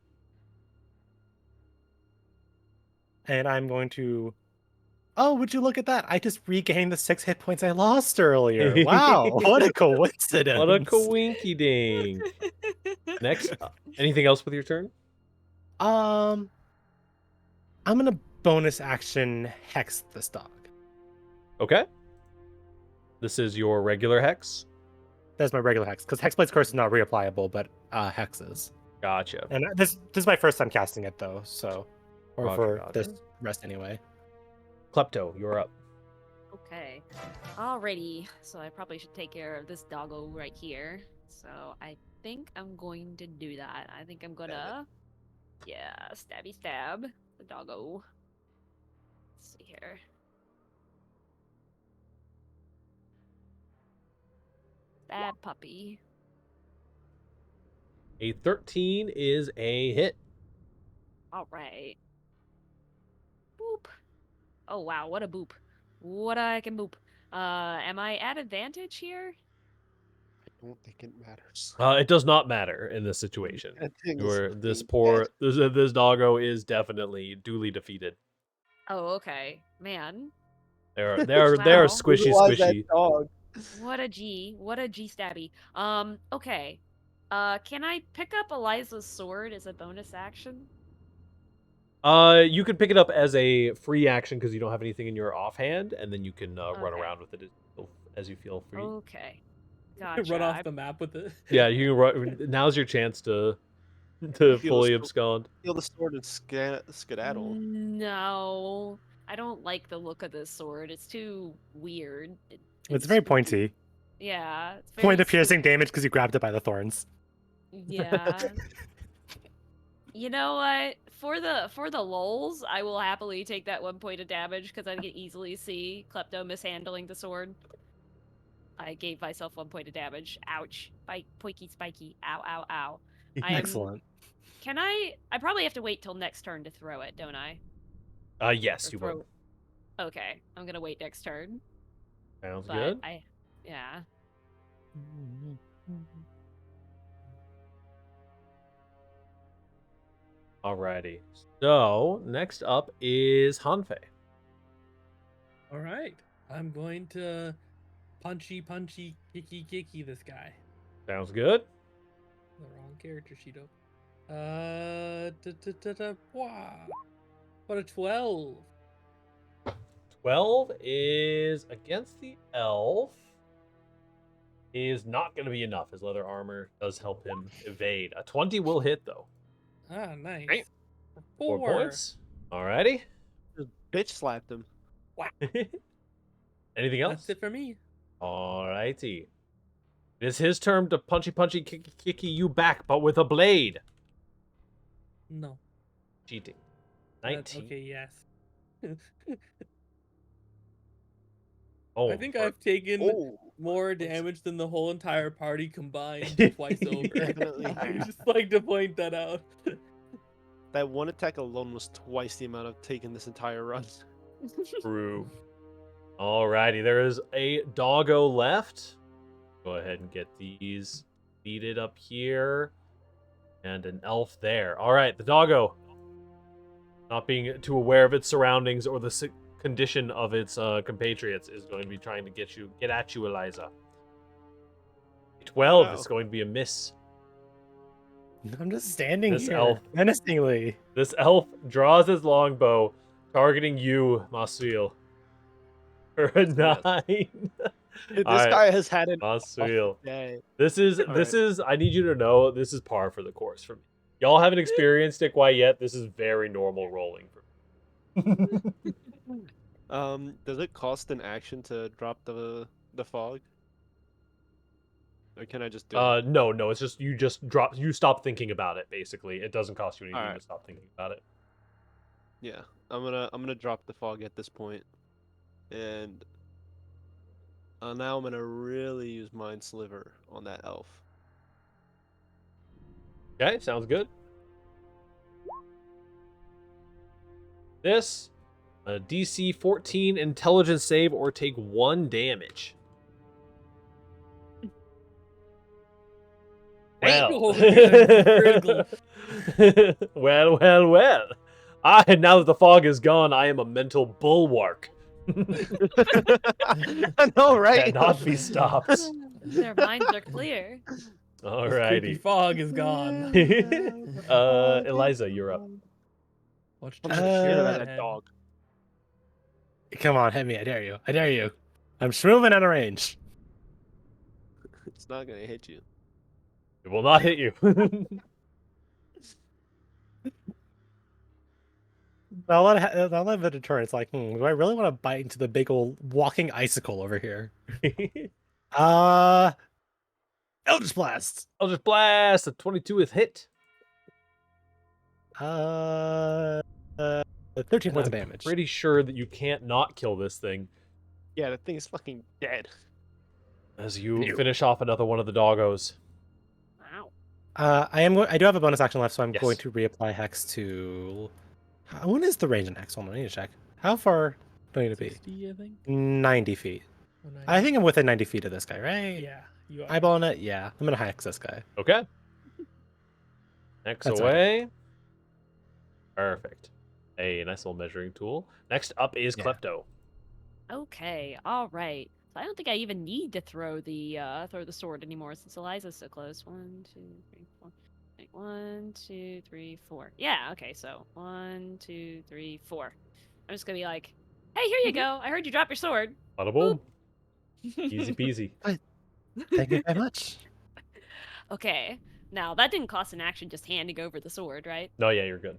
And I'm going to. Oh, would you look at that? I just regained the 6 hit points I lost earlier. Wow, what a coincidence. What a coinky dink. Next, anything else with your turn? I'm gonna bonus action hex this dog. Okay. This is your regular hex. That's my regular hex, because Hexblade's curse is not reapplicable, but hex is. Gotcha. And this is my first time casting it though, so or Roger, for roger. this rest anyway. Klepto, you're up. Okay. Alrighty. So I probably should take care of this doggo right here. So I think I'm going to do that. I think I'm gonna, yeah, stabby stab the doggo. Let's see here. Stab puppy. A 13 is a hit. All right. Boop. Oh wow, what a boop. What I can boop. Am I at advantage here? I don't think it matters. It does not matter in this situation. That thing is Where this fucking dead. this doggo is definitely duly defeated. Oh, okay. Man, They're Wow. squishy Who was that squishy. dog? what a G stabby. Okay. Can I pick up Eliza's sword as a bonus action? You can pick it up as a free action because you don't have anything in your offhand, and then you can run Okay. around with it as you feel free. Okay. Gotcha. Run off the map with it. Yeah, you can run. Now's your chance to Feel fully the abscond. Steal the sword and skedaddle. No, I don't like the look of this sword. It's too weird. It's and very spooky. pointy. Yeah, it's very Point of piercing spooky. damage because you grabbed it by the thorns. Yeah. You know what? For the lulz, I will happily take that 1 point of damage because I can easily see Klepto mishandling the sword. I gave myself 1 point of damage. Ouch. Poiky spiky. Ow, ow, ow. Excellent. Can I probably have to wait till next turn to throw it, don't I? Yes, Or you throw... will. Okay, I'm gonna wait next turn. Sounds But good. yeah. Alrighty. So next up is Hanfei. All right. I'm going to punchy, kicky this guy. Sounds good. The wrong character sheet open. Wow. What a 12. 12 is against the elf. Is not going to be enough. His leather armor does help him evade. A 20 will hit though. Ah, nice. Right. 4 4 points. Alrighty. Just bitch slapped him. Anything else? That's it for me. Alrighty. It is his turn to punchy kicky you back, but with a blade. No. Cheating. That's 19. okay, yes. Oh, I think I've taken Oh, more damage than the whole entire party combined twice over. definitely. I just like to point that out. That one attack alone was twice the amount I've taken this entire run. True. Alrighty, there is a doggo left. Go ahead and get these seated up here. And an elf there. Alright, the doggo. Not being too aware of its surroundings or the condition of its compatriots is going to be trying to get at you, Eliza. 12 Wow. is going to be a miss. I'm just standing This here elf. menacingly. This elf draws his longbow, targeting you, Masuil. For a 9. This Alright, guy has had an Masuil. day. This is I need you to know this is par for the course for me. Y'all haven't experienced it quite yet. This is very normal rolling for me. Does it cost an action to drop the fog? Or can I just do it? No, it's just you stop thinking about it, basically. It doesn't cost you anything to stop thinking about it. Yeah, I'm gonna drop the fog at this point, and now I'm gonna really use Mind Sliver on that elf. Okay, sounds good. This a DC 14 intelligence save or take 1 damage. Well. Critical. well. Now that the fog is gone, I am a mental bulwark. I know, right? Cannot be stopped. Their minds are clear. This creepy Alrighty. fog is gone. Eliza, you're up. Watch I'm the scared of shit that ahead. dog. Come on, hit me. I dare you. I dare you. I'm just moving out of range. It's not gonna hit you. It will not hit you. I'll let the deterrent. It's like, do I really want to bite into the big old walking icicle over here? Eldritch Blast. Eldritch Blast. A 22 is hit. 13 And points of I'm damage. pretty sure that you can't not kill this thing Yeah, that thing is fucking dead. as you Ew. finish off another one of the doggos. Wow. I do have a bonus action left, so I'm Yes. going to reapply Hex to. When is the range in Hex? Hold on, I need to check. How far do I need to be? 60, I think. 90 feet. Oh, I think I'm within 90 feet of this guy, right? Yeah, you are. Eyeballing it? Yeah. I'm gonna Hex this guy. Okay. Next That's away. Perfect. A nice little measuring tool. Next up is Yeah. Klepto. Okay, all right. So I don't think I even need to throw the sword anymore since Eliza's so close. 1, 2, 3, 4. Wait, 1, 2, 3, 4. Yeah, okay, so 1, 2, 3, 4. I'm just gonna be like, hey, here you go. I heard you drop your sword. Bada boom. Easy peasy. Thank you very much. Okay. Now that didn't cost an action just handing over the sword, right? No, yeah, you're good.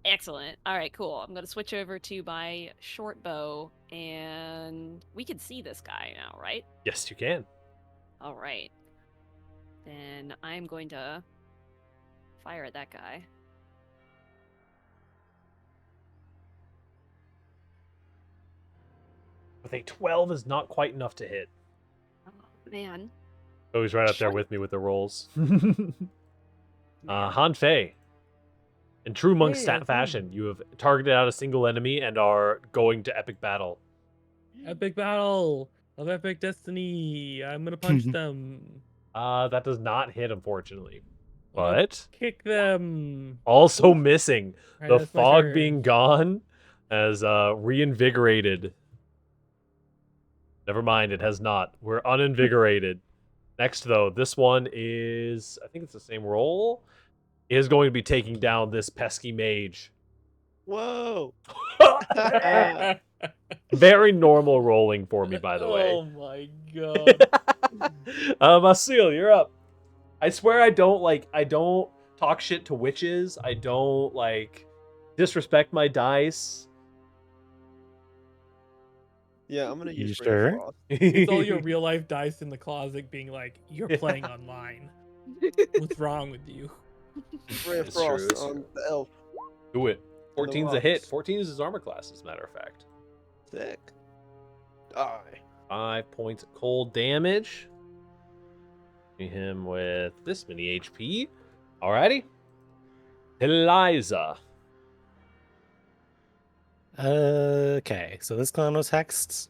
Excellent. All right, cool. I'm going to switch over to my short bow, and we can see this guy now, right? Yes, you can. All right. Then I'm going to fire at that guy. With a 12 is not quite enough to hit. Oh, man. Oh, he's right up there Short- with me with the rolls. Han Fei. In true monk Hey, stat Fei. fashion, you have targeted out a single enemy and are going to epic battle. Epic battle of epic destiny. I'm gonna punch them. That does not hit, unfortunately. I'm gonna But kick them. also missing. Alright, The that's my fog turn. being gone has reinvigorated. Never mind, it has not. We're uninvigorated. Next, though, this one is, I think it's the same roll, is going to be taking down this pesky mage. Whoa! Very normal rolling for me, by the way. Oh my god. Masil, you're up. I swear I don't talk shit to witches. I don't disrespect my dice. Yeah, I'm gonna You use Ray sure? of Frost. It's all your real life dice in the closet being like, you're playing online. What's wrong with you? Ray of It's true, Frost it's on true. the elf. Do it. On the 14's a hit. rocks. 14 is his armor class, as a matter of fact. Sick. Die. 5 points of cold damage. Hit him with this many HP. Alrighty. Eliza. Okay, so this clan was hexed.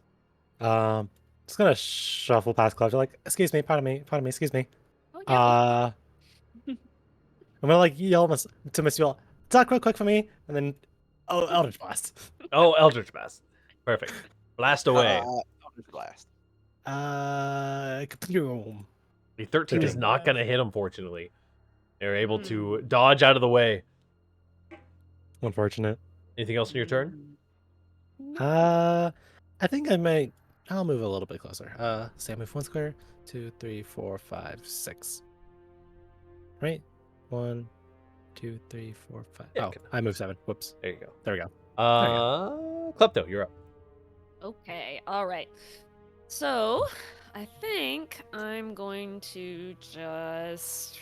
Just gonna shuffle past Cloud. Like, excuse me, pardon me, excuse me. Oh, yeah. I'm gonna like yell to Miss Yule, talk real quick for me, and then Eldritch Blast. Oh, Eldritch Blast. Perfect. Blast away. Eldritch Blast. Kaboom. The 13 is 13. not going to hit, unfortunately. They're able to dodge out of the way. Unfortunate. Anything else in your turn? I think I'll move a little bit closer. Say I move 1 square, 2, 3, 4, 5, 6. Right? 1, 2, 3, 4, 5. Yeah, Oh, okay. I moved 7. Whoops. There you go. There we go. Klepto, you're up. Okay, all right. So, I think I'm going to just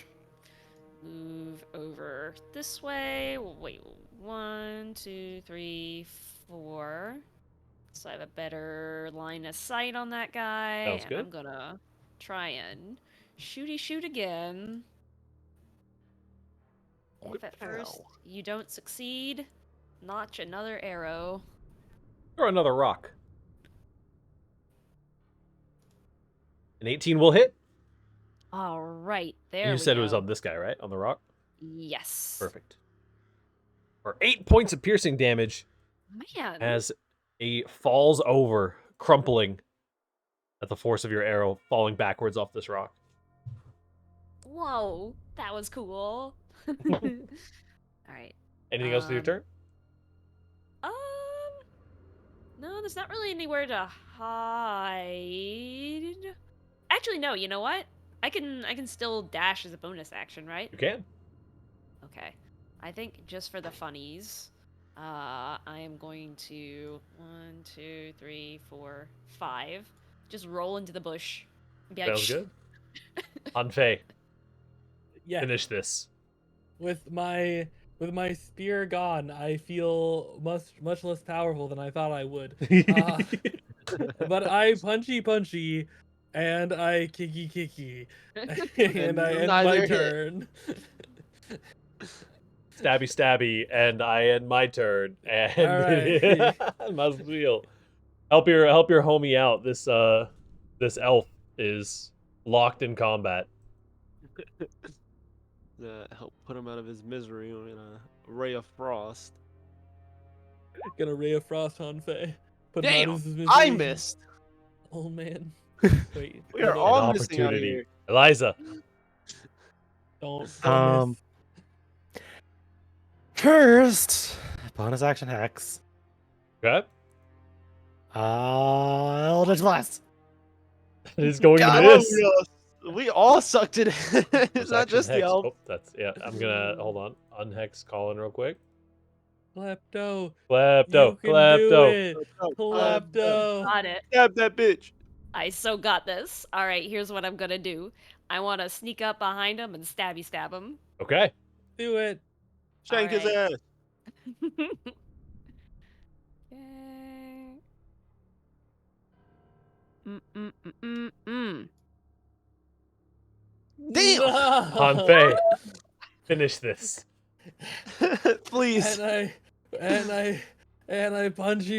move over this way. Wait, 1, 2, 3, 4. So I have a better line of sight on that guy. Sounds and good. I'm gonna try and shoot again. If at first you don't succeed, notch another arrow. Throw another rock. An 18 will hit. All right, there And you we said go. it was on this guy, right? On the rock? Yes. Perfect. For 8 points of piercing damage Man. as he falls over, crumpling at the force of your arrow, falling backwards off this rock. Whoa, that was cool. All right. Anything else in your turn? Um, no, there's not really anywhere to hide. Actually, no. You know what? I can still dash as a bonus action, right? You can. Okay. I think just for the funnies, I am going to 1, 2, 3, 4, 5. Just roll into the bush. And be like, Sounds "Shh." good. Anfei, Yeah. finish this. With my spear gone, I feel much less powerful than I thought I would. But I punchy, and I kicky, and I end my neither hit. turn. Stabby, and I end my turn. And Alright. Mazwil, help your homie out. This elf is locked in combat. Help put him out of his misery with a Ray of Frost. Gonna Ray of Frost on Faye. Put him out Damn! of his I misery. missed! Old man. Wait. We are hold all on. An missing out opportunity. here. Eliza. Don't Um, miss. First, bonus action hex. Okay. Eldritch Blast. It is going to God, miss. we all sucked it. It's Bonus not action just the hex. elf. Oh, that's yeah. I'm gonna hold on. Unhex Colin real quick. Klepto. Klepto. You can do Klepto. it. Oh, Klepto. Got it. stab that bitch. I so got this. All right, here's what I'm gonna do. I want to sneak up behind him and stab him. Okay. Do it. Shank his Alright. ass. Okay. Mm. Damn. No. Hanfei, finish this. Please. And I punchy.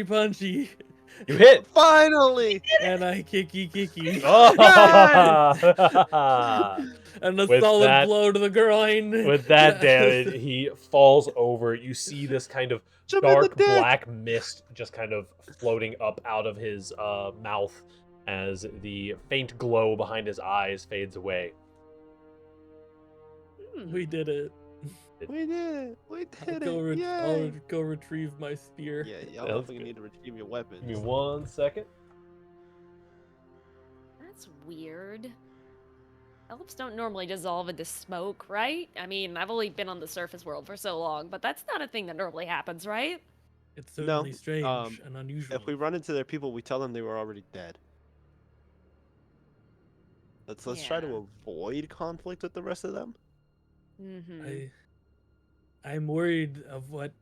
You hit. Finally. And I kicky. Oh. And a With solid that- blow to the groin. With that damage, he falls over. You see this kind of Jump in the dark dick. black mist just kind of floating up out of his mouth as the faint glow behind his eyes fades away. We did it. We did it. We I'll did go, it. I'll Yay. go retrieve my spear. Yeah, y'all Sounds definitely good. need to retrieve your weapons. Give me 1 second. That's weird. Elves don't normally dissolve into smoke, right? I mean, I've only been on the surface world for so long, but that's not a thing that normally happens, right? It's certainly No, strange and unusual. If we run into their people, we tell them they were already dead. Let's try Yeah. to avoid conflict with the rest of them. Mm-hmm. I'm worried of what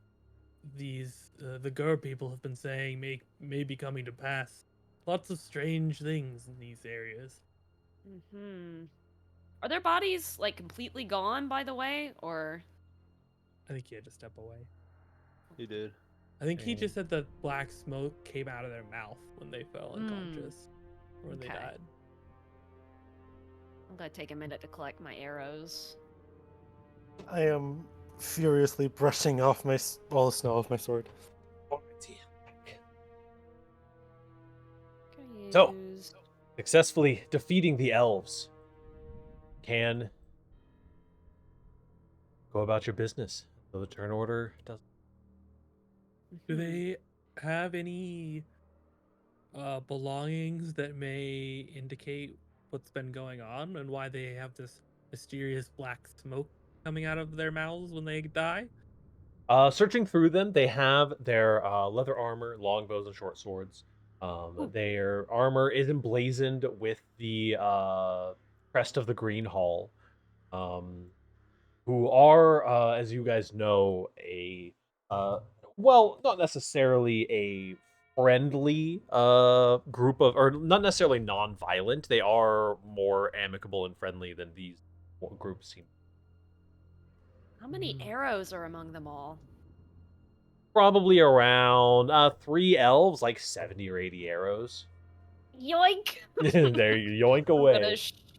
these the Gur people have been saying may be coming to pass. Lots of strange things in these areas. Mm-hmm. Are their bodies, like, completely gone, by the way? Or... I think he had to step away. He did. I think he Dang. just said that black smoke came out of their mouth when they fell Mm. unconscious. Or when they Okay. died. I'm gonna take a minute to collect my arrows. I am furiously brushing off all the snow off my sword. Gonna So. use- Successfully defeating the elves. Can go about your business. So the turn order doesn't. Do Mhm. they have any belongings that may indicate what's been going on and why they have this mysterious black smoke coming out of their mouths when they die? Searching through them, they have their leather armor, longbows, and short swords. Ooh. Their armor is emblazoned with the crest of the Green Hall, who are, as you guys know, well, not necessarily a friendly group of, or not necessarily non-violent. They are more amicable and friendly than these groups seem. How many arrows are among them all? Probably around 3 elves, like 70 or 80 arrows. Yoink! There you yoink I'm gonna away.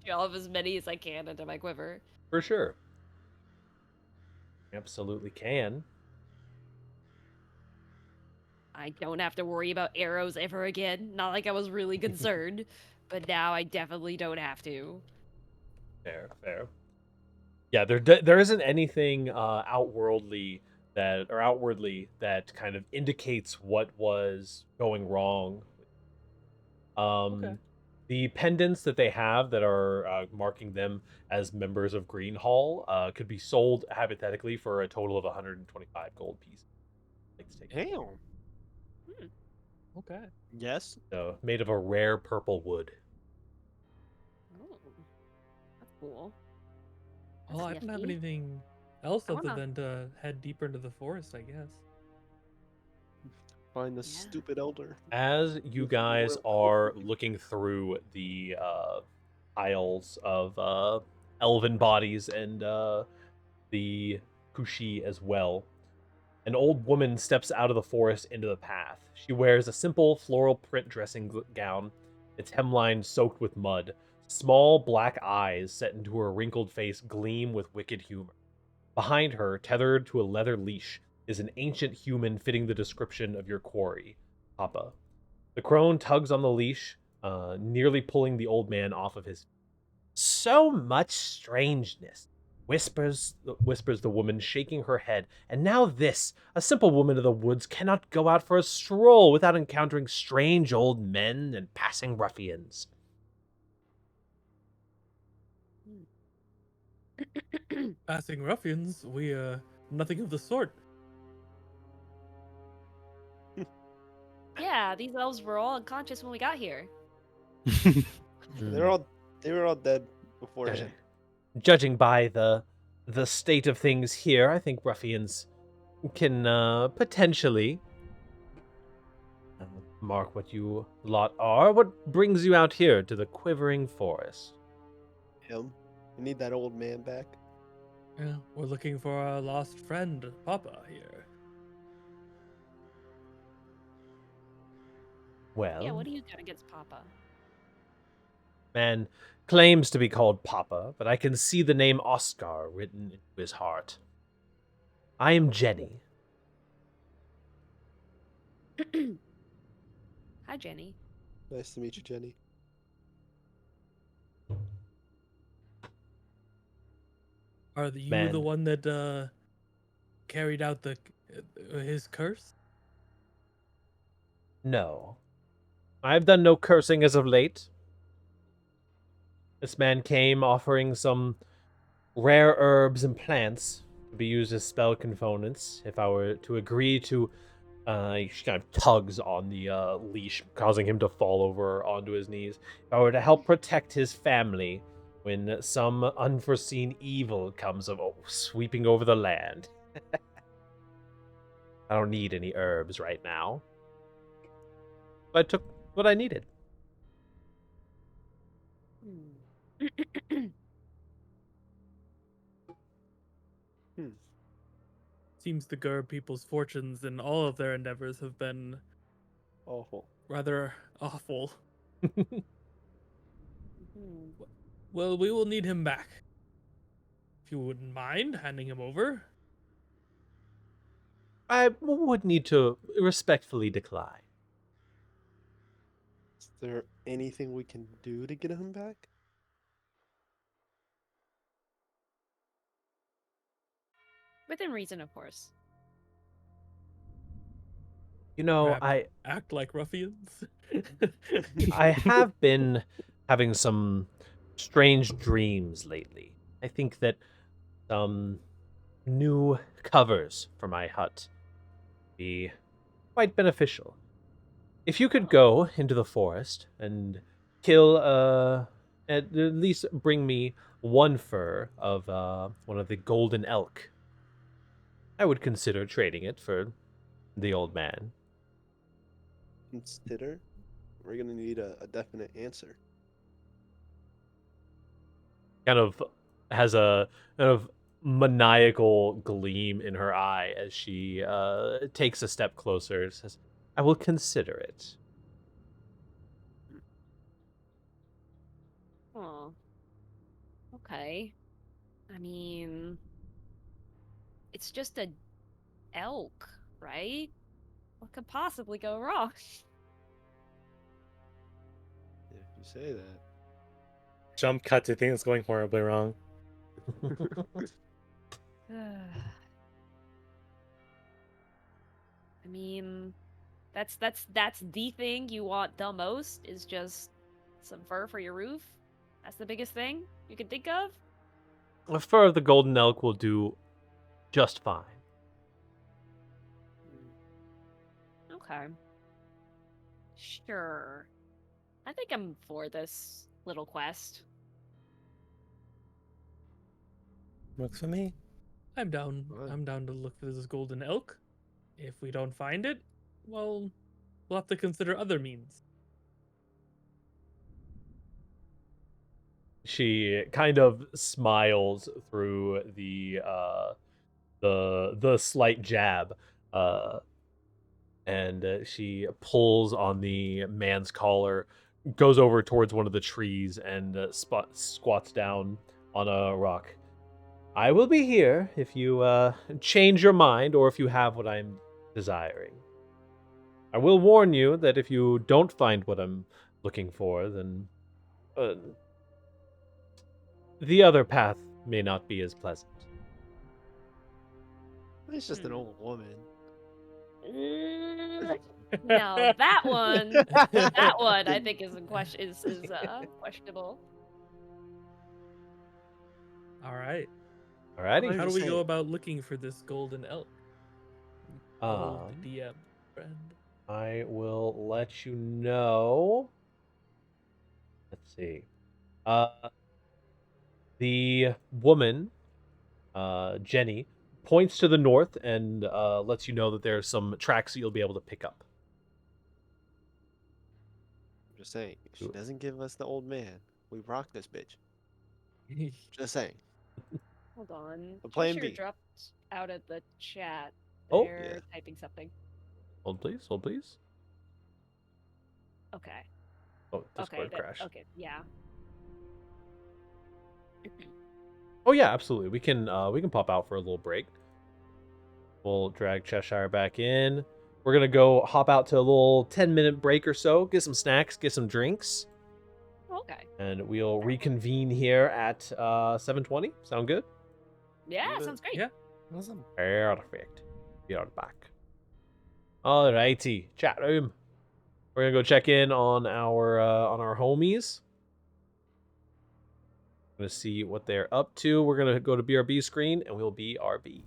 shove as many as I can into my quiver. For sure. Absolutely can. I don't have to worry about arrows ever again. Not like I was really concerned, but now I definitely don't have to. Fair. Yeah, there isn't anything outwardly that kind of indicates what was going wrong. Okay. The pendants that they have that are marking them as members of Green Hall could be sold hypothetically for a total of 125 gold pieces. Like to take it. Damn. Okay. Yes. So made of a rare purple wood. Oh, that's cool. Well, I That's don't have nifty. anything else I other wanna- than to head deeper into the forest, I guess. Find the Yeah. stupid elder. As you guys are looking through the piles of elven bodies and the Kushi as well, an old woman steps out of the forest into the path. She wears a simple floral print dressing gown, its hemline soaked with mud. Small black eyes set into her wrinkled face gleam with wicked humor. Behind her, tethered to a leather leash, is an ancient human fitting the description of your quarry, Papa. The crone tugs on the leash, nearly pulling the old man off of his. So much strangeness, whispers the woman, shaking her head. And now this, a simple woman of the woods cannot go out for a stroll without encountering strange old men and passing ruffians. Passing ruffians, we nothing of the sort. Yeah, these elves were all unconscious when we got here. They were all dead beforehand. Judging by the state of things here, I think ruffians can potentially mark what you lot are. What brings you out here to the quivering forest? Him. We need that old man back. Yeah, we're looking for our lost friend, Papa, here. Well, Yeah, what do you got against Papa? man claims to be called Papa, but I can see the name Oscar written into his heart. I am Jenny. Hi, Jenny. Nice to meet you, Jenny. Are you Man. the one that carried out the his curse? No. I've done no cursing as of late. This man came offering some rare herbs and plants to be used as spell components. If I were to agree to, he kind of tugs on the leash, causing him to fall over onto his knees. If I were to help protect his family when some unforeseen evil comes sweeping over the land. I don't need any herbs right now. But I took what I needed. Seems the Gur people's fortunes in all of their endeavors have been Awful. rather awful. Mhm. Well, we will need him back. If you wouldn't mind handing him over. I would need to respectfully decline. Is there anything we can do to get him back? Within reason, of course. You know, Perhaps act like ruffians. I have been having some strange dreams lately. I think that some new covers for my hut be quite beneficial. If you could go into the forest and kill, at least bring me one fur of one of the golden elk, I would consider trading it for the old man. Consider? We're gonna need a definite answer. Kind of has a kind of maniacal gleam in her eye as she takes a step closer and says, I will consider it. Oh. Okay. I mean, it's just a elk, right? What could possibly go wrong? If you say that. Jump cut to things going horribly wrong. I mean, that's the thing you want the most is just some fur for your roof. That's the biggest thing you can think of. The fur of the golden elk will do just fine. Okay. Sure. I think I'm for this little quest. Works for me. I'm down. Fine. I'm down to look for this golden elk. If we don't find it, well, we'll have to consider other means. She kind of smiles through the slight jab, and she pulls on the man's collar, goes over towards one of the trees, and squats down on a rock. I will be here if you change your mind or if you have what I'm desiring. I will warn you that if you don't find what I'm looking for, then the other path may not be as pleasant. It's just an Hmm. old woman. Now that one I think is in question is questionable. All right. Alrighty. I'm How do just we go saying. about looking for this golden elk? Follow Um, the DM, friend. I will let you know. Let's see. The woman, Jenny, points to the north and lets you know that there's some tracks that you'll be able to pick up. I'm just saying. If she Ooh. doesn't give us the old man, we rock this bitch. Just saying. Hold on. A plan Cheshire B. dropped out of the chat. Oh. They're Yeah. typing something. Hold please, hold please. Okay. Oh, Okay, Discord that crashed. okay, yeah. Oh yeah, absolutely. We can pop out for a little break. We'll drag Cheshire back in. We're gonna go hop out to a little 10-minute break or so, get some snacks, get some drinks, Okay. and we'll reconvene here at 7:20. Sound good? Yeah, Good. sounds great. Yeah. Awesome. Perfect. We are back. Alrighty, chat room. We're gonna go check in on our homies. Gonna see what they're up to. We're gonna go to BRB screen and we'll BRB.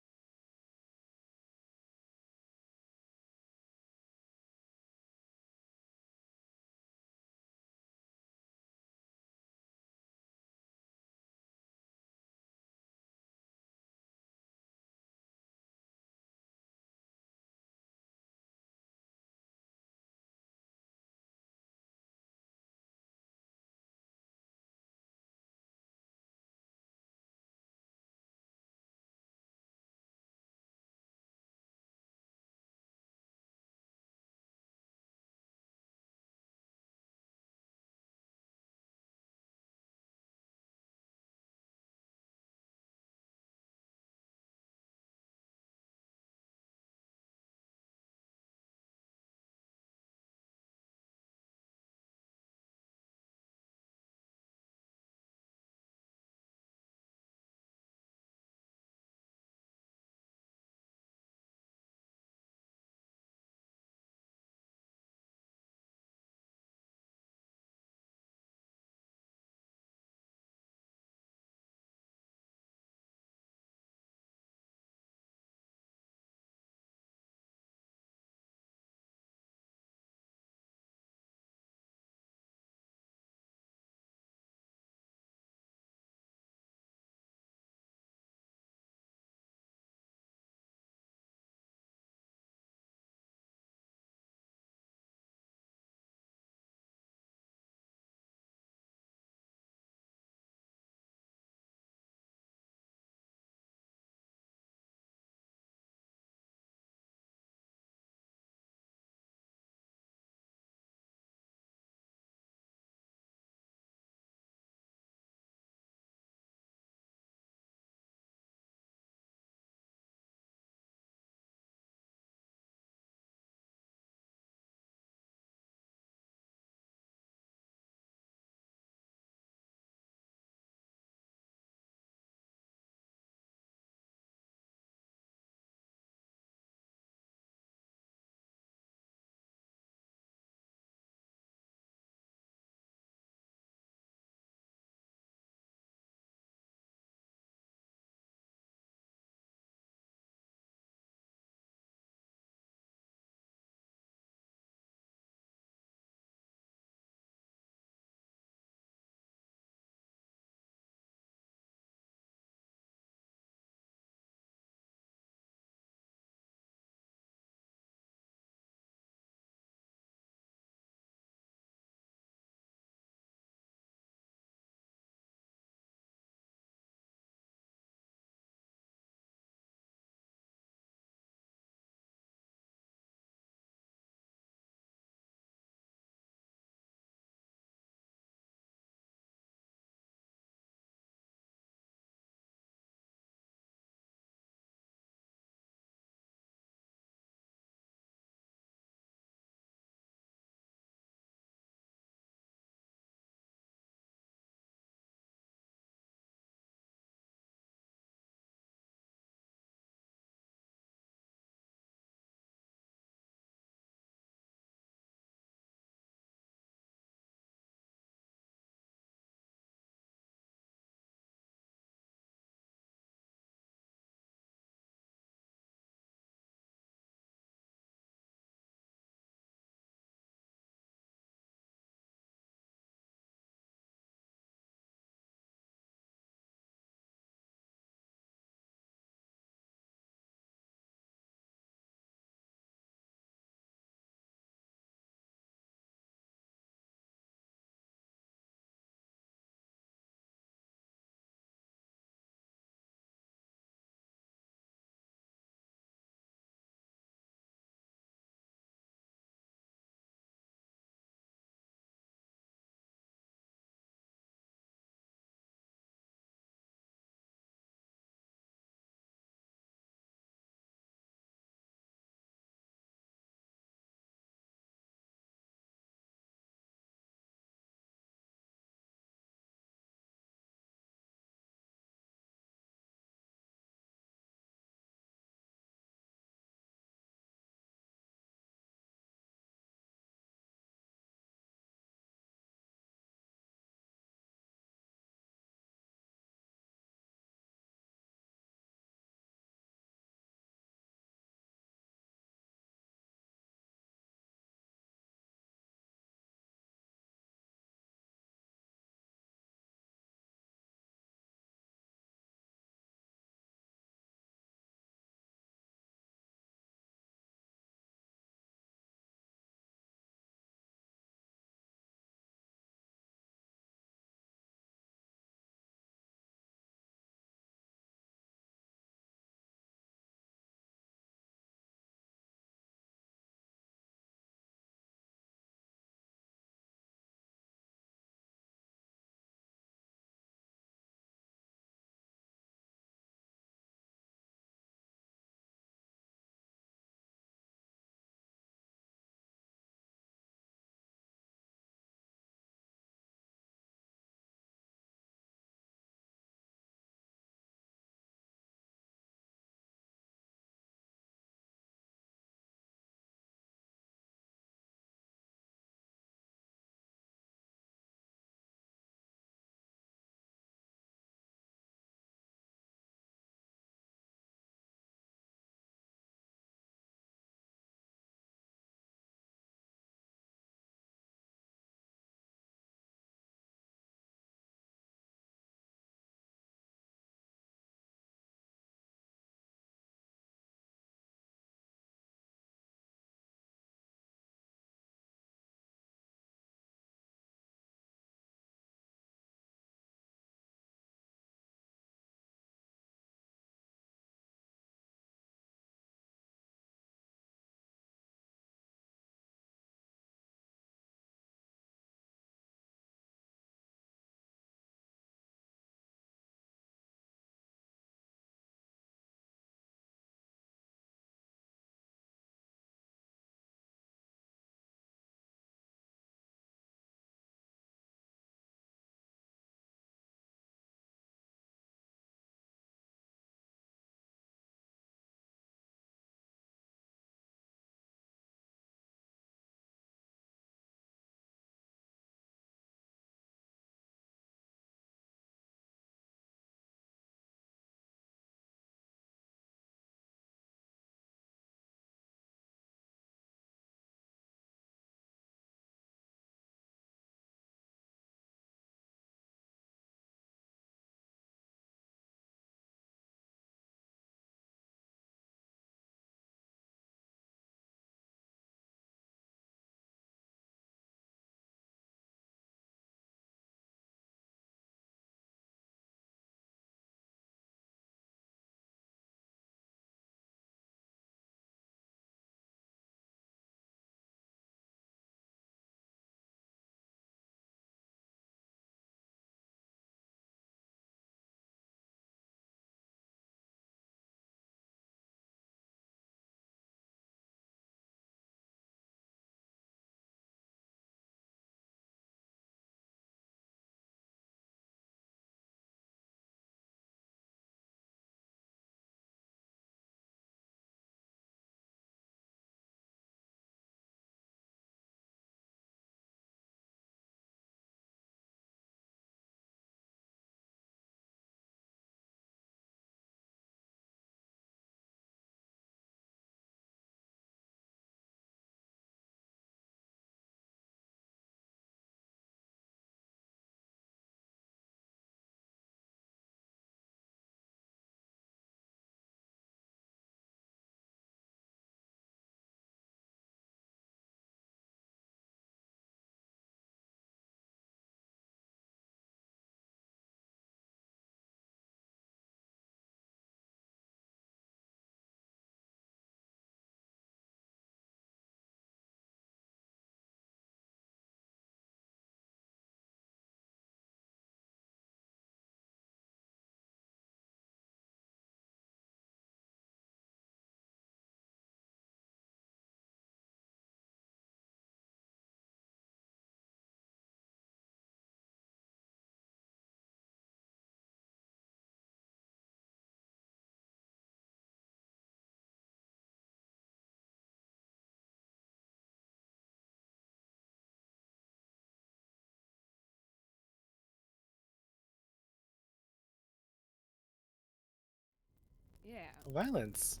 Yeah. Violence.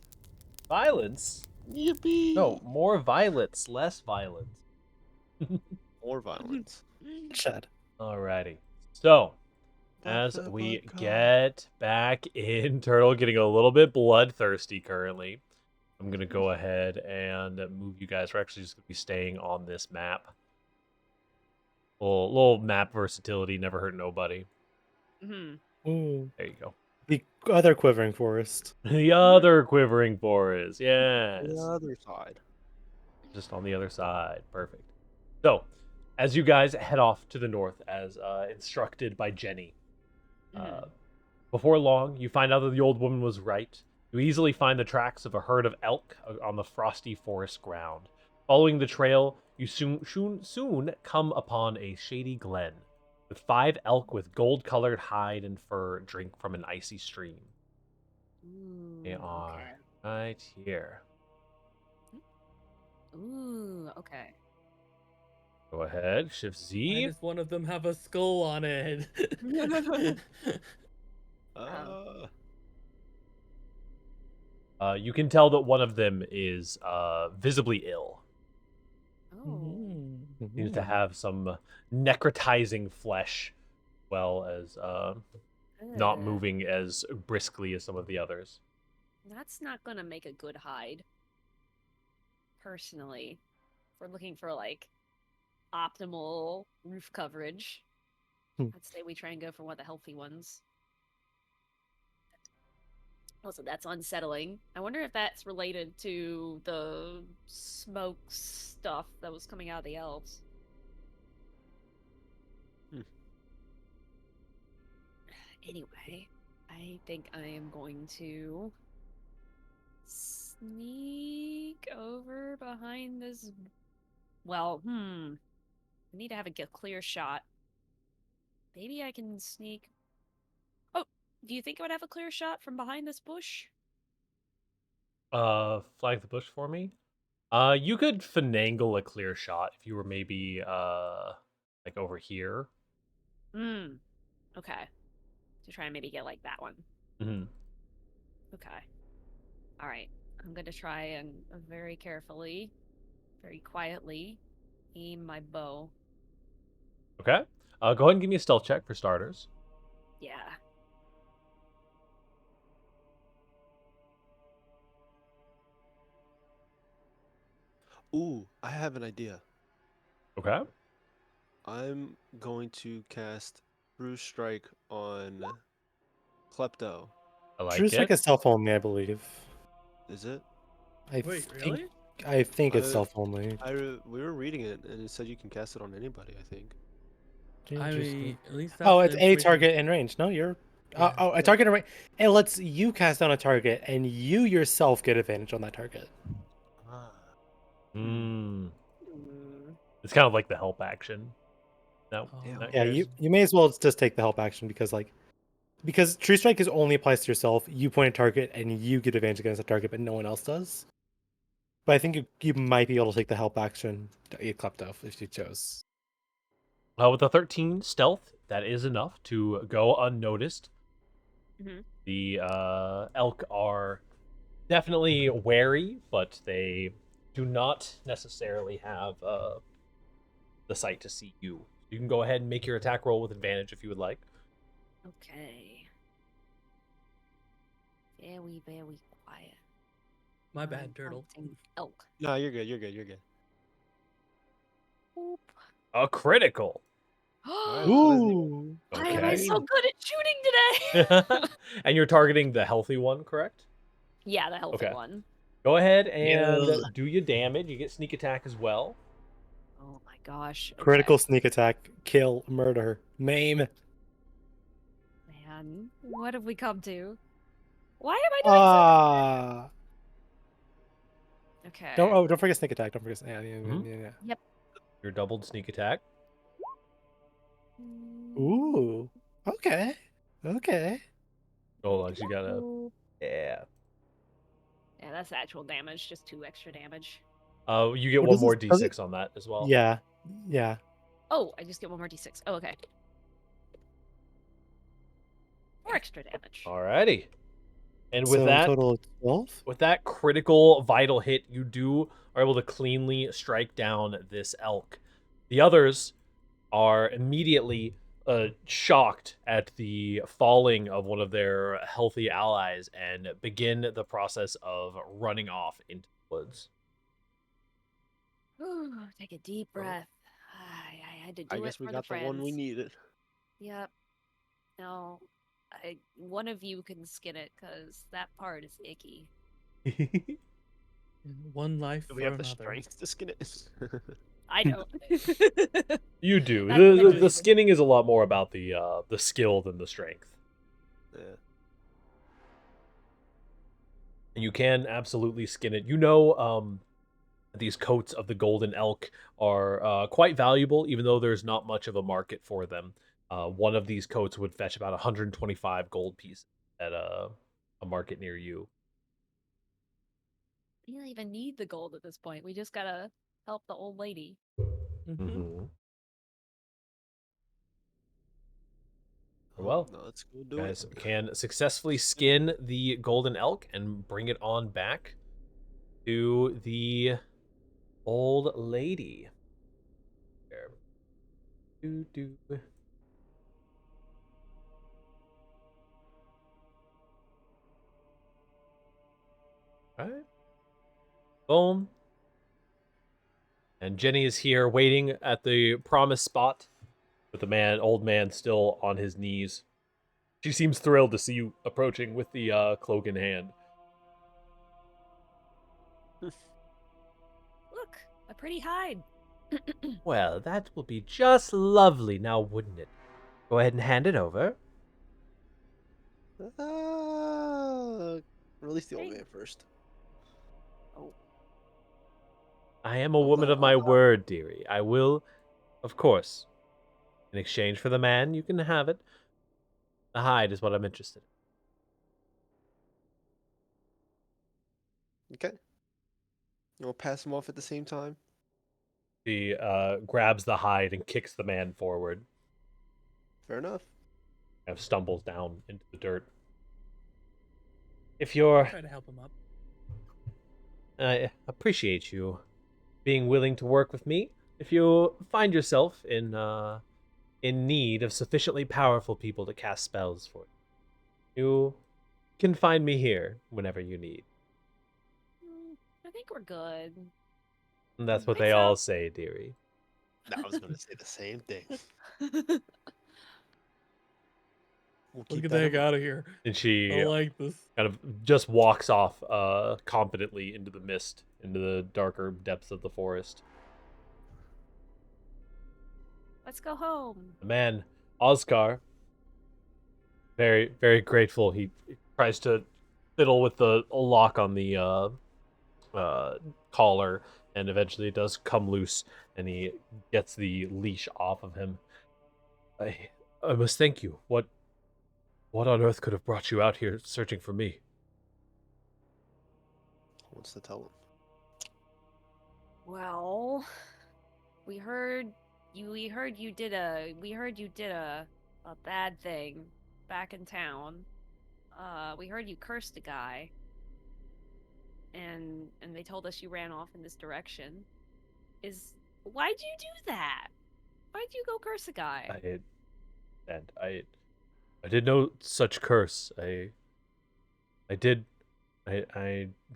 Violence? Yippee! No, more violence, less violence. More violence. Shed. Alrighty. So, Black as Fat we Vodka. get back in, Turtle getting a little bit bloodthirsty currently. I'm going to go ahead and move you guys. We're actually just going to be staying on this map. Little map versatility, never hurt nobody. Mm-hmm. Ooh. There you go. The other quivering forest. The other quivering forest, yes. The other side. Just on the other side. Perfect. So, as you guys head off to the north, as instructed by Jenny, before long, you find out that the old woman was right. You easily find the tracks of a herd of elk on the frosty forest ground. Following the trail, you soon come upon a shady glen, with 5 elk with gold-colored hide and fur drink from an icy stream. They Ooh, are okay. right here. Ooh, okay. Go ahead, Shift Why Z. does one of them have a skull on it? You can tell that one of them is visibly ill. Oh. Seems to have some necrotizing flesh, well as not Ugh. moving as briskly as some of the others. That's not gonna make a good hide. Personally. If we're looking for like optimal roof coverage, I'd say we try and go for one of the healthy ones. Also, that's unsettling. I wonder if that's related to the smoke stuff that was coming out of the elves. Anyway, I think I am going to sneak over behind this. Well, I need to have a clear shot. Maybe I can sneak. Oh, do you think I would have a clear shot from behind this bush? Flag the bush for me. You could finagle a clear shot if you were maybe like over here. Okay. To try and maybe get like that one. Mm-hmm. Okay. All right. I'm going to try and very carefully, very quietly aim my bow. Okay. Go ahead and give me a stealth check for starters. Yeah. Ooh, I have an idea. Okay. I'm going to cast Bruise Strike on Klepto. I True like Strike it. is self only, I believe. Is it? I Wait, think, really? I think it's I- self only. We were reading it, and it said you can cast it on anybody, I think. At least that's Oh, the it's a information- target in range. No, you're. Yeah. A target in range. It lets you cast down a target, and you yourself get advantage on that target. Ah. Mm. Mm. It's kind of like the help action. No. Oh. in that Yeah, case. you may as well just take the help action because True Strike is only applies to yourself. You point a target, and you get advantage against the target, but no one else does. But I think you might be able to take the help action to eat Klepto if you chose. With a 13 stealth, that is enough to go unnoticed. Mhm. The elk are definitely wary, but they do not necessarily have the sight to see you. You can go ahead and make your attack roll with advantage if you would like. Okay. Very, very quiet. My I'm bad, turtle. hunting elk. No, you're good. You're good. You're good. Boop. A critical. Alright, what is it? Ooh. Why am I so Okay. good at shooting today? And you're targeting the healthy one, correct? Yeah, the healthy Okay. one. Go ahead and Yeah. do your damage. You get sneak attack as well. Oh my gosh. Okay. Critical sneak attack, kill, murder, maim. Man, what have we come to? Why am I doing Ah. so? Okay. Don't forget sneak attack. Don't forget. Yeah. Mhm. Your doubled sneak attack. Ooh. Okay. Hold on, you gotta. Ooh. Yeah. Yeah, that's actual damage. Just 2 extra damage. You get What one does more this- does it- d6 on that as well. Yeah. Oh, I just get 1 more d6. Oh, okay. 4 extra damage. Alrighty. And So in total 12? with that critical vital hit, you are able to cleanly strike down this elk. The others are immediately shocked at the falling of one of their healthy allies and begin the process of running off into the woods. Ooh, take a deep Well, breath. I had to I do it guess we for the got the one we friends. needed. Yep. No, one of you can skin it, because that part is icky. One life Do for we have the another. strength to skin it? I don't. You do. That's the The reason. skinning is a lot more about the skill than the strength. Yeah. And you can absolutely skin it. You know, these coats of the golden elk are quite valuable, even though there's not much of a market for them. One of these coats would fetch about 125 gold pieces at a market near you. We don't even need the gold at this point. We just gotta help the old lady. Mm-hmm. Well, No, let's go you do guys it. can successfully skin the golden elk and bring it on back to the old lady. There. Do. Alright. Boom. And Jenny is here waiting at the promised spot with the old man still on his knees. She seems thrilled to see you approaching with the cloak in hand. Look, a pretty hide. Well, that will be just lovely now, wouldn't it? Go ahead and hand it over. Release the old Hey. man first. Oh, I am a I'm woman not- of my word, dearie. I will, of course. In exchange for the man, you can have it. The hide is what I'm interested in. Okay. You want to pass them off at the same time? She grabs the hide and kicks the man forward. Fair enough. Kind of stumbles down into the dirt. If you're... Try to help him up. I appreciate you being willing to work with me. If you find yourself in need of sufficiently powerful people to cast spells for you can find me here whenever you need. I think we're good. And that's what Think they so? all say, dearie. I was going to say the same thing. We'll Let's keep get that the in heck out mind. of here. And I she like this. kind of just walks off confidently into the mist, into the darker depths of the forest. Let's go home. The man, Oscar, very, very grateful. He tries to fiddle with the lock on the collar, and eventually it does come loose, and he gets the leash off of him. I must thank you. What on earth could have brought you out here searching for me? What's to tell him? Well, we heard you did a bad thing back in town. We heard you cursed a guy. And they told us you ran off in this direction. Why'd you do that? Why'd you go curse a guy? I did no such curse. I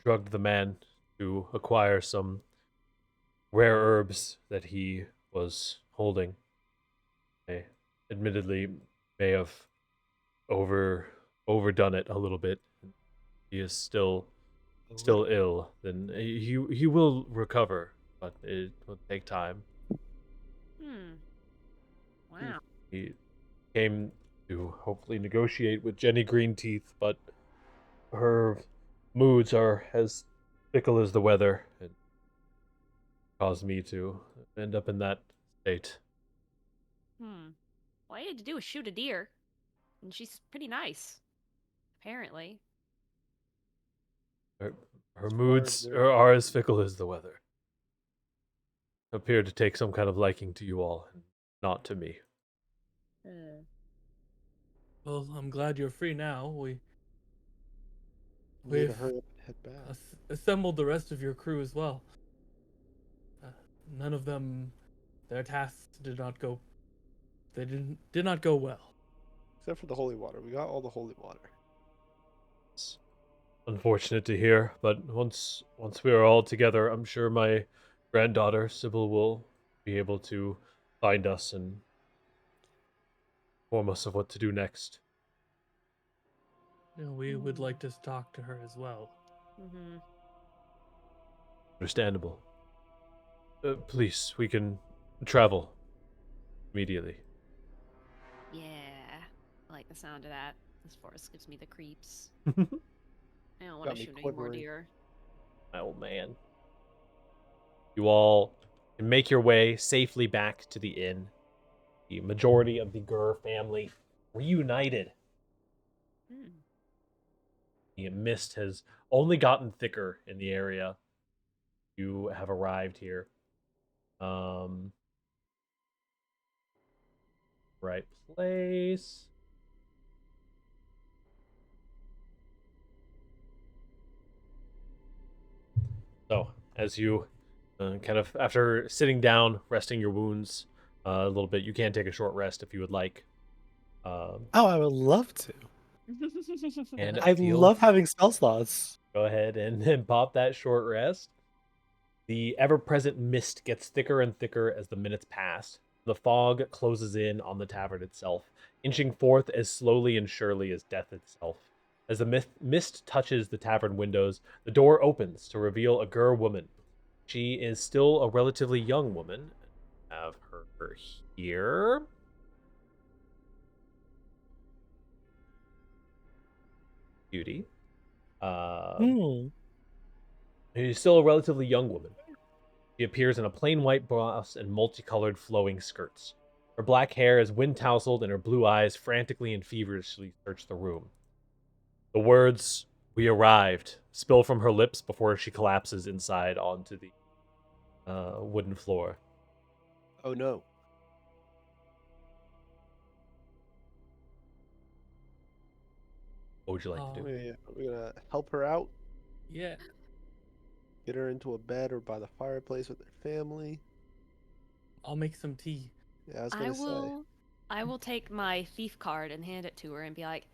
drugged the man to acquire some rare herbs that he was holding. I admittedly may have overdone it a little bit. He is still ill. Then he will recover, but it will take time. Wow. He came to hopefully negotiate with Jenny Greenteeth, but her moods are as fickle as the weather, and caused me to end up in that state. All you had to do was shoot a deer, and she's pretty nice, apparently. Her moods are as fickle as the weather. Appear to take some kind of liking to you all, and not to me. Well, I'm glad you're free now. We need to We've hurry up and head back. assembled the rest of your crew as well. Uh, none of them, their tasks did not go. They did not go well. Except for the holy water. We got all the holy water. It's unfortunate to hear, but once we are all together, I'm sure my granddaughter Sybil will be able to find us and inform us of what to do next. You know, we would like to talk to her as well. Mm-hmm. Understandable. Please, we can travel immediately. Yeah, I like the sound of that. This forest gives me the creeps. I don't want Got to me shoot any more quivering. deer. My old man. You all can make your way safely back to the inn. The majority of the Gur family reunited. Hmm. The mist has only gotten thicker in the area. You have arrived here. Right place. So, as you kind of, after sitting down, resting your wounds a little bit, you can take a short rest if you would like. Oh, I would love to. And I love having spell slots. Go ahead and pop that short rest. The ever-present mist gets thicker and thicker as the minutes pass. The fog closes in on the tavern itself, inching forth as slowly and surely as death itself. As the mist touches the tavern windows, the door opens to reveal a Gur woman. She is still a relatively young woman. Have her here. Beauty. She's still a relatively young woman. She appears in a plain white blouse and multicolored flowing skirts. Her black hair is wind-tousled and her blue eyes frantically and feverishly search the room. The words, "We arrived," spill from her lips before she collapses inside onto the wooden floor. Oh no. What would you like to do? We're gonna help her out. Yeah. Get her into a bed or by the fireplace with her family. I'll make some tea. Yeah, I was gonna say. I will take my thief card and hand it to her and be like,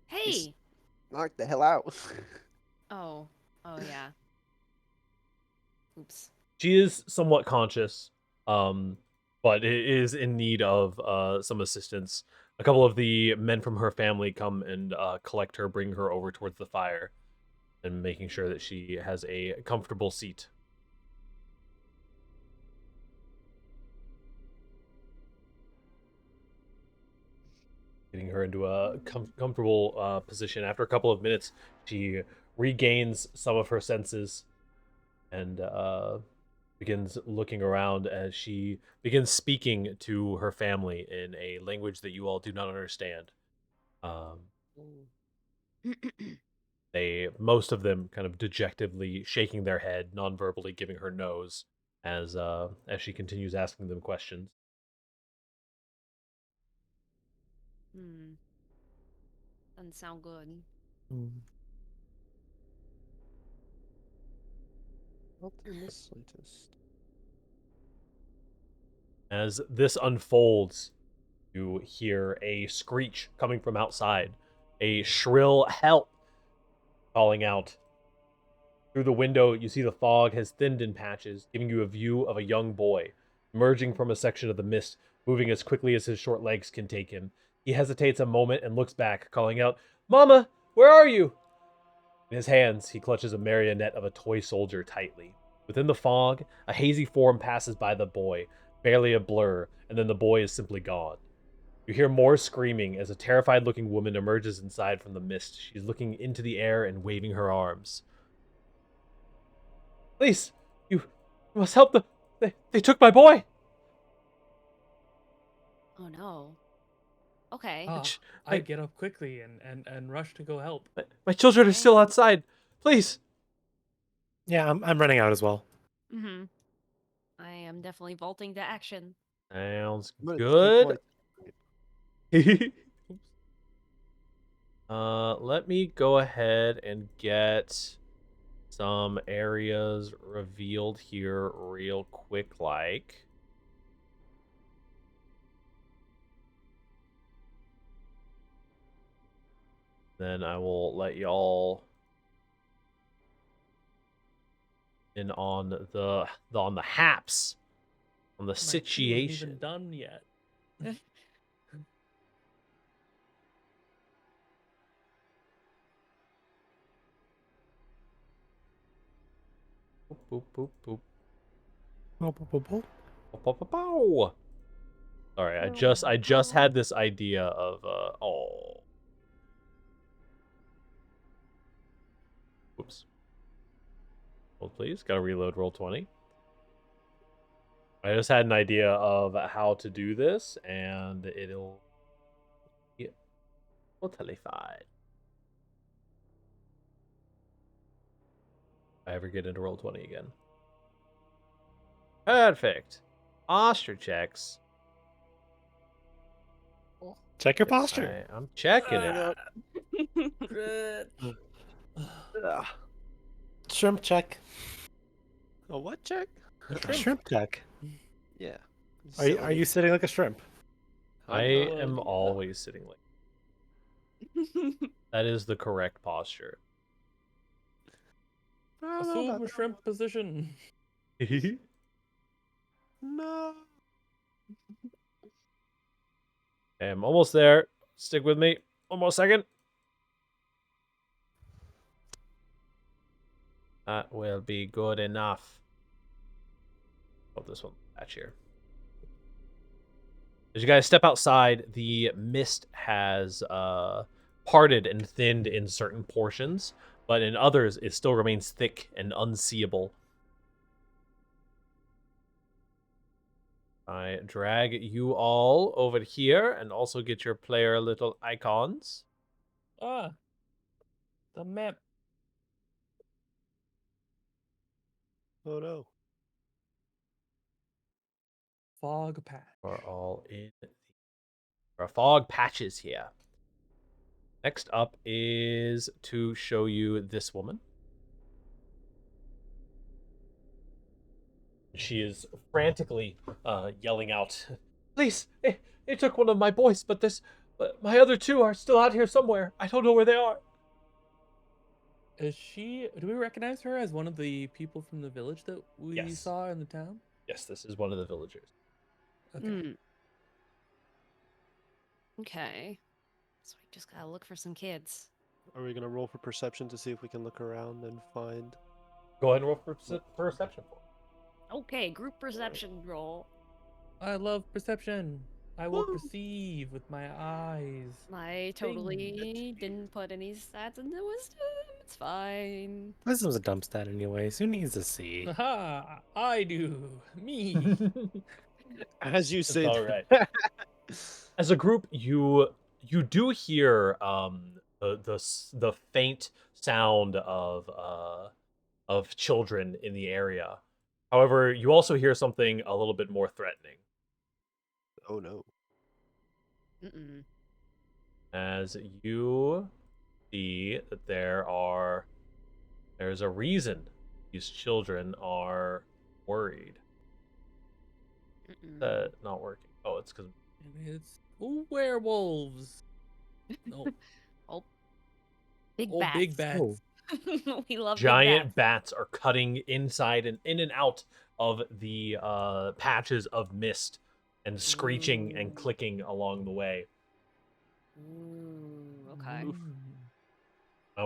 He's- "Hey." Knock the hell out. Oh. Oh yeah. Oops. She is somewhat conscious, but is in need of some assistance. A couple of the men from her family come and collect her, bring her over towards the fire, and making sure that she has a comfortable seat. Getting her into a comfortable position. After a couple of minutes, she regains some of her senses and begins looking around as she begins speaking to her family in a language that you all do not understand. Most of them kind of dejectedly shaking their head, non-verbally giving her nose as she continues asking them questions. Doesn't sound good. Not in the slightest. As this unfolds, you hear a screech coming from outside, a shrill help calling out. Through the window, you see the fog has thinned in patches, giving you a view of a young boy, emerging from a section of the mist, moving as quickly as his short legs can take him. He hesitates a moment and looks back, calling out, "Mama, where are you?" In his hands, he clutches a marionette of a toy soldier tightly. Within the fog, a hazy form passes by the boy, barely a blur, and then the boy is simply gone. You hear more screaming as a terrified-looking woman emerges inside from the mist. She's looking into the air and waving her arms. "Please, you must help them. They took my boy." Oh no. Okay. I get up quickly and rush to go help. My children are still outside. Please. Yeah, I'm running out as well. Mm-hmm. I am definitely vaulting to action. Sounds I'm gonna good. Let me go ahead and get some areas revealed here real quick, like. Then I will let y'all in on the haps, on the My two isn't situation. even done yet. Boop, boop, boop, boop. Oh, boop, boop, boop. Pow, pow, pow, pow. Sorry, I just had this idea of oh. Oops. Hold please. Gotta reload roll 20. I just had an idea of how to do this, and it'll be totally fine. If I ever get into roll 20 again. Perfect. Posture checks. Check your posture. I'm checking it. Ugh. Shrimp check. A what check? Shrimp check. Yeah. Are you sitting like a shrimp? I I'm am not. always sitting like that is the correct posture. I don't know Assume about a that shrimp position. one. No. I'm almost there. Stick with me. One more second. That will be good enough. Oh, this one patch here. As you guys step outside, the mist has parted and thinned in certain portions, but in others, it still remains thick and unseeable. I drag you all over here and also get your player little icons. Ah, the map. Oh no. Fog patch. Are all in the fog patches here. Next up is to show you this woman. She is frantically yelling out, "Please, it took one of my boys, but my other two are still out here somewhere. I don't know where they are." Is she? Do we recognize her as one of the people from the village that we Yes. saw in the town? Yes, this is one of the villagers. Okay. Okay. So we just gotta look for some kids. Are we gonna roll for perception to see if we can look around and find? Go ahead and roll for perception for it. Okay, group perception roll. I love perception. I will Woo! perceive with my eyes. I totally didn't put any stats into wisdom. It's fine. This was a dump stat anyways. Who needs to see? Aha! I do. Me. As you It's say. all right. As a group, you do hear the faint sound of children in the area. However, you also hear something a little bit more threatening. Oh no. Mm-mm. As you see that there's a reason these children are worried. Mm-mm. That not working. Oh, it's because And it's werewolves. No. Big Oh, bats. big bats. Oh. We love giant big bats. bats are cutting inside and in and out of the patches of mist and screeching and Ooh. clicking along the way. Ooh, okay. Oof.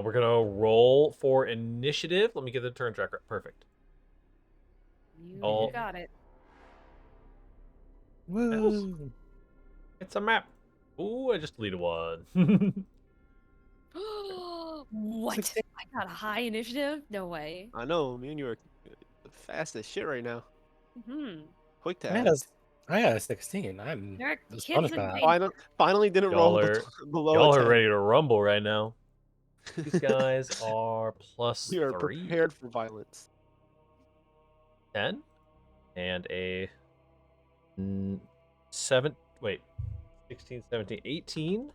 We're gonna roll for initiative. Let me get the turn tracker. Perfect. You Oh. got it. Woo! It's a map. Ooh, I just deleted one. What? 16. I got a high initiative? No way. I know. Me and you are fast as shit right now. Hmm. Quick I tap. got a 16. I'm There are astonished kids by in that. big Finally didn't Y'all roll are below y'all a are 10. ready to rumble right now. These guys are We are +3, prepared for violence. 10, and a 7. Wait, 16, 17, 18.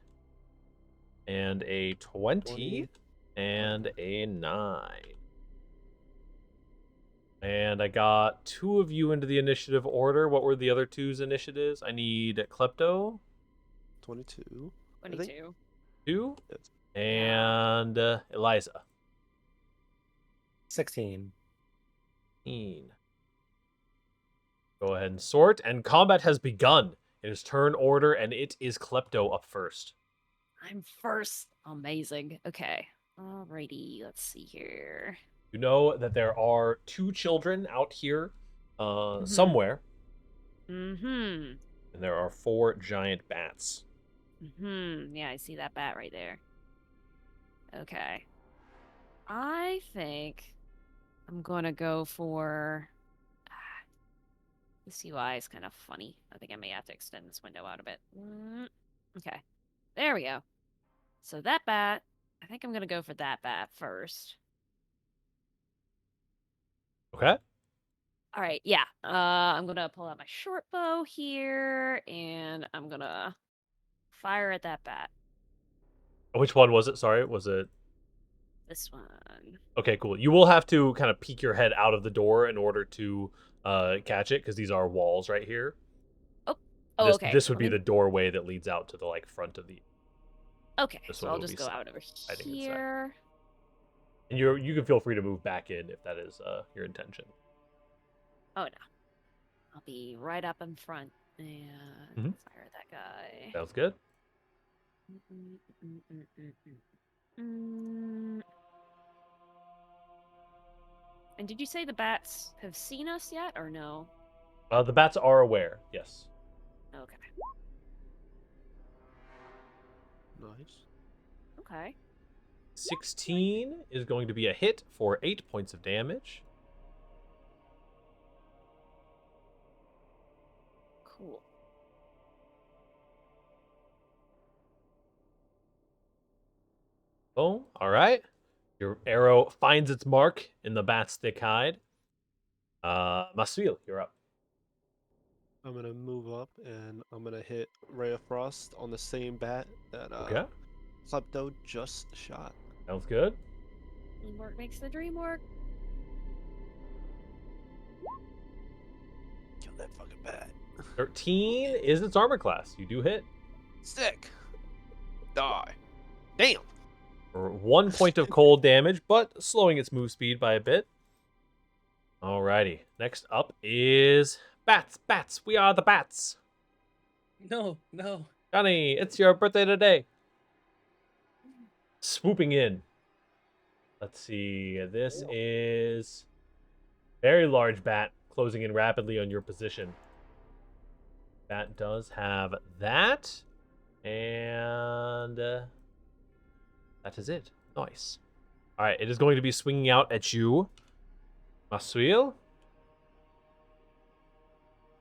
and a 20, and a 9. And I got 2 of you into the initiative order. What were the other 2's initiatives? I need Klepto, 22. I think. 22. 2, Yes. and Eliza. 16. 15. Go ahead and sort, and combat has begun. It is turn order, and it is Klepto up first. I'm first. Amazing. Okay. Alrighty. Let's see here. You know that there are 2 children out here somewhere, Mm-hmm. and there are 4 giant bats. Mm-hmm. Yeah, I see that bat right there. Okay. I think I'm gonna go for... This UI is kind of funny. I think I may have to extend this window out a bit. Okay. There we go. So that bat, I think I'm gonna go for that bat first. Okay? All right, yeah. I'm gonna pull out my short bow here, and I'm gonna fire at that bat. Which one was it? Sorry, was it? This one. Okay, cool. You will have to kind of peek your head out of the door in order to catch it, because these are walls right here. Oh, okay. This would be Let me- the doorway that leads out to the front of the. Okay, this so one I'll will just be go out over hiding inside. here. And you can feel free to move back in if that is your intention. Oh no. I'll be right up in front and Mhm. fire at that guy. Sounds good. Mm. And did you say the bats have seen us yet, or no? The bats are aware. Yes. Okay. Nice. Okay. 16 is going to be a hit for 8 points of damage. Cool. Oh, all right. Your arrow finds its mark in the bat's thick hide. Maswil, you're up. I'm gonna move up and I'm gonna hit Ray of Frost on the same bat that Okay. Klepto just shot. Sounds good. Teamwork makes the dream work. Kill that fucking bat. 13 is its armor class. You do hit. Sick. Die. Damn. For 1 point of cold damage, but slowing its move speed by a bit. Alrighty. Next up is bats. Bats. We are the bats. No, no. Johnny, it's your birthday today. Swooping in. Let's see. This is very large bat closing in rapidly on your position. Bat does have that. And that is it. Nice. All right, it is going to be swinging out at you, Maswil.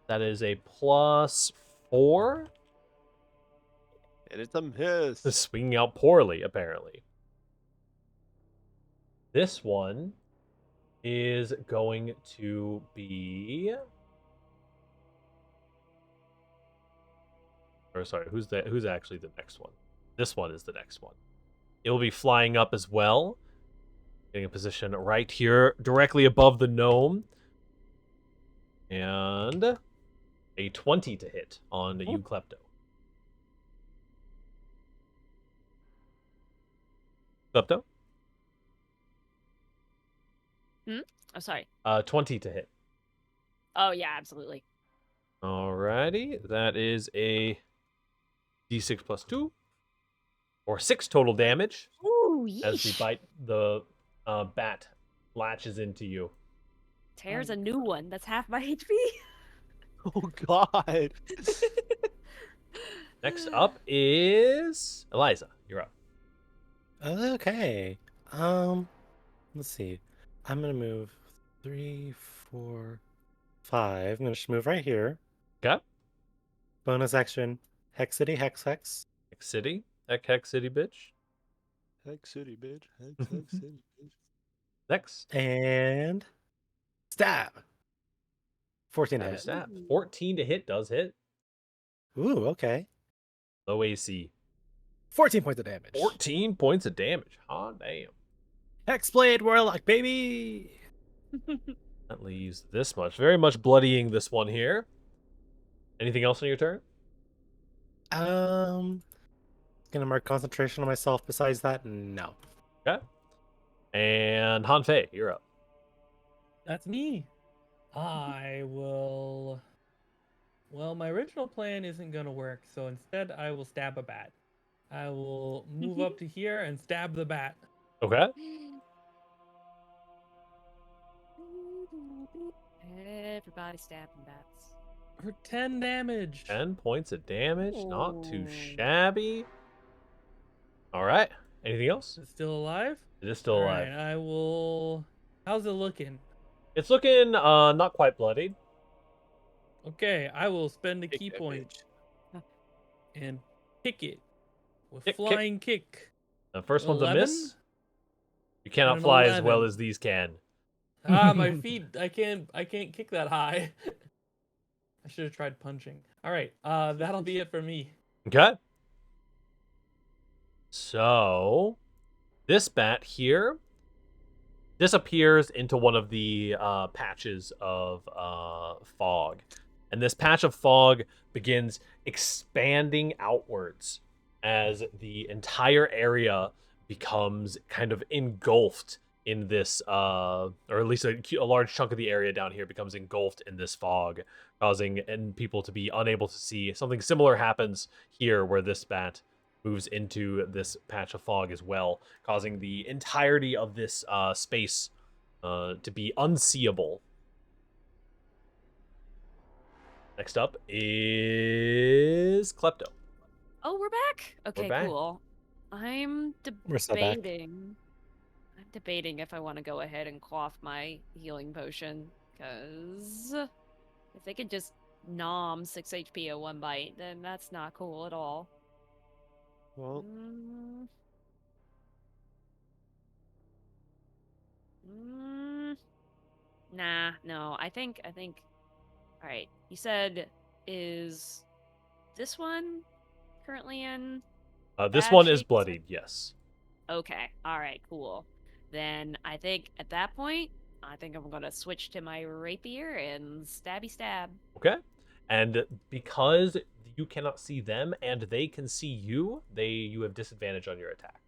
That is a +4. And it's a miss. It's swinging out poorly, apparently. This one is going to be... Or sorry, who's actually the next one? This one is the next one. It will be flying up as well. Getting a position right here, directly above the gnome. And a 20 to hit on you, Klepto. Klepto? Oh, sorry. 20 to hit. Oh, yeah, absolutely. Alrighty, that is a d6 plus 2, or 6 total damage Ooh, as yeesh. the bat latches into you. Tears a new one. That's half my HP. Oh god. Next up is Eliza. You're up. Okay. Let's see. I'm gonna move 3, 4, 5. I'm gonna just move right here. Okay. Bonus action. Hex City, Hex Hex. Hex City. Hex City, bitch. Hex City, bitch. Hex City, bitch. Next. And stab. 14 to Stab, hit. stab. 14 to hit does hit. Ooh, okay. Low AC. 14 points of damage. 14 points of damage. Hot damn. Hexblade Warlock, baby! That leaves this much. Very much bloodying this one here. Anything else on your turn? Gonna mark concentration on myself. Besides that, no. Okay. And Hanfei, you're up. That's me. I will. Well, my original plan isn't going to work, so instead I will stab a bat. I will move up to here and stab the bat. Okay. Everybody stabbing bats. For 10 damage. 10 points of damage. Not too Ooh. shabby. All right. Anything else? Is it still alive? It is still alive. Alright, I will. How's it looking? It's looking not quite bloodied. Okay, I will spend a Kick key that point bitch. and kick it with Kick, kick. flying kick. The first one's a 11? miss. You cannot an fly as well 11. as these can. My feet, I can't kick that high. I should have tried punching. All right, that'll be it for me. Okay. So, this bat here disappears into one of the patches of fog. And this patch of fog begins expanding outwards as the entire area becomes kind of engulfed in this, or at least a large chunk of the area down here becomes engulfed in this fog, causing people to be unable to see. Something similar happens here where this bat moves into this patch of fog as well, causing the entirety of this space to be unseeable. Next up is Klepto. Oh, we're back? Okay, back. cool. I'm We're so back. debating. I'm debating if I want to go ahead and quaff my healing potion, because if they could just nom 6 HP at one bite, then that's not cool at all. Well, Mm. Mm. Nah, no. I think. All right. You said is this one currently in? This Bad one is shape, bloodied, yes. Okay. All right. Cool. Then I think at that point, I think I'm gonna switch to my rapier and stabby stab. Okay. And because you cannot see them and they can see you, you have disadvantage on your attack.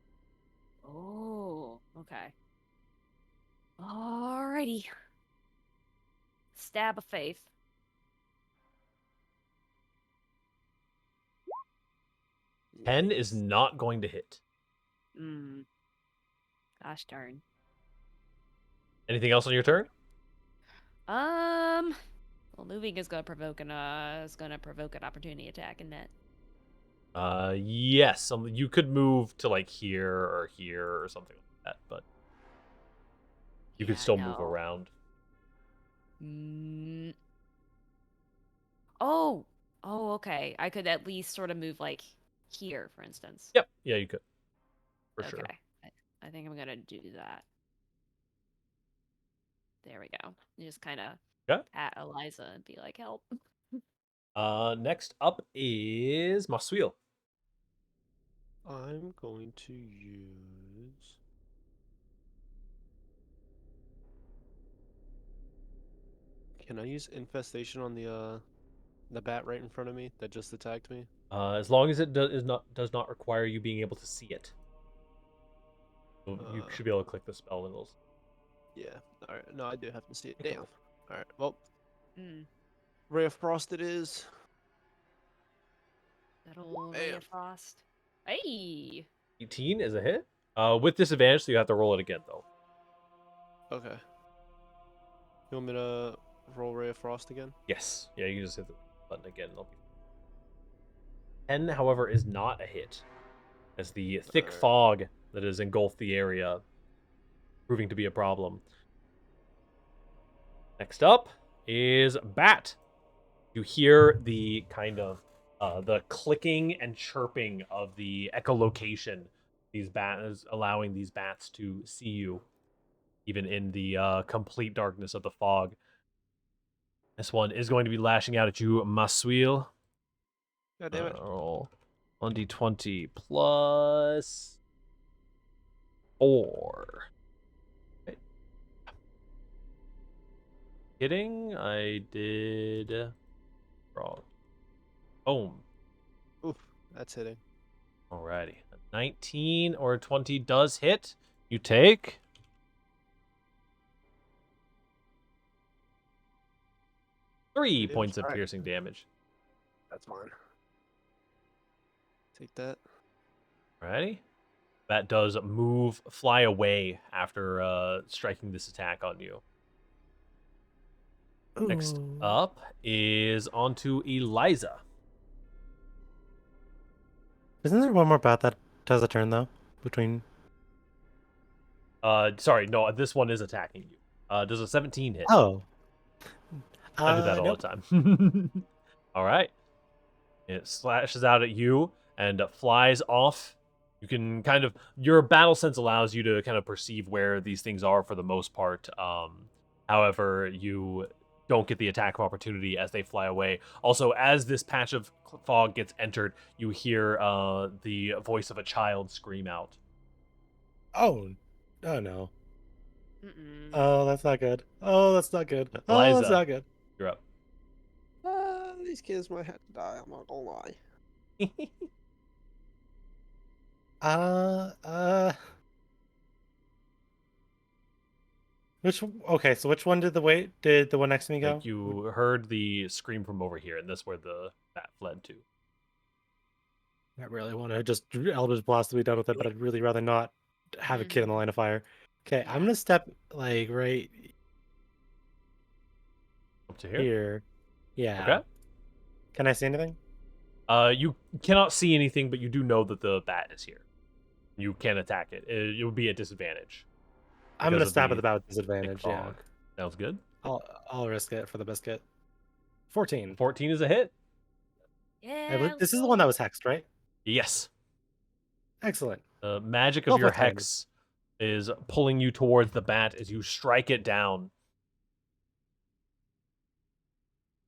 Oh. Okay. Alrighty. Stab of faith. Pen is yikes. not going to hit. Hmm. Gosh darn. Anything else on your turn? Well, moving is gonna provoke an opportunity attack in that. Yes. You could move to like here or something like that, but you could Yeah, still move no. around. Mm. Oh, okay. I could at least sort of move like here, for instance. Yep. Yeah, you could. For Okay. sure. I think I'm gonna do that. There we go. You just kind of Okay. pat Eliza and be like, "Help." Next up is Maswil. I'm going to use. Can I use infestation on the bat right in front of me that just attacked me? As long as it does not require you being able to see it. So you should be able to click the spell and it'll. Yeah. All right. No, I do have to see it. Damn. All right. Well, Mm. Ray of Frost it is. That'll Ray Bam. of Frost. Hey. 18 is a hit. With disadvantage, so you have to roll it again though. Okay. You want me to roll Ray of Frost again? Yes. Yeah, you can just hit the button again. 10, however, is not a hit, as the thick Alright. fog that has engulfed the area proving to be a problem. Next up is Bat. You hear the kind of the clicking and chirping of the echolocation. These bats allowing these bats to see you, even in the complete darkness of the fog. This one is going to be lashing out at you, Maswil. God damn it. Roll. 1d20 plus 4. Okay. Kidding? I did wrong. Boom. Oof, that's hitting. Alrighty. A 19 or a 20 does hit. You take 3 points of Alright. piercing damage. That's fine. Take that. Alrighty. That does fly away after striking this attack on you. Next Ooh. up is onto Eliza. Isn't there one more bat that does a turn though? Between Sorry, no, this one is attacking you. Does a 17 hit? Oh. I do that all Nope. the time. All right. It slashes out at you and flies off. You can your battle sense allows you to kind of perceive where these things are for the most part. However, you don't get the attack of opportunity as they fly away. Also, as this patch of fog gets entered, you hear the voice of a child scream out. Oh no. Mm-mm. Oh, that's not good. Oh, that's not good. Oh, that's Eliza. not good. You're up. These kids might have to die. I'm not gonna lie. Okay, so which one did the one next to me go? Like you heard the scream from over here, and that's where the bat fled to. I really want to just Eldritch Blast to be done with it, but I'd really rather not have a kid in the line of fire. Okay, I'm Yeah. gonna step like right Up to here. here. Yeah. Okay. Can I see anything? You cannot see anything, but you do know that the bat is here. You can attack it. It would be a disadvantage. I'm because gonna of stab the at the bat with thick disadvantage. Yeah. fog. Sounds good. I'll risk it for the biscuit. 14. 14 is a hit. Yeah. This is the one that was hexed, right? Yes. Excellent. The magic of Both your with damage. hex is pulling you towards the bat as you strike it down.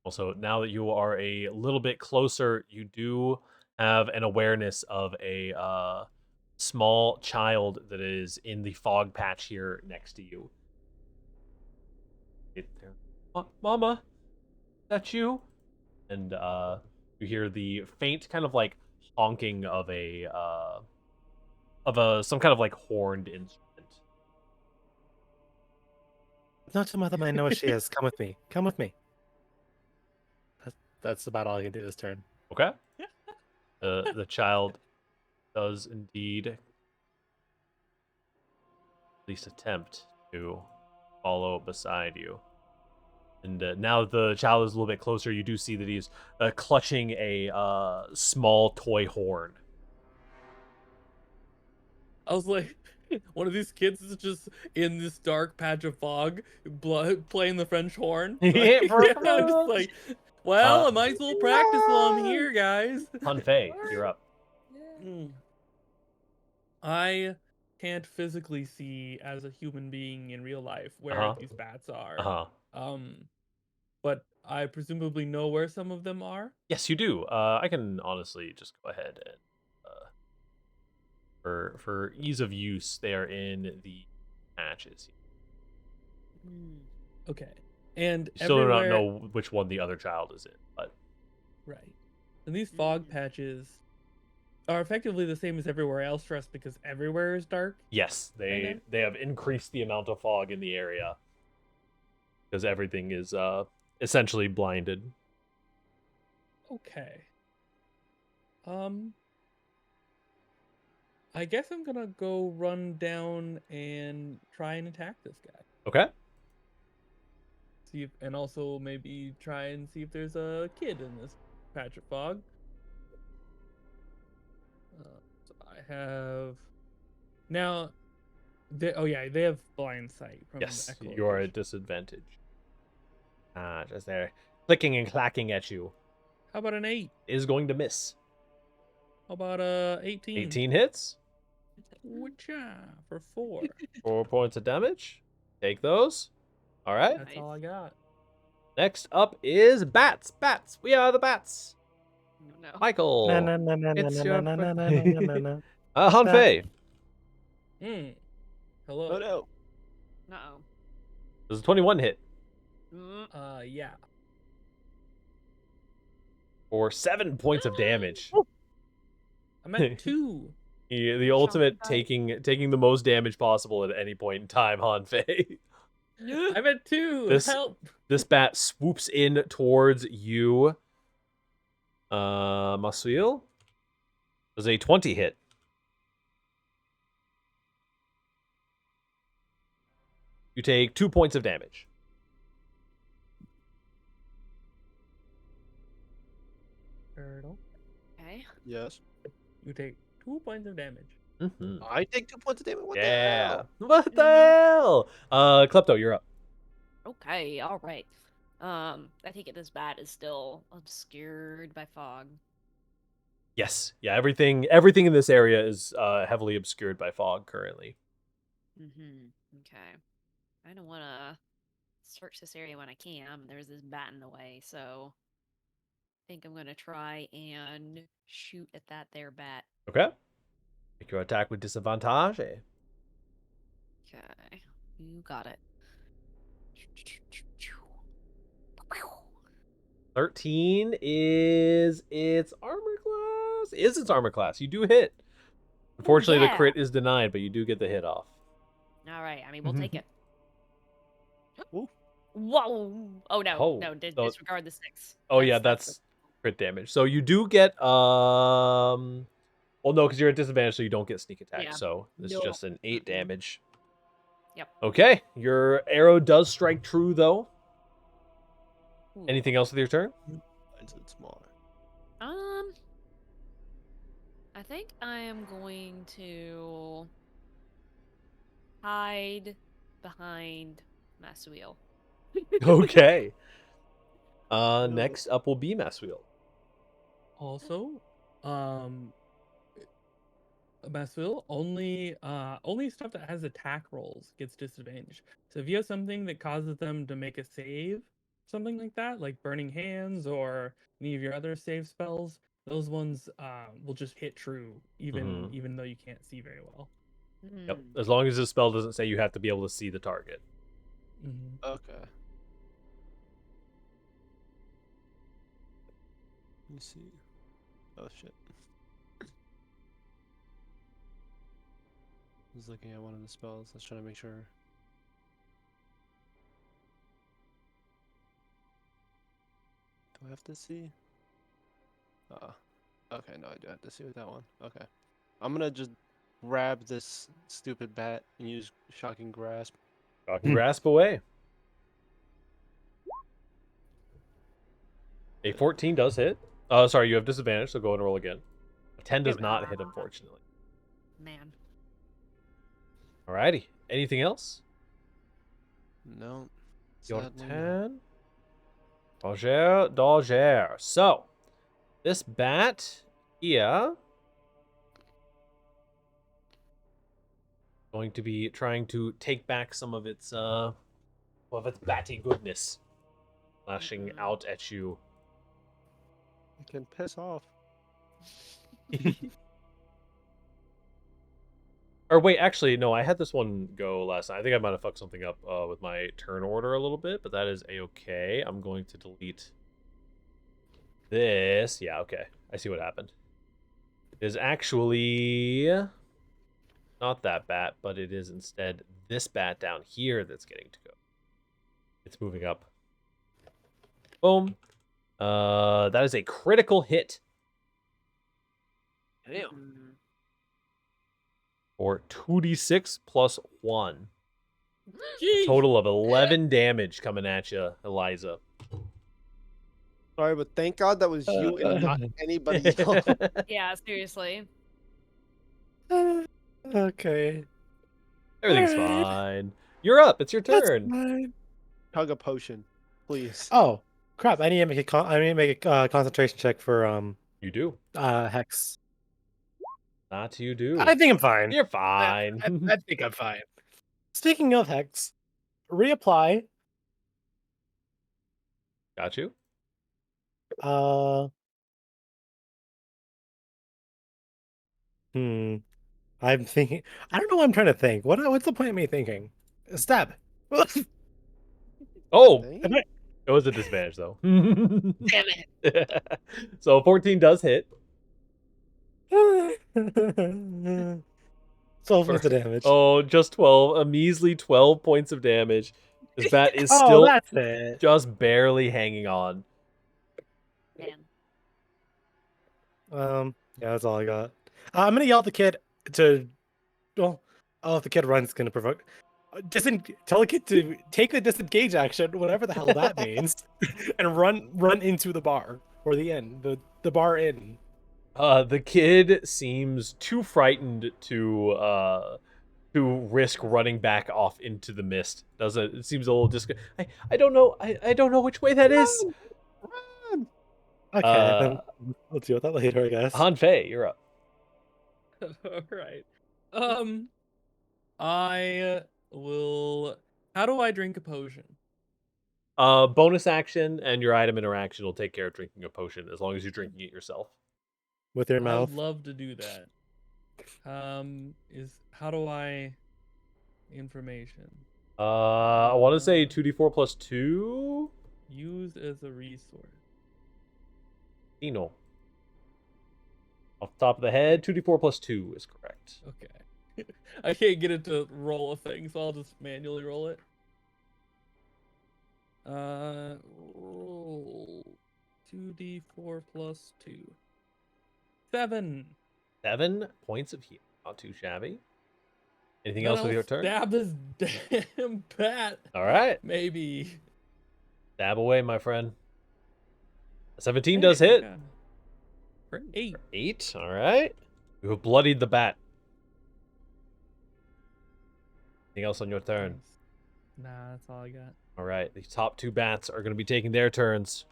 Also, now that you are a little bit closer, you do have an awareness of a small child that is in the fog patch here next to you. Mama, is that you? And you hear the faint kind of like honking of some kind of like horned instrument. Not to mother I know where she is. Come with me. Come with me. That's about all I can do this turn. Okay. The child does indeed at least attempt to follow beside you. And now that the child is a little bit closer, you do see that he's clutching a small toy horn. I was like, one of these kids is just in this dark patch of fog, playing the French horn. Yeah, Like, I'm just like, well, I might as well practice while I'm here, guys. Hunfei, you're up. Mm. I can't physically see as a human being in real life where these bats are. But I presumably know where some of them are. Yes, you do. I can honestly just go ahead and for ease of use, they are in the patches. Okay, and You still do not everywhere... know which one the other child is in, but right. And these fog patches are effectively the same as everywhere else for us because everywhere is dark. yes, they have increased the amount of fog in the area because everything is essentially blinded. Okay. I guess I'm gonna go run down and try and attack this guy. Okay. See if, and also maybe try and see if there's a kid in this patch of fog. So I have now. They have blind sight. From Yes, the you are at disadvantage. Just there, clicking and clacking at you. How about an 8? Is going to miss. How about 18? 18 hits. Whatcha for 4. 4 points of damage. Take those. All right. That's all I got. Next up is bats. Bats. We are the bats. No. Michael. Na, na, na, na, It's na, your na, na, na, birthday. na, na, na. Hanfei. Hello. Oh no. Uh-oh. Does a 21 hit Yeah. for 7 points of damage. I'm at 2. The ultimate taking the most damage possible at any point in time, Hanfei. I'm at 2. This- Help. This bat swoops in towards you. Masuil. Does a 20 hit. You take 2 points of damage. Turtle. Okay. Yes. You take 2 points of damage. Mm-hmm. I take 2 points of damage. What the Yeah. hell? What the hell? Klepto, you're up. Okay, all right. I take it this bat is still obscured by fog. Yes. Yeah, everything in this area is heavily obscured by fog currently. Okay. I don't want to search this area when I can. There's this bat in the way, so I think I'm going to try and shoot at that there bat. Okay. Make your attack with disadvantage. Okay. You got it. 13 is its armor class. Is its armor class. You do hit. Unfortunately, yeah. the crit is denied, but you do get the hit off. All right. I mean, we'll take it. Ooh. Whoa! Oh no! Oh, No, so- disregard the 6. Oh yeah, that's crit damage. So you do get well no, because you're at disadvantage, so you don't get sneak attack. Yeah. So this is No. just an 8 damage. Yep. Okay, your arrow does strike true though. Ooh. Anything else with your turn? Mine's a smaller. I think I am going to hide behind Masuil. Okay. Next up will be Maswheel. Also, Basil, only stuff that has attack rolls gets disadvantaged. So if you have something that causes them to make a save, something like that, like Burning Hands or any of your other save spells, those ones will just hit true, even though you can't see very well. Yep. As long as the spell doesn't say you have to be able to see the target. Okay. Let me see. Oh shit. I was looking at one of the spells. I was trying to make sure. Do I have to see? Okay, no, I do have to see with that one. Okay. I'm gonna just grab this stupid bat and use Shocking Grasp. Shocking grasp away. A 14 does hit. Sorry, you have disadvantage, so go and roll again. A 10 does not hit, unfortunately. Man. Alrighty. Anything else? No. Your sadly not. turn. Dodger. So, this bat here going to be trying to take back some of its batty goodness, flashing out at you. I can piss off. Or wait, actually, no, I had this one go last night. I think I might have fucked something up with my turn order a little bit, but that is a-okay. I'm going to delete this. Yeah, okay. I see what happened. It is actually not that bat, but it is instead this bat down here that's getting to go. It's moving up. Boom. That is a critical hit. Damn. For 2d6 plus 1. A Jeez. total of 11 damage coming at you, Eliza. Sorry, but thank God that was you and not anybody else. Yeah, seriously. Okay. Everything's Alright. fine. You're up. It's your That's turn. fine. Chug a potion, please. Oh crap! I need to make a concentration check for You do. hex. That you do. I think I'm fine. You're fine. I think I'm fine. Speaking of hex, reapply. Got you. I'm thinking. I don't know what I'm trying to think. What's the point of me thinking? Stab. Oh, Dang Am it. it was a disadvantage though. Damn it. So 14 does hit. I- 12 points of damage. Oh, just 12. A measly 12 points of damage. This bat is Oh, still that's it. just barely hanging on. Man. Yeah, that's all I got. I'm gonna yell at the kid to. Well, if the kid runs, it's gonna provoke. Tell the kid to take the disengage action, whatever the hell that means, and run into the bar or the inn, the bar inn. The kid seems too frightened to risk running back off into the mist. Doesn't it seems a little I don't know. I don't know which way that is. Run! Okay, then we'll deal with that later, I guess. Han Fei, you're up. All right. I will. How do I drink a potion? Bonus action and your item interaction will take care of drinking a potion as long as you're drinking it yourself. With your I mouth. would love to do that. How do I information I want to say 2d4 plus 2. used as a resource? Eno. Off the top of the head, 2d4 plus 2 is correct. Okay. I can't get it to roll a thing, so I'll just manually roll it. Roll 2d4 plus 2. 7. 7 points of heal. Not too shabby. Anything Then else with I'll your turn? Stab this damn bat. All right. Maybe. Stab away, my friend. 17 does hit. Yeah. For 8. 8. All right. You have bloodied the bat. Anything else on your turn? Nice. Nah, that's all I got. All right. The top 2 bats are going to be taking their turns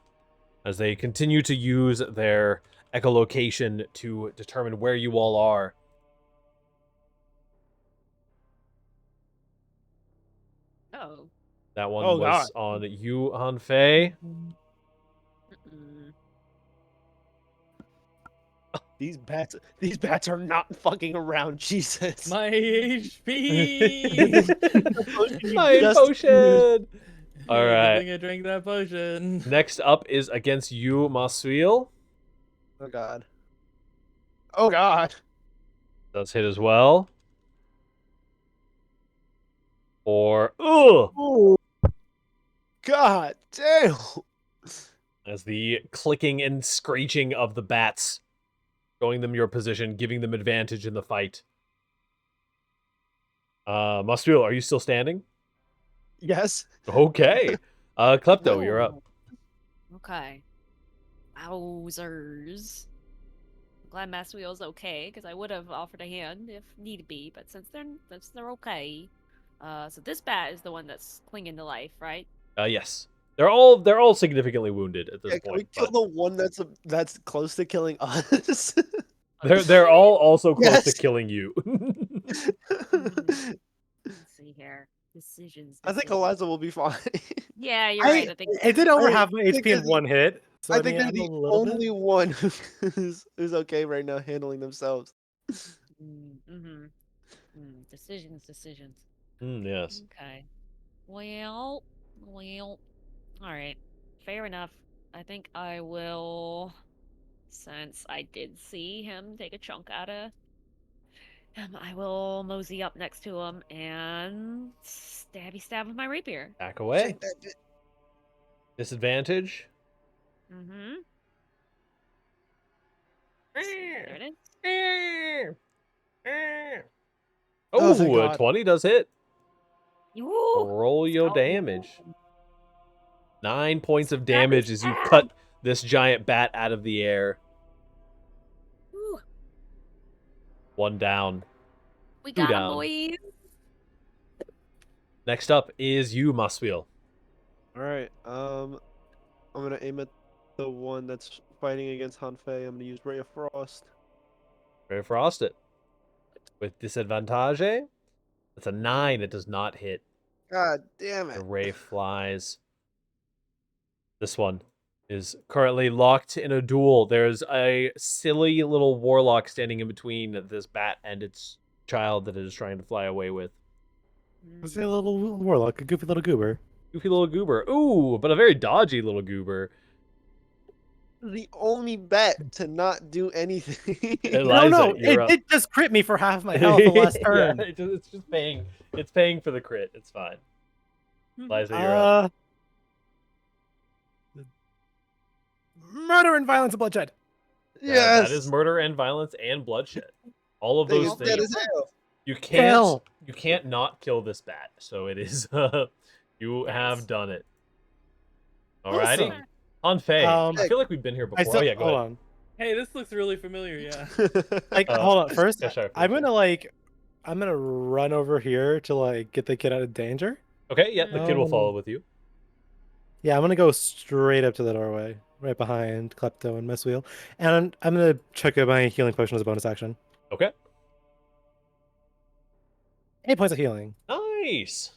as they continue to use their echolocation to determine where you all are. Oh. That one Oh, was on you, Han Fei. Mm-mm. These bats are not fucking around, Jesus. My HP. My just potion. All Good right. thing I drank that potion. Next up is against you, Masuil. Oh god. Oh god. Does hit as well. Or Oh. God damn. as the clicking and screeching of the bats, showing them your position, giving them advantage in the fight. Masuil, are you still standing? Yes. Okay. Klepto, you're up. Okay. Wowzers. I'm glad Mass Wheel's okay, because I would have offered a hand if need be, but since they're okay. So this bat is the one that's clinging to life, right? Yes. They're all significantly wounded at this Yeah, can we point. kill But the one that's close to killing us? they're all also close to Yes. killing you. Let's see here. Decisions. I think decisions. Eliza will be fine. Yeah, you're right. I think It did over half my I think HP in they're the- one hit. So I think mean, they're I'm the a little bit. only one who's okay right now handling themselves. decisions. Yes. Okay. Well. All right. Fair enough. I think I will, since I did see him take a chunk out of him, I will mosey up next to him and stab with my rapier. Back away. Shake that bit. Disadvantage. Mm-hmm. There it is. Oh, thank Oh, God. 20 does hit. Ooh, Roll your so- damage. 9 points of Stabby damage as you stab. cut this giant bat out of the air. Ooh, 1 down. we 2 got him, down. boys. Next up is you, Muswheel. All right. I'm gonna aim at the one that's fighting against Hanfei. I'm gonna use Ray of Frost. Ray of Frost it. With disadvantage. That's a 9. It does not hit. God damn The it. ray flies. This one. is currently locked in a duel. There's a silly little warlock standing in between this bat and its child that it is trying to fly away with. It's a little warlock, a goofy little goober. Goofy little goober. Ooh, but a very dodgy little goober. The only bat to not do anything. Eliza, No, you're it up. did just crit me for half my health the last Yeah, turn. it's just paying. It's paying for the crit. It's fine. Eliza, you're up. Murder and violence and bloodshed. That is murder and violence and bloodshed. All of Thing those is dead things. as hell. You Kill. can't not kill this bat. So it is you have done it. Alrighty. Awesome. On Faye. Um, I feel like we've been here I before. still, Oh yeah, go hold ahead. on. Hey, this looks really familiar. Yeah. Like, hold on. First, yeah, sure, I'm sure. gonna run over here to like get the kid out of danger. Okay, yeah, the kid will follow with you. Yeah, I'm gonna go straight up to the doorway, right behind Klepto and Messwheel, and I'm gonna check out my healing potion as a bonus action. Okay. 8 points of healing. Nice.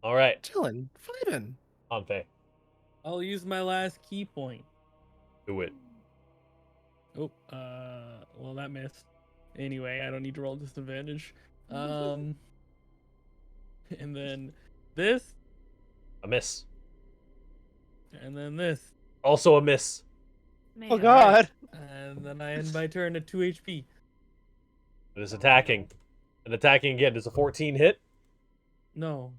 All right. Chilling, vibing. On Faye. I'll use my last key point. Do it. Oh, well that missed. Anyway, I don't need to roll disadvantage. And then this, A miss. and then this, Also a miss. Man. Oh God. and then I end my turn at 2 HP. It is attacking. And attacking again. Does a 14 hit? No,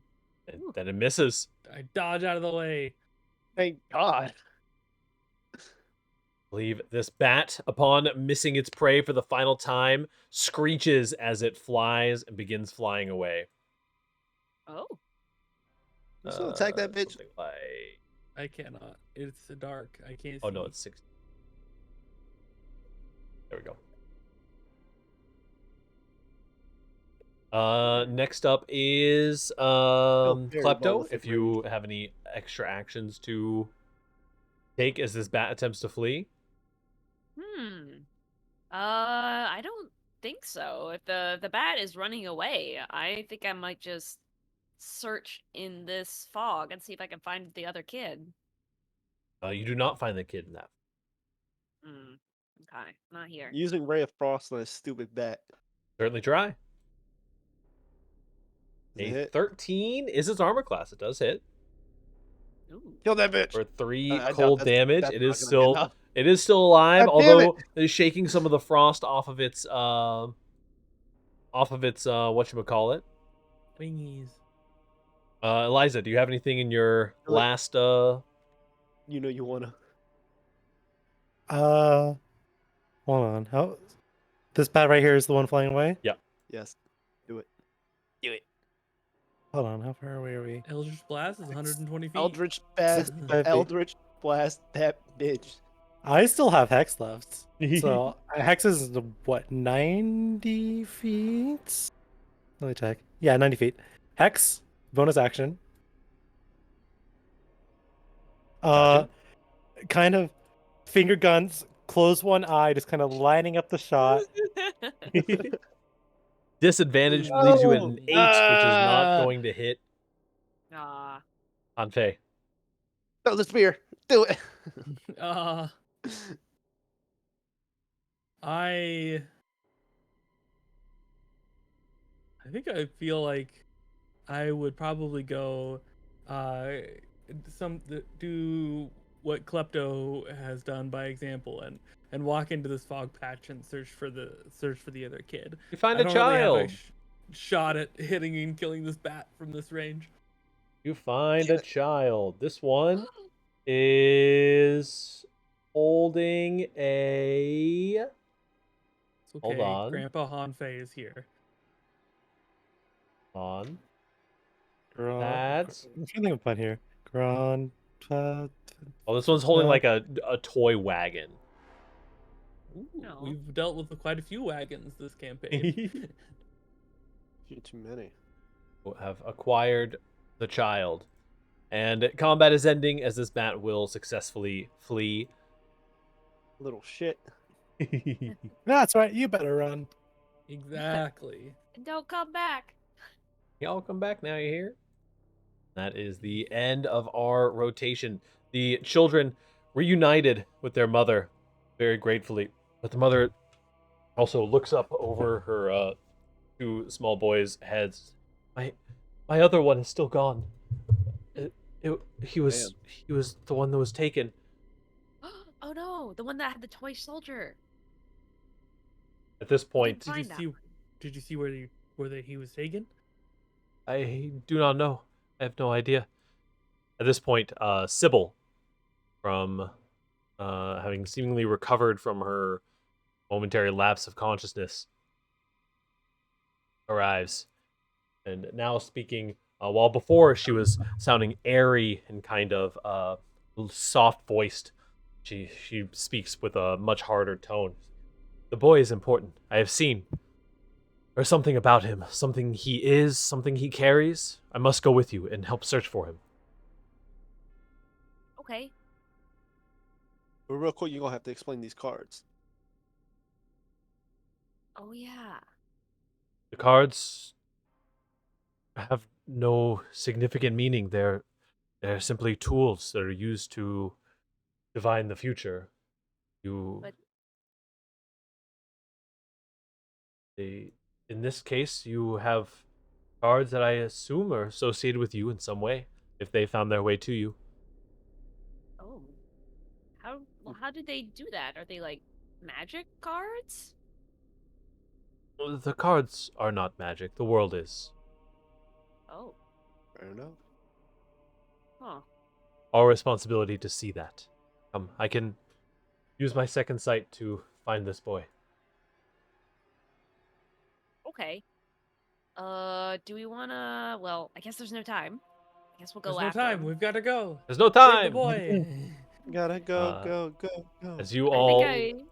Then it misses. I dodge out of the way. Thank God. I believe this bat, upon missing its prey for the final time, screeches as it flies and begins flying away. Oh. You still attack that bitch? Something like... I cannot. It's dark. I can't see. Oh no, it's 6. There we go. Next up is very Klepto. bold If with you have any extra actions to take as this bat attempts to flee. I don't think so. If the bat is running away, I think I might just search in this fog and see if I can find the other kid. You do not find the kid in that. Okay, not here. Using Ray of Frost on a stupid bat. Certainly try. Does it A hit? 13 is its armor class. It does hit Ooh. Kill that bitch. for 3 I doubt cold that's- damage. that's It not is gonna be still enough. alive, God damn although it is shaking some of the frost off of its whatchamacallit. Wingies. Eliza, do you have anything in your Kill it. last You know you wanna. Hold on. How? This bat right here is the one flying away. Yes. Do it. Hold on. How far away are we? Eldritch Blast is 120 feet. Eldritch Blast. 65 feet. Eldritch Blast that bitch. I still have hex left. So hex is what, 90 feet? Let me check. Yeah, 90 feet. Hex, bonus action. Gotcha. Kind of finger guns, close one eye, just kind of lining up the shot. Disadvantage leaves you at an 8, which is not Ah. going to hit Ah. on Faye. Throw the spear. Do it. I think I feel like I would probably go do what Klepto has done by example and walk into this fog patch and search for the other kid. You find I a don't really have child. shot at hitting and killing this bat from this range. You find a child. This one is holding a... It's okay. Hold on. Grandpa Hanfei is here. On. That's. That's... I'm trying to think of a pun here. Grand. Oh, this one's holding like a toy wagon. No. We've dealt with quite a few wagons this campaign. Too many. Have acquired the child. And combat is ending as this bat will successfully flee. Little shit. That's right. You better run. Exactly. Don't come back. Y'all come back now, you hear? That is the end of our rotation. The children reunited with their mother very gratefully. But the mother also looks up over her two small boys' heads. My other one is still gone. He was Damn. he was the one that was taken. Oh no, the one that had the toy soldier. At this We point, didn't find that one. Did you see where he was taken? I do not know. I have no idea. At this point, Sybil, from having seemingly recovered from her momentary lapse of consciousness, arrives, and now speaking. While before she was sounding airy and kind of soft voiced, she speaks with a much harder tone. The boy is important. I have seen. There's something about him, something he is, something he carries. I must go with you and help search for him. Okay. But real quick, you're gonna have to explain these cards. Oh yeah. The cards have no significant meaning. They're simply tools that are used to divine the future. You But- they in this case you have cards that I assume are associated with you in some way, if they found their way to you. Oh. How did they do that? Are they like magic cards? Well, the cards are not magic, the world is. Oh. Fair enough. Huh. Our responsibility to see that. I can use my second sight to find this boy. Okay. Do we wanna? Well, I guess there's no time. I guess we'll go There's no after time. him. We've got to go. There's no Save the time. boy. Gotta go, Uh, go, go, go. As you I all, think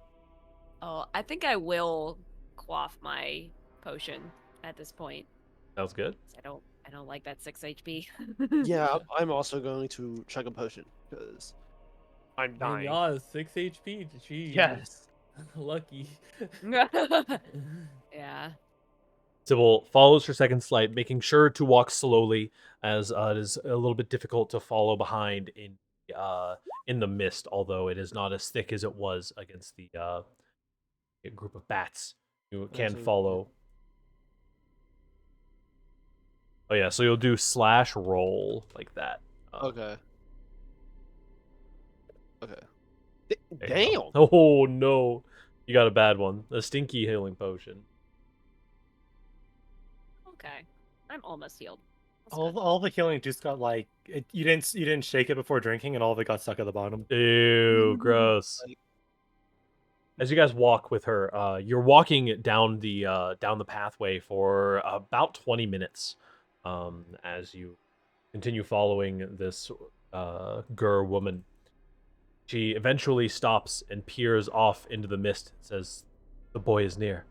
I think I will quaff my potion at this point. sounds good. 'Cause I don't like that 6 HP. Yeah, I'm also going to chug a potion because I'm And dying. y'all 6 HP. Jeez. Yes. Lucky. Yeah. Sybil follows her second sight, making sure to walk slowly, as it is a little bit difficult to follow behind in the mist. Although it is not as thick as it was against the group of bats, you can Actually, follow. Oh yeah, so you'll do slash roll like that. Okay. Okay. There you Damn. go. Oh no, you got a bad one. A stinky healing potion. Okay. I'm almost healed. That's good. All the healing just got like you didn't shake it before drinking, and all of it got stuck at the bottom. Ew, gross. Like, As you guys walk with her, you're walking down the pathway for about 20 minutes, as you continue following this Gur woman. She eventually stops and peers off into the mist and says, "The boy is near."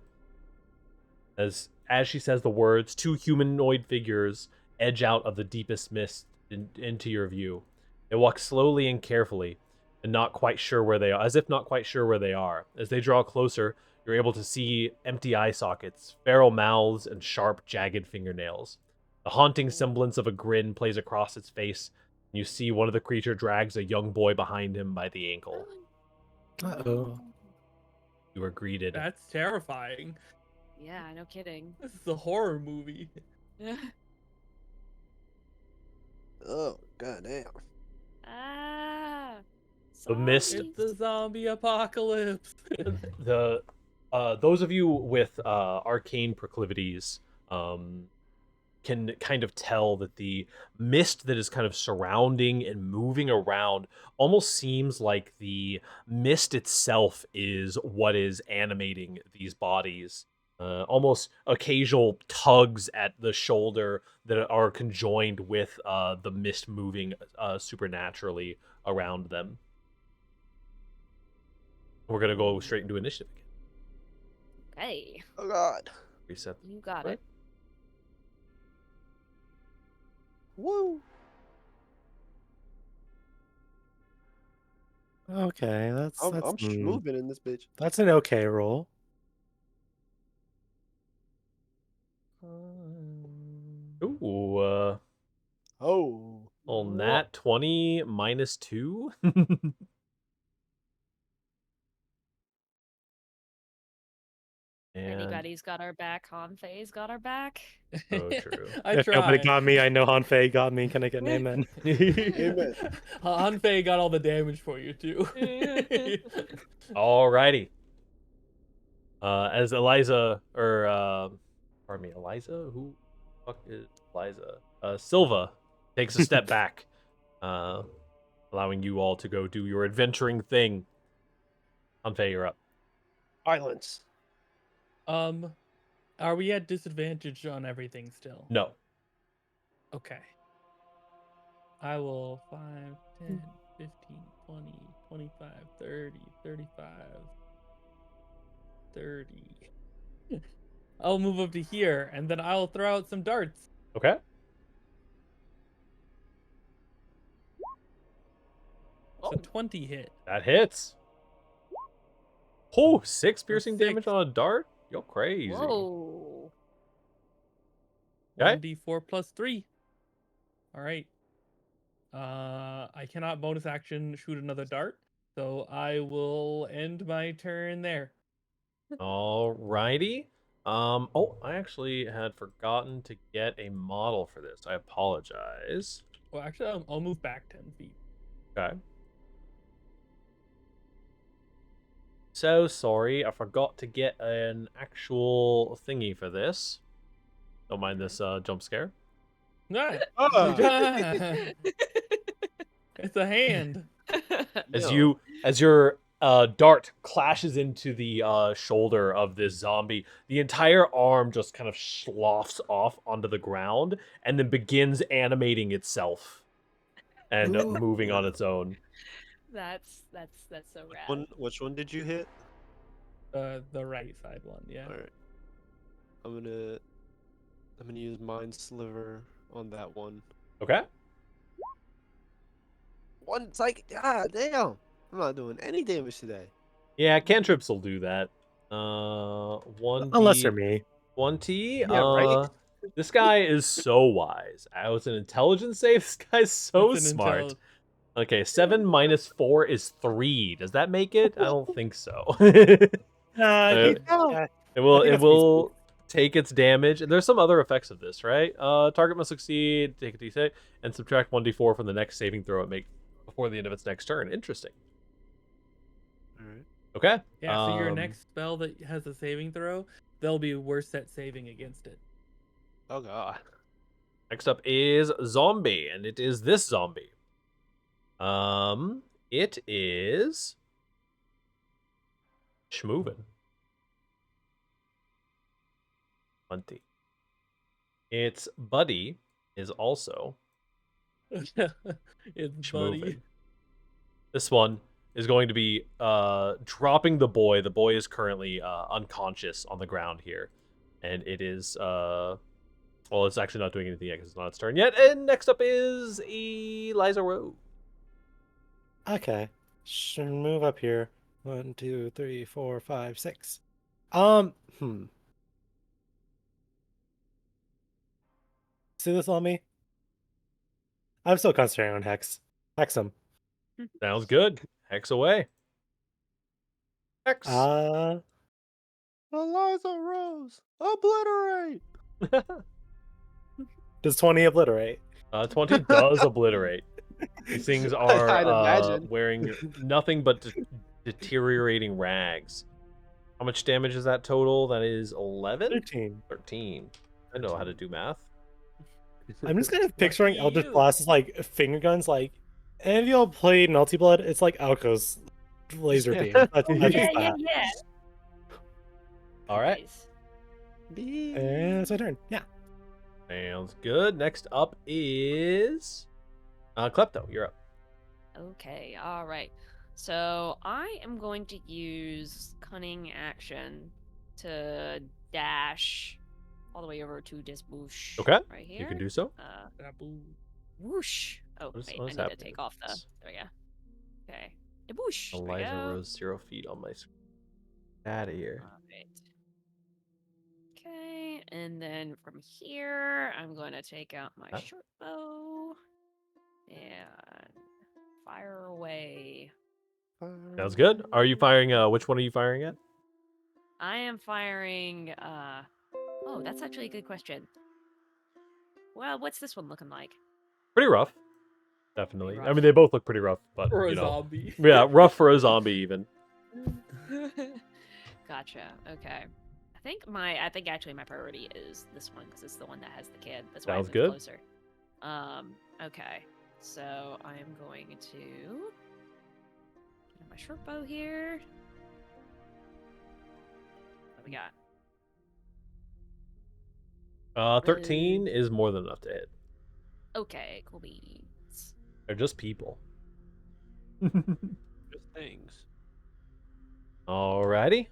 As she says the words, two humanoid figures edge out of the deepest mist into your view. They walk slowly and carefully, and not quite sure where they are, as if not quite sure where they are. As they draw closer, you're able to see empty eye sockets, feral mouths, and sharp, jagged fingernails. The haunting semblance of a grin plays across its face, and you see one of the creature drags a young boy behind him by the ankle. Uh-oh. You are greeted. That's terrifying. Yeah, no kidding. This is a horror movie. oh goddamn. Ah. The mist- sorry. It's the zombie apocalypse. The those of you with arcane proclivities can kind of tell that the mist that is kind of surrounding and moving around almost seems like the mist itself is what is animating these bodies. Almost occasional tugs at the shoulder that are conjoined with the mist moving supernaturally around them. We're gonna go straight into initiative again. Hey, Oh god. Reset. you got Right. it. Woo. Okay, that's I'm mm, moving in this bitch. that's an okay roll. Ooh, Oh. well, nat 20 minus 2. And Anybody's got our back. Hanfei's got our back. so true. I If nobody tried. got me, I know Hanfei got me. Can I get an amen? Amen. Hanfei got all the damage for you too. Alrighty. As Eliza, or pardon me, Eliza? Who the fuck is Eliza? Silva takes a step back, allowing you all to go do your adventuring thing. Anfei, you're up. Violence. Are we at disadvantage on everything still? No. Okay. I will 5, 10, 15, 20, 25, 30, 35, 30. I'll move up to here, and then I'll throw out some darts. Okay. So 20 hit. That hits. Oh, 6 piercing damage 6. on a dart? You're crazy. Whoa. Okay. 1d4 plus 3. All right. I cannot bonus action shoot another dart, so I will end my turn there. Alrighty. Oh, I actually had forgotten to get a model for this. I apologize. Well, actually, I'll move back 10 feet. Okay. So sorry, I forgot to get an actual thingy for this. Don't mind this jump scare. Ah, Ah. it's a hand. As your dart clashes into the shoulder of this zombie, the entire arm just kind of sloughs off onto the ground and then begins animating itself and moving on its own. That's so rad. Which one did you hit? The right side one, yeah. All right. I'm gonna use Mind Sliver on that one. Okay. One psych. Ah, damn! I'm not doing any damage today. Yeah, cantrips will do that. 1d. Unless they're me. 1t. Yeah, right? This guy is so wise. It's an intelligence save. This guy's so It's an smart. Okay, 7 minus 4 is 3. Does that make it? I don't think so. Yeah. It will. I think It that's will take its damage. And there's some other effects of this, right? Target must succeed. Take a d6 and subtract 1d4 from the next saving throw it make before the end of its next turn. Interesting. All right. Okay. Yeah, so your next spell that has a saving throw, they'll be worse at saving against it. Oh god. Next up is zombie, and it is this zombie. It is Schmoovin. 20. Its buddy is also It's Schmoovin. buddy. This one is going to be dropping the boy. The boy is currently unconscious on the ground here. And it is well, it's actually not doing anything yet because it's not its turn yet. And next up is Eliza Rowe. Okay. Should move up here. 1, 2, 3, 4, 5, 6. See this on me? I'm still concentrating on Hex. Hex him. Sounds good. Hex away. Hex. Eliza Rose, obliterate. Does 20 obliterate? 20 does obliterate. These things are I'd imagine. wearing nothing but deteriorating rags. How much damage is that total? That is 11? 13. 13. I know how to do math. I'm just kind of picturing Lucky Eldritch you. Blast as like finger guns. Like, any of y'all played Melty Blood? It's like Alco's laser beam. That's Yeah, just yeah, that. yeah. All right. Nice. And it's my turn. Yeah. Sounds good. Next up is Klepto. You're up. Okay, all right. So I am going to use cunning action to dash all the way over to this bush. Okay, Right here. You can do so. Whoosh. Oh, What is- wait, what I is need to happening take with off the. this? There we go. Okay. The bush. There we Eliza go. Rose 0 feet on my screen. Out of here. Alright. Okay, and then from here, I'm going to take out my Huh? short bow and fire away. Sounds good. Are you firing? Which one are you firing at? I am firing. Oh, that's actually a good question. Well, what's this one looking like? Pretty rough. Definitely. I rough. mean, they both look pretty rough, but For a you know, zombie. yeah, rough for a zombie even. Gotcha. Okay. I think actually my priority is this one because it's the one that has the kid. That's why Sounds it's good. closer. Okay. So I am going to get my short bow here. What we got? 13 is more than enough to hit. Okay, cool beans. They're just people. Just things. Alrighty.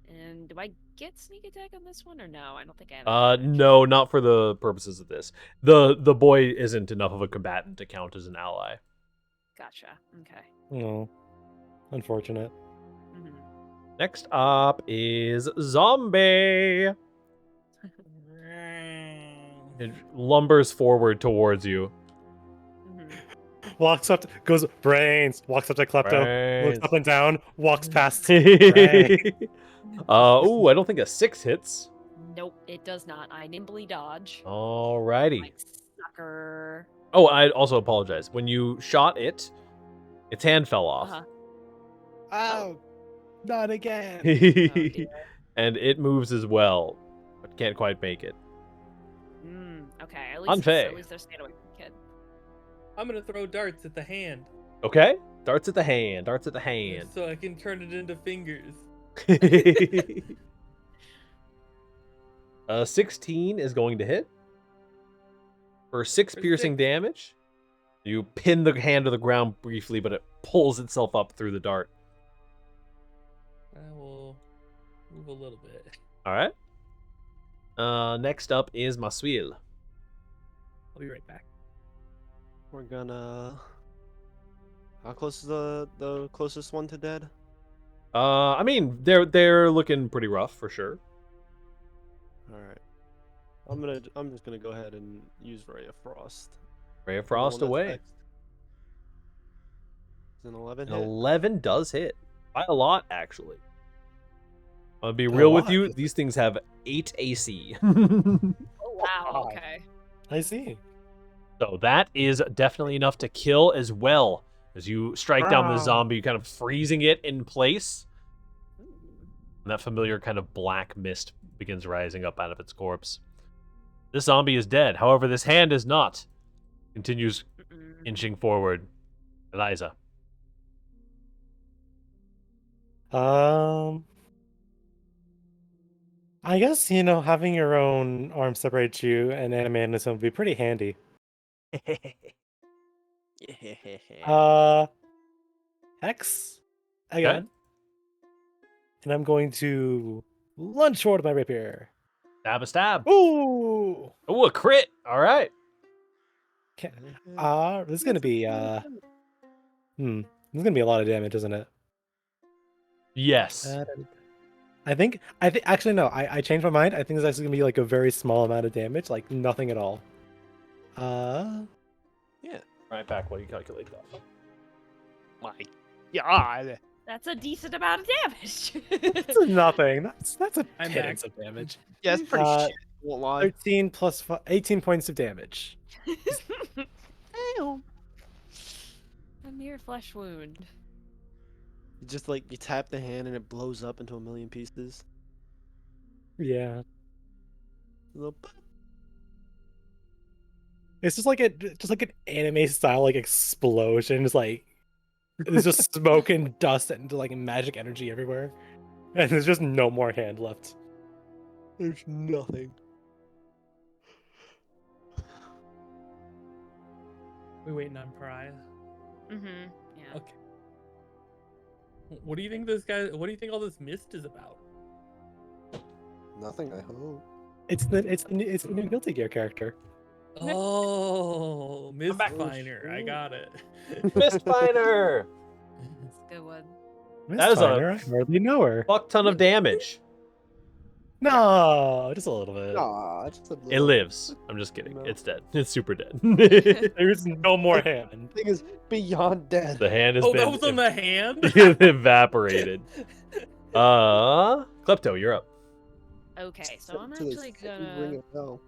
And do I get sneak attack on this one or no? I don't think I have. advantage. No, not for the purposes of this. The boy isn't enough of a combatant to count as an ally. Gotcha. Okay. No. Unfortunate. Mhm. Next up is zombie. It lumbers forward towards you. Mhm. Walks up, goes brains. Walks up to Klepto, Brains. looks up and down, walks past. Ooh, I don't think a 6 hits. Nope, it does not. I nimbly dodge. Alrighty. Like sucker. Oh, I also apologize. When you shot it, its hand fell off. Uh-huh. Oh, not again. Oh, dear. And it moves as well, but can't quite make it. Okay, at Unfair. least they're staying away from the kid. I'm gonna throw darts at the hand Okay. Darts at the hand. Darts at the hand. so I can turn it into fingers. 16 is going to hit. For 6 For piercing 6. damage. You pin the hand to the ground briefly, but it pulls itself up through the dart. I will move a little bit. Alright. Next up is Masuil. I'll be right back. We're gonna. How close is the closest one to dead? I mean, they're looking pretty rough for sure. All right. I'm just gonna go ahead and use Ray of Frost. Ray of The one Frost that's away. next. Is an 11 An hit? 11 does hit. By a lot, actually. I'll be A real with lot, you. doesn't These things have 8 AC. Oh wow. God. Okay. I see. So that is definitely enough to kill as well. As you strike down the Wow. zombie, kind of freezing it in place. And that familiar kind of black mist begins rising up out of its corpse. This zombie is dead. However, this hand is not. Continues inching forward. Eliza. I guess, having your own arm separate you and animate this would be pretty handy. Hex again. And I'm going to lunge forward with my rapier. Stab a stab. Ooh! Ooh, a crit. All right. This is gonna be this is gonna be a lot of damage, isn't it? Yes. I think actually no, I changed my mind. I think it's actually gonna be like a very small amount of damage, like nothing at all. Yeah. Right back while you calculate that. My God. That's a decent amount of damage. That's nothing. That's a I'm pittance of damage. Yeah, it's pretty Uh, shit. Won't lie. 13 plus 18 points of damage. Damn. A mere flesh wound. Just like you tap the hand and it blows up into a million pieces. Yeah. Little It's just like an anime style like explosion. It's like there's just smoke and dust and like magic energy everywhere. And there's just no more hand left. There's nothing. We waiting on Pariah. Mm-hmm. Yeah. Okay. What do you think this guy? What do you think all this mist is about? Nothing, I hope. It's the new Guilty Gear character. Oh, Mist back. Finder. I got it. Mistfinder. That's a good one. That is a- Mistfinder, I hardly know her. Fuck ton of damage. No, just a little bit. Aw, just a It little. lives. I'm just kidding. No. It's dead. It's super dead. There's no more hand. Thing is beyond dead. The hand has Oh, been that was on the hand. evaporated. Klepto, you're up. Okay, so I'm To this actually fucking gonna ring of hell.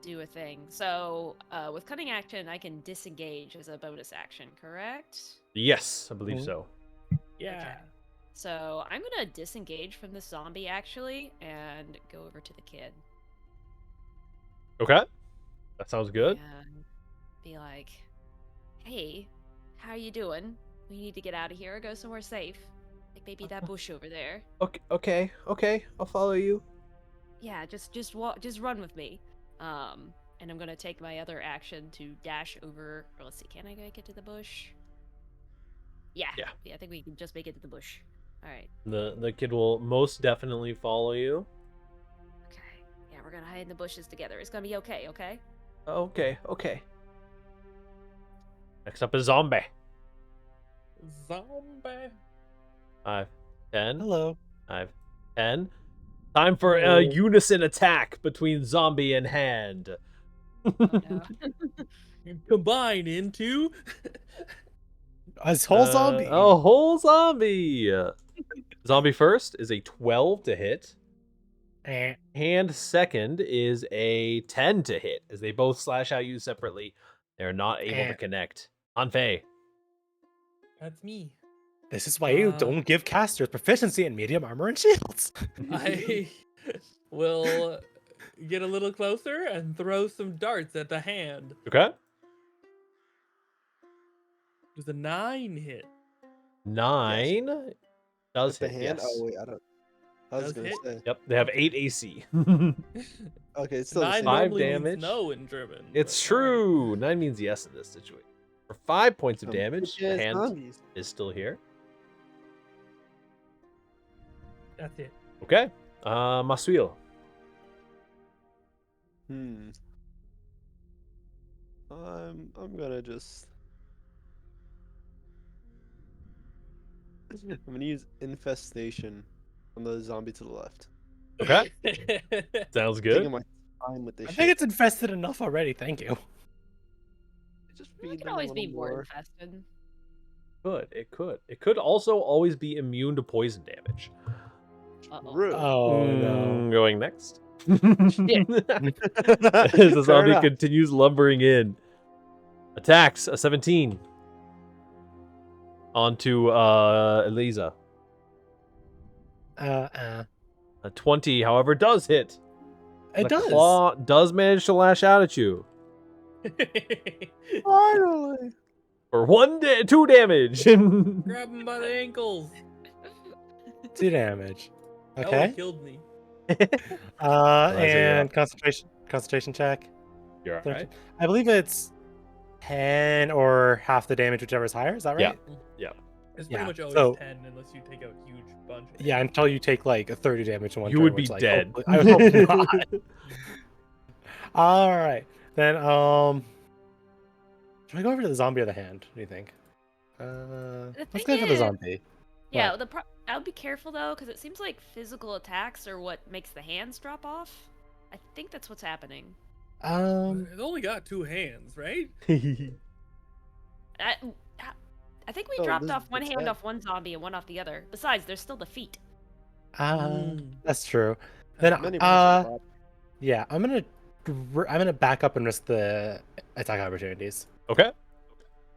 do a thing. So, with cunning action, I can disengage as a bonus action, correct? Yes, I believe Mhm. so. Yeah. So I'm gonna disengage from the zombie actually and go over to the kid Okay, that sounds good. and be like, "Hey, how you doing? We need to get out of here. Go somewhere safe. Like maybe that bush over there. Okay, I'll follow you. Yeah, just walk, just run with me." And I'm gonna take my other action to dash over. Or let's see, can I make it to the bush? Yeah. Yeah. I think we can just make it to the bush. All right. The kid will most definitely follow you. Okay. Yeah, we're gonna hide in the bushes together. It's gonna be okay. Okay. Okay. Next up is zombie. Zombie. 5, 10, Hello. 5, 10. Time for a Hello. unison attack between zombie and hand. Oh no. Combine into. A whole zombie. A whole zombie. Zombie first is a 12 to hit. Eh. Hand second is a 10 to hit, as they both slash at you separately. They're not able to connect. Anfei. That's me. This is why you don't give casters proficiency in medium armor and shields. I will get a little closer and throw some darts at the hand. Okay. Does a 9 hit? 9 does The hit, hand? yes. Oh wait, I don't. I was Does gonna hit? say. Yep, they have Okay. 8 AC. Okay, it's still the 9 same. 5 normally damage. means no in German. It's but alright. true. 9 means yes in this situation. For 5 points of Some damage, the bitch-ass hand zombies. is still here. That's it. Okay. Masuil. I'm gonna just. I'm gonna use infestation on the zombie to the left. Okay. Sounds Taking good. my time with this I shit. think it's infested enough already. Thank you. Just It feed could them a always little be more more. infested. It could. It could also always be immune to poison damage. Uh-oh. True. Oh no. Going next. Shit. As the Fair zombie enough. continues lumbering in. Attacks a 17. Onto Eliza. A 20, however, does hit. It The does. claw does manage to lash out at you Finally. for 2 damage. Grab him by the ankles. 2 damage. That Okay. would've killed me. Eliza, you're And up. concentration check. You're all right. I believe it's 10 or half the damage, whichever is higher. Is that right? Yeah. It's pretty Yeah, much always so- 10 unless you take a huge bunch. Of Yeah, damage. until you take like a 30 damage in one You turn, would be which, like, dead. hopefully- I would hope not. All right. Then should I go over to the zombie or the hand? What do you think? Let's thing go for the is- zombie. Yeah, I would be careful though, because it seems like physical attacks are what makes the hands drop off. I think that's what's happening. It's only got 2 hands, right? I think we Oh, dropped this off one is hand sad. off one zombie and one off the other. Besides, there's still the feet. That's true. Then Many monsters yeah, I'm gonna back up and risk the attack opportunities. Okay.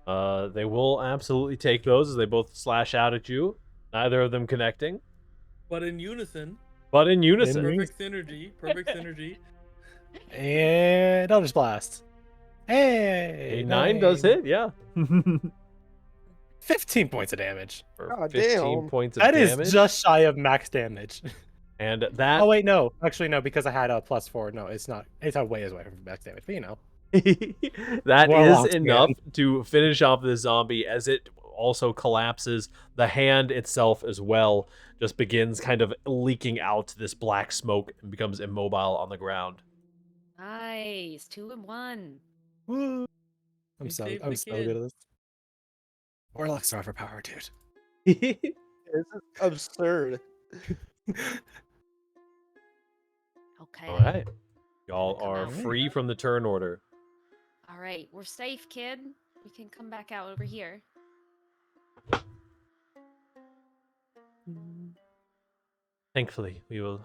They will absolutely take those as they both slash out at you. Neither of them connecting, But in unison. but in unison. Perfect synergy. Perfect synergy. And Eldritch Blast. Hey, A 9 does hit, yeah. 15 points of damage. For God 15 damn. points of That is damage. just shy of max damage. And that Oh wait, no. Actually, no, because I had a +4. No, it's not. It's way away from max damage, but you know. that Warlocks, is man. enough to finish off the zombie as it also collapses. The hand itself as well just begins kind of leaking out this black smoke and becomes immobile on the ground. Nice, 2 and 1. Woo. You saved the I'm so kid. good at this. Warlocks are overpowered, dude. This is absurd. Okay. All right. Y'all Come are out. free from the turn order. All right, we're safe, kid. We can come back out over here. Thankfully, we will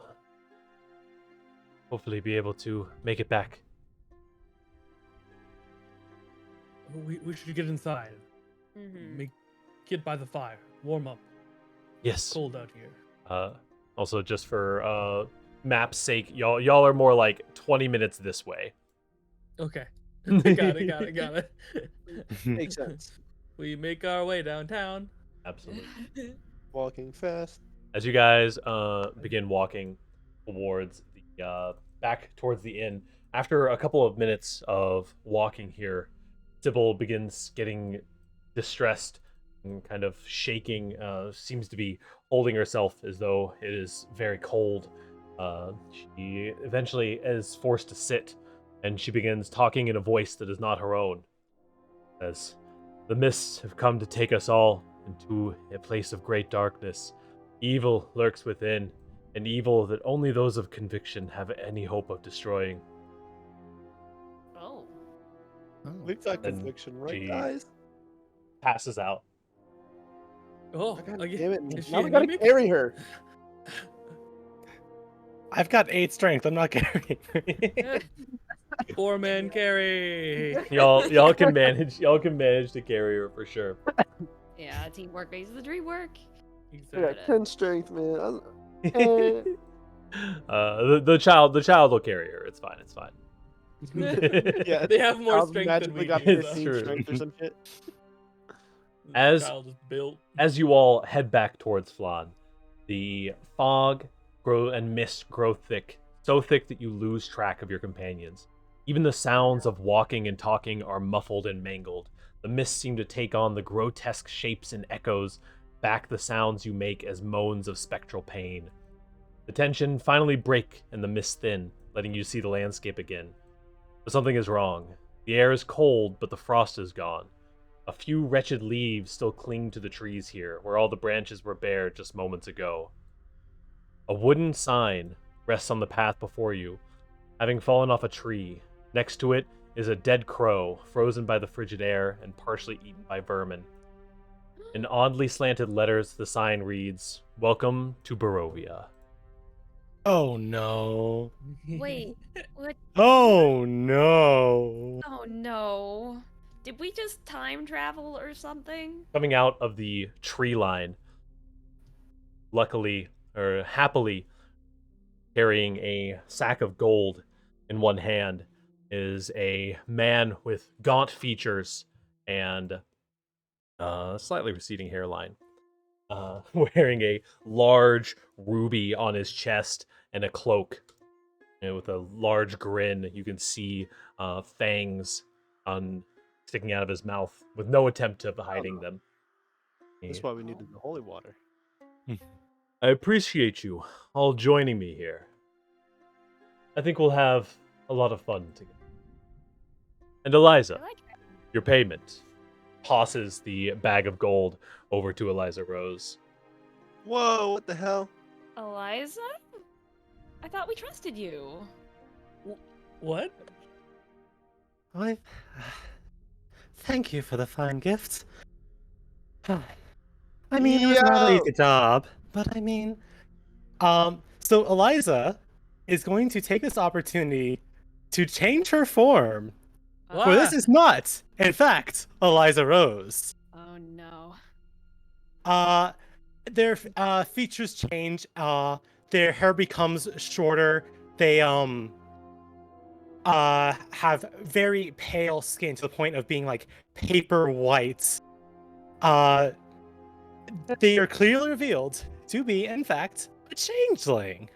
hopefully be able to make it back. We should get inside. Mm-hmm. Get by the fire. Warm up. Yes. Cold out here. Also, just for map's sake, y'all are more like 20 minutes this way. Okay. got it. Makes sense. We make our way downtown. Absolutely. Walking fast. As you guys begin walking towards the back towards the inn, after a couple of minutes of walking here, Sybil begins getting distressed and kind of shaking. Seems to be holding herself as though it is very cold. She eventually is forced to sit, and she begins talking in a voice that is not her own. As the mists have come to take us all into a place of great darkness. Evil lurks within, an evil that only those of conviction have any hope of destroying. Oh. We've got Then conviction, right, she- guys? Passes out. Oh, God again, damn it. is she Now we gotta anemic? carry her. I've got 8 strength. I'm not carrying. 4-man carry. Y'all can manage to carry her for sure. Yeah, teamwork makes the dream work. I Exactly. got 10 strength, man. Eh. The child will carry her. It's fine. Yeah, They have more I'll strength than magically we got do. It's 15 true. strength or some shit. This As- child is built. As you all head back towards Flan, the fog and mist grow thick, so thick that you lose track of your companions. Even the sounds of walking and talking are muffled and mangled. The mists seem to take on the grotesque shapes and echoes back the sounds you make as moans of spectral pain. The tension finally break and the mists thin, letting you see the landscape again. But something is wrong. The air is cold, but the frost is gone. A few wretched leaves still cling to the trees here, where all the branches were bare just moments ago. A wooden sign rests on the path before you, having fallen off a tree. Next to it is a dead crow, frozen by the frigid air and partially eaten by vermin. In oddly slanted letters, the sign reads, "Welcome to Barovia." Oh no. Wait, what? Oh no. Oh no. Did we just time travel or something? Coming out of the tree line, luckily, or happily, carrying a sack of gold in one hand, is a man with gaunt features and slightly receding hairline, wearing a large ruby on his chest and a cloak, and with a large grin. You can see fangs sticking out of his mouth, with no attempt of hiding them. That's why we needed the holy water. I appreciate you all joining me here. I think we'll have a lot of fun together. And Eliza, I like it. your payment. Tosses the bag of gold over to Eliza Rose. Whoa, what the hell? Eliza? I thought we trusted you. What? I thank you for the fine gift. I mean, it was a rather Yo! easy job, but I mean, so Eliza is going to take this opportunity to change her form. For this Ah. is not, in fact, Eliza Rose. Oh no. Their features change. Their hair becomes shorter. They have very pale skin to the point of being like paper white. They are clearly revealed to be, in fact, a changeling.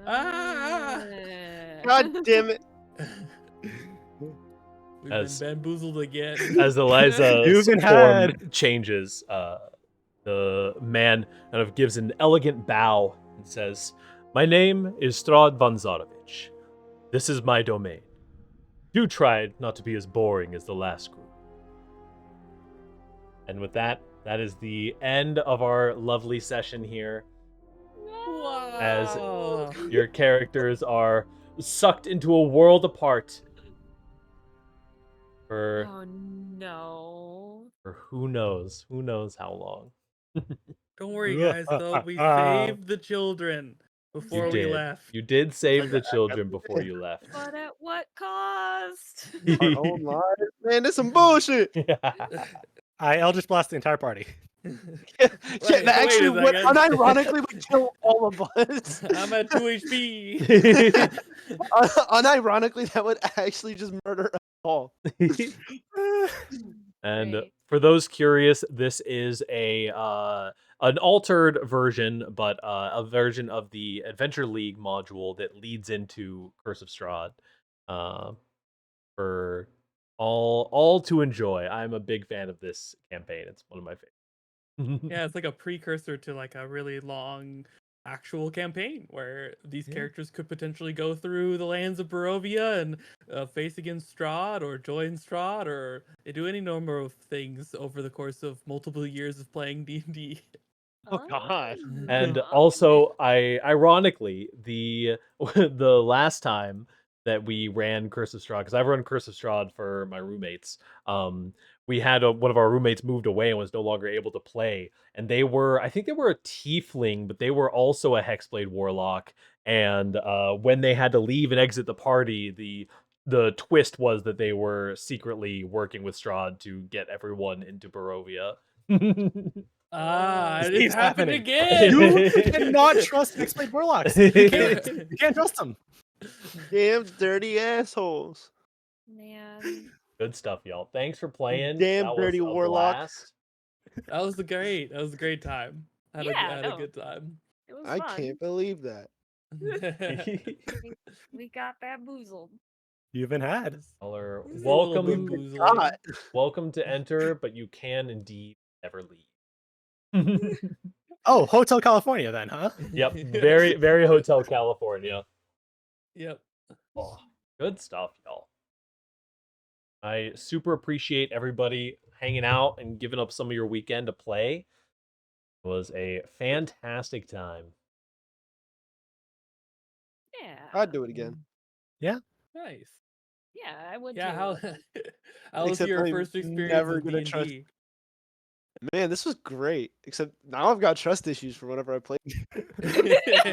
Ah. God damn it. We've As- been bamboozled again. As Eliza's You've been form had. changes, the man kind of gives an elegant bow and says, "My name is Strad von Zarovich. This is my domain. Do try not to be as boring as the last group." And with that, that is the end of our lovely session here. Wow. As your characters are sucked into a world apart for Oh no. who knows how long. Don't worry, guys. Though we saved the children before You we did. left. You did save the I got children you. before you left. But at what cost? Our own lives, man. This some bullshit. I Eldritch Blast the entire party. Yeah, Wait, that actually, wait a what second. unironically would kill all of us. I'm at 2 HP. Unironically, that would actually just murder us all. And Great. for those curious, this is an altered version, but a version of the Adventure League module that leads into Curse of Strahd. For all to enjoy. I'm a big fan of this campaign. It's one of my favorites. Yeah, it's like a precursor to like a really long actual campaign where these characters could potentially go through the lands of Barovia and face against Strahd or join Strahd or do any number of things over the course of multiple years of playing D&D. Oh, God. And Aw. also, ironically, the the last time that we ran Curse of Strahd, because I've run Curse of Strahd for my roommates, we had one of our roommates moved away and was no longer able to play, and I think they were a tiefling, but they were also a Hexblade Warlock, and when they had to leave and exit the party, the twist was that they were secretly working with Strahd to get everyone into Barovia. Ah, This it keeps happened happening. again. You cannot trust Hexblade Warlocks. You can't trust them. Damn dirty assholes. Man. Good stuff, y'all. Thanks for playing. Damn That dirty was a warlock. blast. That was a great time. Had Yeah, a no. good time. It was I fun. can't believe that. We got bamboozled. You've been had. Y'all are Just a little welcome. bamboozling. God. Welcome to enter, but you can indeed never leave. Oh, Hotel California then, huh? Yep, very, very Hotel California. Yep. Oh, good stuff, y'all. I super appreciate everybody hanging out and giving up some of your weekend to play. It was a fantastic time. Yeah. I'd do it again. Nice. Yeah, I would Yeah, too. how was Except your I'm first experience never of gonna D&D? trust- Man, this was great. Except now I've got trust issues for whenever I play.